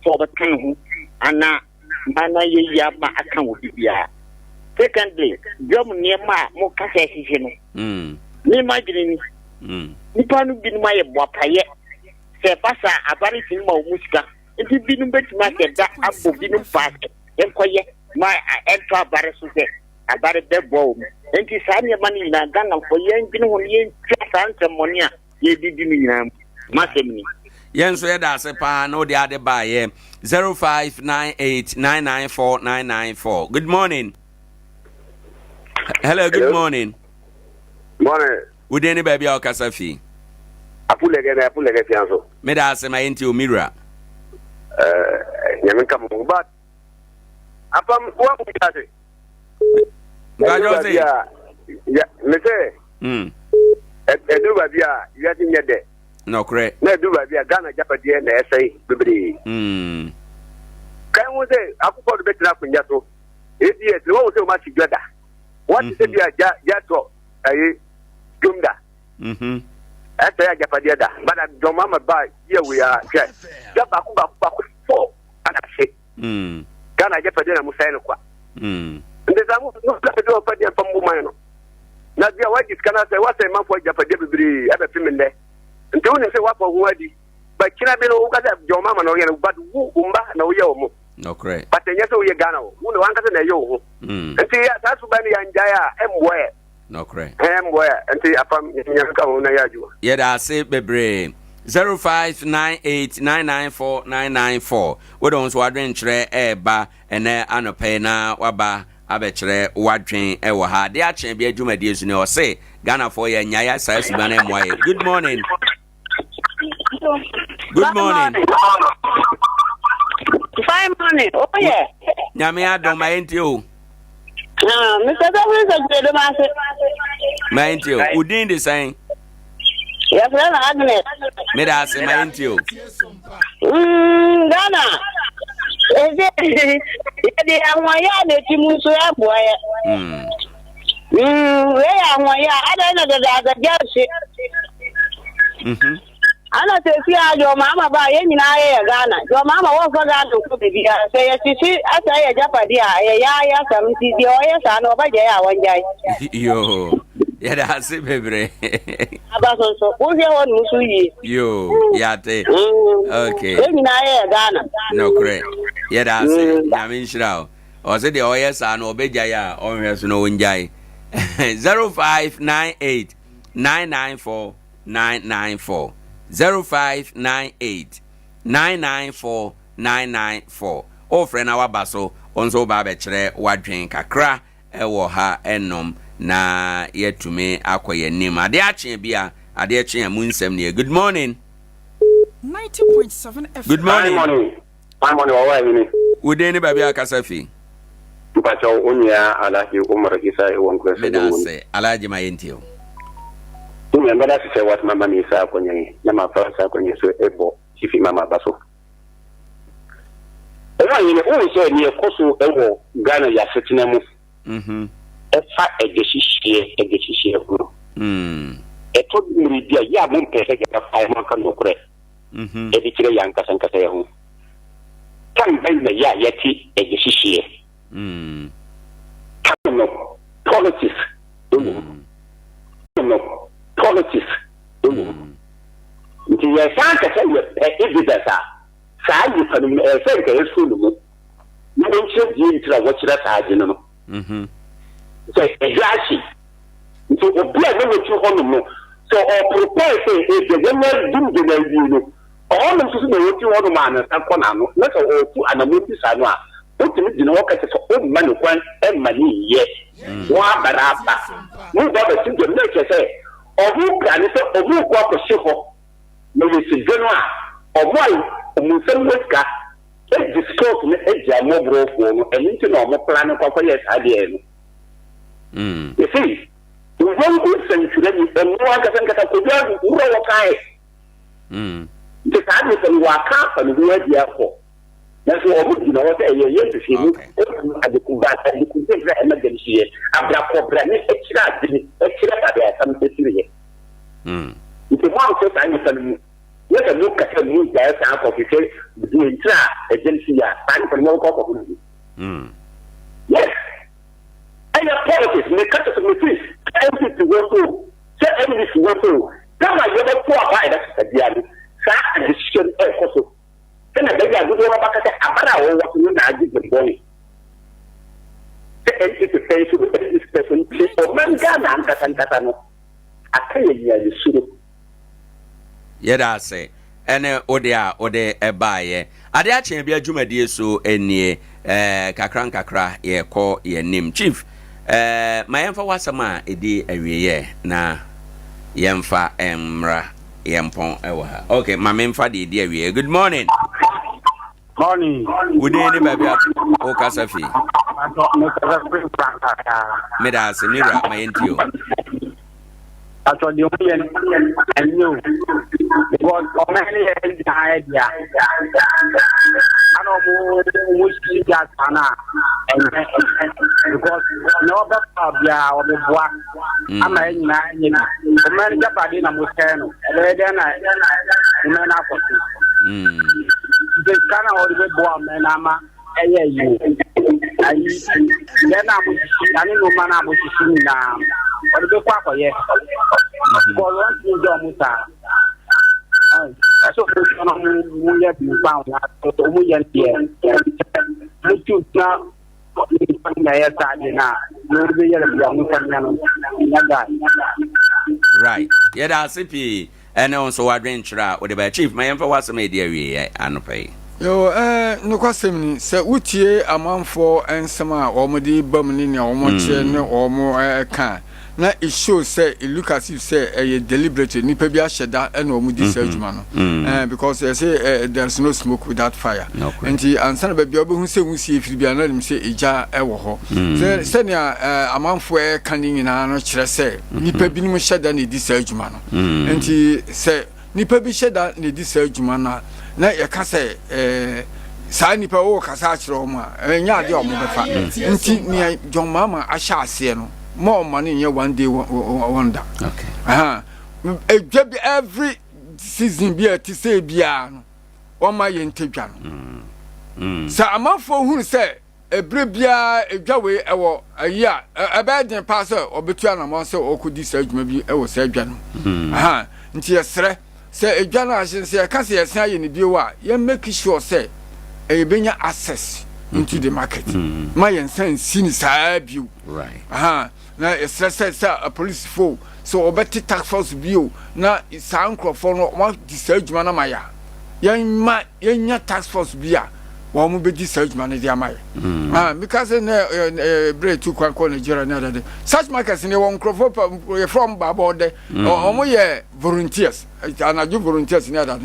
for the kan hu ana bana ye ya ma akan wo bibia secondly jom niema mo kasa sisi no ni magini ni panu binu ma ye boapaye se pasa abari tin ma musika nti binu betima se da abo binu pass enkoye ma ento abare so se abare bebo nti sa ne mani na Ghana for yen binu ho yen twa antemonia ye didi ni nyina masemni yenso ye da se pa no de ade ba ye 0598994994 good morning. Hello, good morning. Morning. Udeni baby okasafi. Apulege fianso. Me da se ma enti omira. Nyaminka mu but apam wa ku tase. Ngajo se. Ya mese. Edu babia ya tinyede. No kre. Na edu babia Ghana japade na esai bibiri. Kan wo se akukọ do betra kunya so. Esi wo se o ma sigada. What is it jato ayi gumda ata ya japade da bada do mama ba ye we are jaba ku ba fo ana se kana japade na musaino kwa ndeza mu no ka do pade pambu mayno na dia waji kana se wase man fo japade bibiri aba piminde Nti woni se wapo ho adi. Ba kira be no ukasa jo mama no ye but wu umba na wo ye wo. No correct. But enye se wo ye Ghana wo. Wo no wankasa na ye wo. Nti ta su ba ni anjaya emboe. No correct. Emboe. Nti afam nyanka wo na ya ju. Ye da se bebre 0598994994 we don so adwen kire eba ene anope na waba abekire wadwen ewo ha de achen bia dwumadi su ne o se Ghana for ye nyaya sa su ba na emwaye. Good morning. Good morning. Fine morning. Oh yeah. Nyame adom ma enti o. Mr. Davis of the Ma enti o. Udin de saying. Yes, Agnes. Me da se ma enti o. Ghana. Ede anwaya de timuso ya boya. We anwaya ada na da jasi. Ana te fi ajo mama ba ye nyina ye Ghana. Jo mama wo fa Ghana ko bibia. Se ye sisi asa ye japadi a ya samti di o ye sa no ba je ya wanjai. Yo. Ya da se bebre. Abaso so wo ye won musu yi. Yo, ya te. Okay. Ye nyina ye Ghana. No correct. Ya da se na min shirao. O se de o ye sa no obeja ya o hwe so no wanjai. 0598 994 994 0598994994 o frena wabaso onzo ba be kire wadwen kakra ewo ha enom na yetume akoye nim ade achen bia ade achen amu nsem ne. Good morning. 90.7 FM. Good morning. Good morning. Owoahene. Udeni babia akasafi. Mpacho onya alaji Umar Isa ewonkwe. Medase alaji mayentio. Mbada se wat mama mi sa kwenye na mafasa kwenye so ebo chifi mama baso. Ewa yene o so ni ekoso ewo Ghana ya setina mu. Efa egeshishi kuro. Eto mridia ya mu pese ke fa ma kan okure. Edi kire ya nkasa nkasa ya hu. Kan ben na ya yati egeshishi. Kan no politics. No politics. Nti ye sanka se ye evidence saa yi fanu se ka yesu no mu no nche di ntira wo kira saa je no so ejashi nti obi a no wetu hono no so o prepare say e de na dum de na yi no o no so na wetu hono ma na sanko na no na so o tu anamoti sa no a o timi di na wo ka se so o ma no kwan e ma ni ye wa baraba mu ba ba tin de na ke se obu plani se obu kwa ko shiko no yesi gano a omo omusem weska e discourse ne e jamo brofo no enti na omo plan kwa yes ade no you see we want to century ni emu aka sankata ko bia uro wakai de ka ni se waka fa ni wo dia ko na so omo di na wo se ye ye fi ni ade ku ba ade ku se na emergency ye abra ko bra ni e kira di e kira ta be sam se siriye ite mo an so ta ni sanu yes a look at me guys and for the agency ya pan for no ko yes and your politics me cut to me please everything to go through say everything to go through come on you go for buy that dia sa decision e ko so kana da ya gudu ba ka ta abara wo wato na aji gbon say anything to face with this person o man ga na an kata no akai ya yi suru yeda se ene ode ebaye ade achen bia dwumadi so enie kakra ye ko ye nim chief mayemfa wasama edi awieye na yemfa emra yempon ewa okay mamemfa de edi awieye. Good morning. Morning. Udeni babia o kasafi meda se mira mayentio actually I knew because many idea I know most just ana and because no bia or the boa am I na man japadi na mustano e dey na na ko the kana or the boa man ama eye yi ayi then am ani no man am na or the kwa ko ye because once you do muta so mu ya bi ba na to mu ya tie mu tu na na ya ta ni na no be ya bi mu kan na no ya ga right yeah that's it and also adventure with the chief my info was made area anopai yo no kwasem ni se wutie amanfo ensema omodi bam ni ne omoche ne omo ka na it shows say it look as if say a deliberate nipa bi asheda na omodi say adwuma no because they say there's no smoke without fire and ansana ba bi obehu say wusie firi bi na nim say eja ewo ho say ne amanfo ka ni nyina no kire say nipa bi nim sheda na di say adwuma no and say nipa bi sheda na di say adwuma na ya ka say saa nipa wo kasa akire o ma enya ade o mo befa nti ni John Mama ahya ase no more money in one day wonder. Okay. Every season be to say biano. Or my integran. So a month for who say a bribia a jaway a year a bad passer or between a monster or could this maybe I was say Jan. Aha, until a threat say a generation say I can't see a sign in the viewer. You make sure say a benya access into the market. My and since I view. Right. Aha. Na say a police fool so obeti tax force view na sa nkrofo no wa disajuma na maya yenya tax force bia wa mu be disajuma na dia maya because na break to kwanko Nigeria na that such markets ne won nkrofo from babo de omo ye volunteers anaju volunteers na that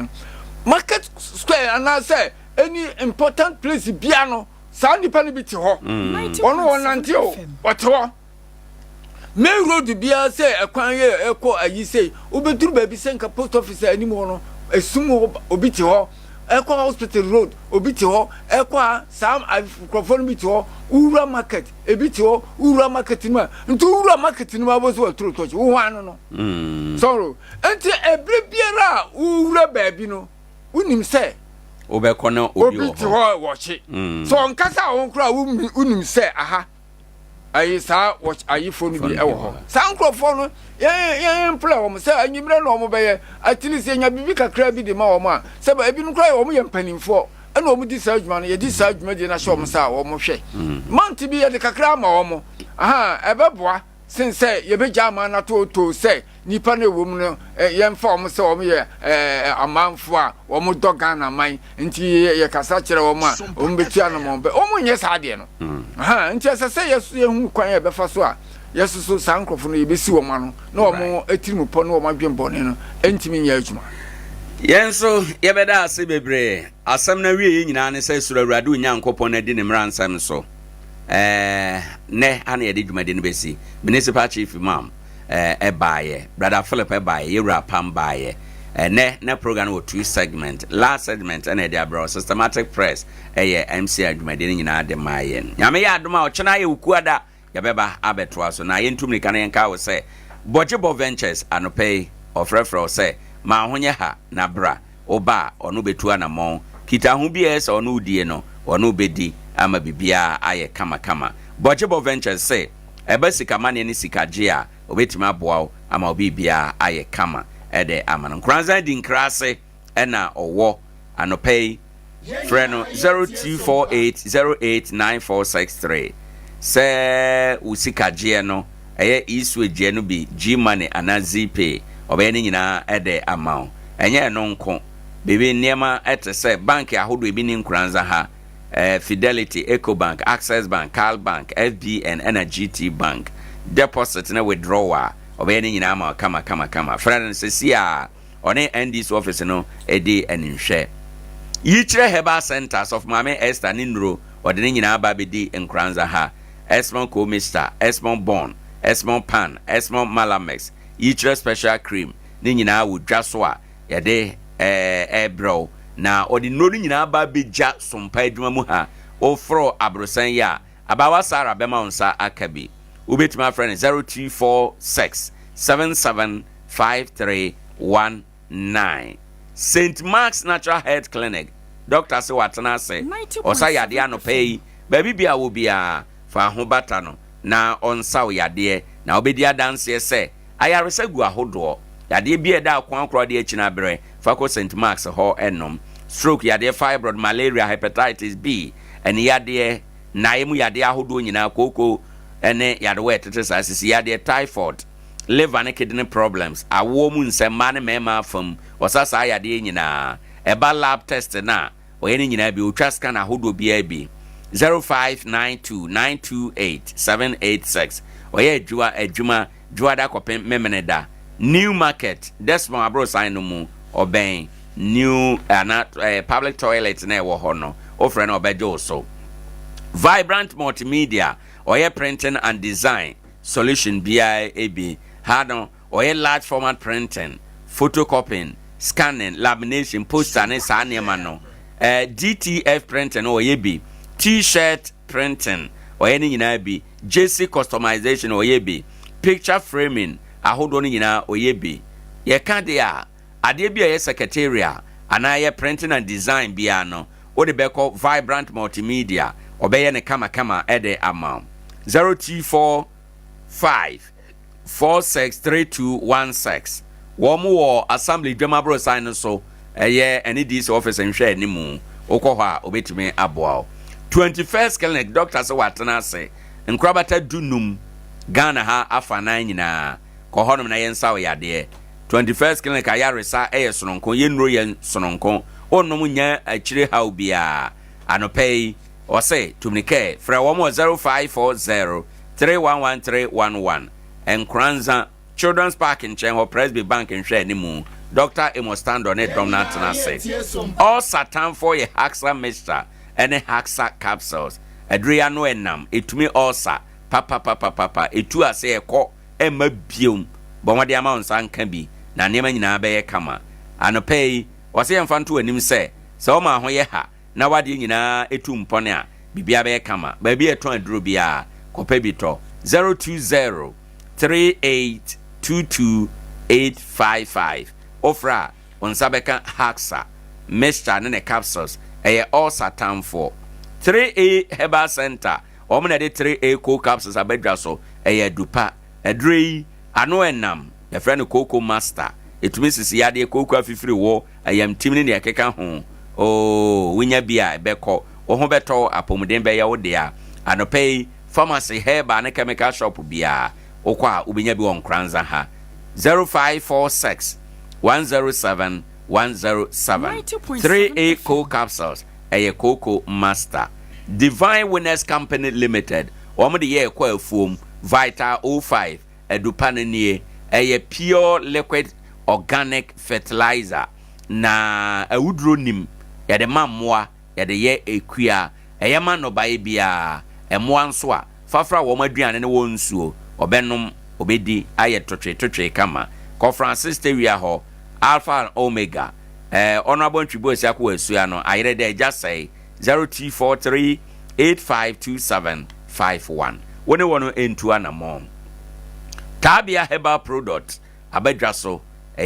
market square and say any important place bia no sa nipa ni bi ti ho ono nante o wato main road bia say ekwan ye eko ayi say obeduru ba bi senka post office animo no esum obiti ho eko hospital road obiti ho eko sam microphone biti ho ura market ebiti ho ura market ma ntu ura market ni ma bo so tro touch wo hwan no sorrow enti ebre biara ura ba bi no unim say obeko no obiti ho wo chi so nkasa won kura unim say aha ayi sa watch ayi phone bi ewo ho sa nkrofo no ye play wo say anyimre no mo beye at least enya bibi kakra bi de ma wo ma se ba ebi no kra wo mo ye mpanimfo e no mo di sa adwuma no ye di sa adwuma de na show mo sa wo mo hwe month bi ye de kakra ma wo mo aha ebeboa since say ye be jama na to say nipa na wo mu no ye mfa wo mo say wo mo ye amanfo a wo mo doga na man nti ye kasa kire wo mo a wo mo betua no mo be wo mo nye sa de no aha nti say ye hu kwan ye be fa so a yesu so sankrofo no ye be si wo ma no na wo mo etirimu po no wo ma dwembone no entimi nya adwuma yenso ye beda ase bebre asem na wie nyina ne say sura awrade onyankopon na di ne mransam so ne ana ye de dwumade no besi municipal chief imam baaye brother Philip baaye yewra pam baaye ne program wo two segment last segment na de abro systematic press MC adwumade nyina de maaye nyame ya adoma o chena ye ukuada ya beba abetoa so na ye ntumni kan ye nka wo se Bojibo Ventures anopay ofrefro se ma honye ha na bra oba onu betua na mon kita hu bies onu udie no onu bedi ama bibia aye kama Bojibo Ventures say ebe sika mane ni sika gia obetima boa ama obibia aye kama ede ama Nkoranza di nkrase ena owo anopay freno 0248089463 se usika gia no eye iswe gia no bi G money ana ZP obe ni nyina ede ama enye no nko bebe niema etese bank ahodo ebi ni Nkoranza ha Fidelity, EcoBank, Access Bank, Carl Bank, FBN, GT Bank, deposit na withdrawal. Obeying in ama kama. Friend Cecilia, on ND's office no edi and share. Yitre Heba Centers of Mame Esther Nindro, or the Nina Babidi and Nkoranza ha. Esmond Co-Mister, Esmond Bon, Esmond Pan, Esmond Malamex, Yitre Special Cream, Nina would Jaswa, Yade bro. Na odi nori nyina ba beja sompa adwuma mu ha ofro abrosan ya abawa sara bema onsa akabi ubetima friend 0246775319 St. Mark's Natural Health Clinic Dr. se watana se osa yade anopei baby bia wo bia fa ho bata no na onsa wo yade na obedi adanse se ayaresa gu ahodo yade bia da kwankro de akina bere Fako St. Mark's ho enom stroke yade fibroid malaria hepatitis B and yade naemu yade ahodo nyina koko ene yade wetete asisi yade typhoid liver and kidney problems awo mu nsema ne mema fam osasa yade nyina eba lab test na oyeni nyina bi otwa scan ahodo bia bi 0592928786 oye adwuma juada kopem memeneda New Market Desmond abro sign no mu oben new public toilet na wo ho no ofre na obejo so Vibrant Multimedia oye printing and design solution BIAB hado oye large format printing photocopying scanning lamination poster and sanema no DTF printing oye bi t-shirt printing oye ni nyina bi JC customization oye bi picture framing ahodo ni nyina oye bi ye ka de a ade bi ye secretariat ana ye printing and design bia no o de be call Vibrant Multimedia obeye ne kama ede amount 0245463216 wo assembly dwamabro sign so eye any this office nhwe animu okọ ha obetime aboa 21st clinic doctor so watena say nkrabata dunum Ghana ha afana nyina ko honom na yensa wo yade 21st clinic ayaresa sononko yenro yen sononko onnom nya akire ha obia anopei o say tumnike fra wo 0540311311 Nkoranza Children's Park in Chenho Presby Bank in Share Nimu Dr. Emostando ne Domnat na say all satan for ye haxa mixture and haxa capsules Adriano enam etumi ulcer papa etu ase ekọ ema biom bomade amount san kan bi na nema nyina be ye kama anopei wase yemfanto anim se o ma ho ye ha na wade nyina etu mpone a bibia be ye kama ba bi eton aduro bia kopa bi to 0203822855 ofra onsabeka haxa mixture ne capsules eye all satan for 3A Herbal Center omna de 3A cold capsules abedwa so eye dupa adrei ano enam the friend cocoa master etumi sisi yade cocoa afifiri wo ayam timni ne ekeka ho winya bia ebekọ wo beto apomuden be ya wo de a anopei pharmacy herbal and chemical shop bia okwa ubenya bi won Nkoranza ha 0546 107 107 3A cold capsules eye cocoa master Divine Winners Company Limited omo de ye kwa afuom Vital 05 edupanenie eye pure liquid organic fertilizer na awudro nim ya de mammoa ya de ye ekua eye ma no bae bia emmoa nso a fafra wo maduane ne wo nsuo obenom obedi aye totwe kama ko Francis Tewia ho Alpha and Omega honorable Ntwibosi akwa asua no ayere de just say 0243852751 wone wono entu anamom Tabia Herbal Product abedwa so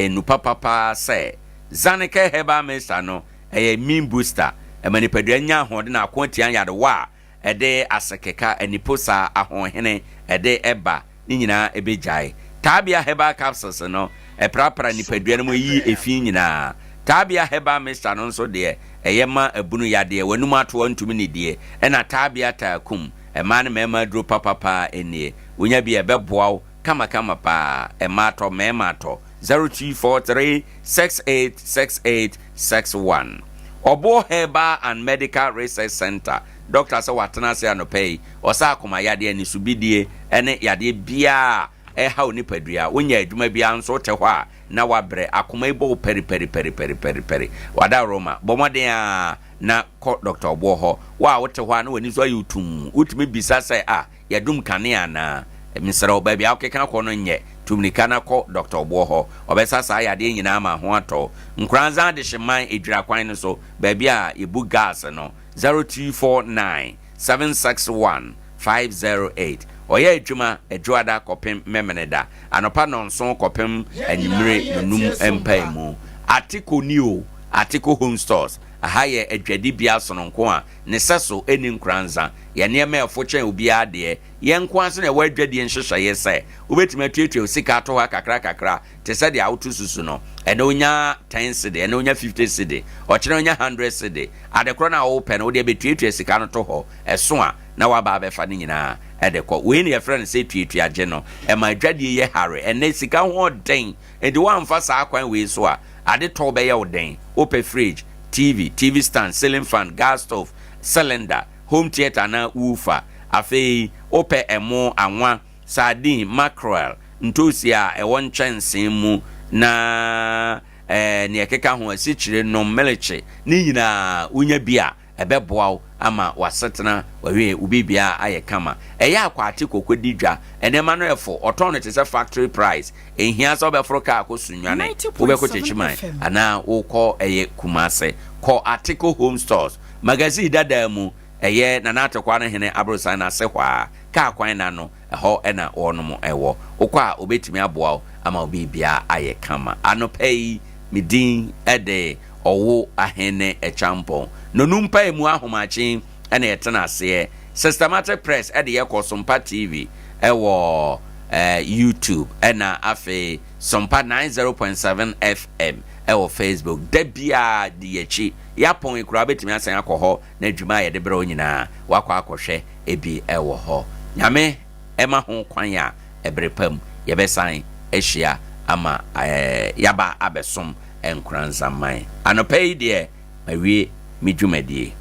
nupa papa say Zaneke Herbal Mixture no mean booster emanipadua nya ho de na akontian yade wa ede asekeka eniposa ahohene ede eba ni nyina ebejai Tabia Herbal Capsules no prapra nipadua no yi efi nyina Tabia Herbal Mixture no so de eyema abunu yade wanum ato antumi ni de ena Tabia takum ema ne mema dro papa enie wonya bi ebeboa kama pa emato memato 0243686861 Obo Herbal and Medical Research Center Dr. Sawatana se anopei osa akoma yade ni subidie ene yade bia ha onipadua wonya adwuma bia nso te hɔ a na wabre akoma ibo peri wada Roma bomoden a na ko Dr. Obo ho wa wote hɔ a na wani so ayutum utumi bisa se yadum kane na misra obabi akeka ko no nye tumnika na ko Dr. Obo ho obesa sa yade nyina ma ho ato Nkoranza de hyeman edwira kwan no so baby a yebu gas no 0249 761 oye adwuma adwada kopem memeneda anopa nonso kopem anyimire num empaimu Atiko New Atiko Home Stores aha ye adwadi bia sononko a ne seso eni Nkoranza ye nneema efo obi ade ye nko ase na wadwadi nhyehyeye se obetime atuatua sika ato ha kakra te se de auto susu no ene onya 10 cedi ene onya 50 cedi okire onya 100 cedi adekro na wo pe no de betuatua sika no to ho eso a na waba abefa ne nyina edekọ we ne friend say tuatua gye no e ma dwade ye hare ene sika ho den e de wan fa sa akwan we so a ade to be ye oden open fridge TV stand ceiling fan gas stove cylinder home theater na woofer afei open emo anwa sardine mackerel ntosia e won chense mu na ne ekeka ho asichire no meleche ni nyina unya bia ebeboa ama wasetena wawe ubibia aye kama eya akwate kokodi dwa enema no efo oton te se factory price ehia so befro ka akosunwane ubeko chechiman ana ukọ eye kumase ko article home stores magazine dada mu eye na natakwa no hene abrosan na se hwa ka kwan na no eho ena wonom ewo ukọ a obetimi aboa ama ubibia aye kama anopei midin ede Owoahene Acheampong no numpa emu ahomachi ena yetena ase systematic press ede ye ko Sompa TV ewo YouTube ena afe Sompa 90.7 FM ewo Facebook debia di yechi yapon ikura betimi asan akoho na adwuma ye de bere onyina wakọ akọhwe ebi ewo ho nyame ema ho kwan ya ebrepam yebesan ehia ama yaba abesom Nkoranza man anopei de mawie midwumadie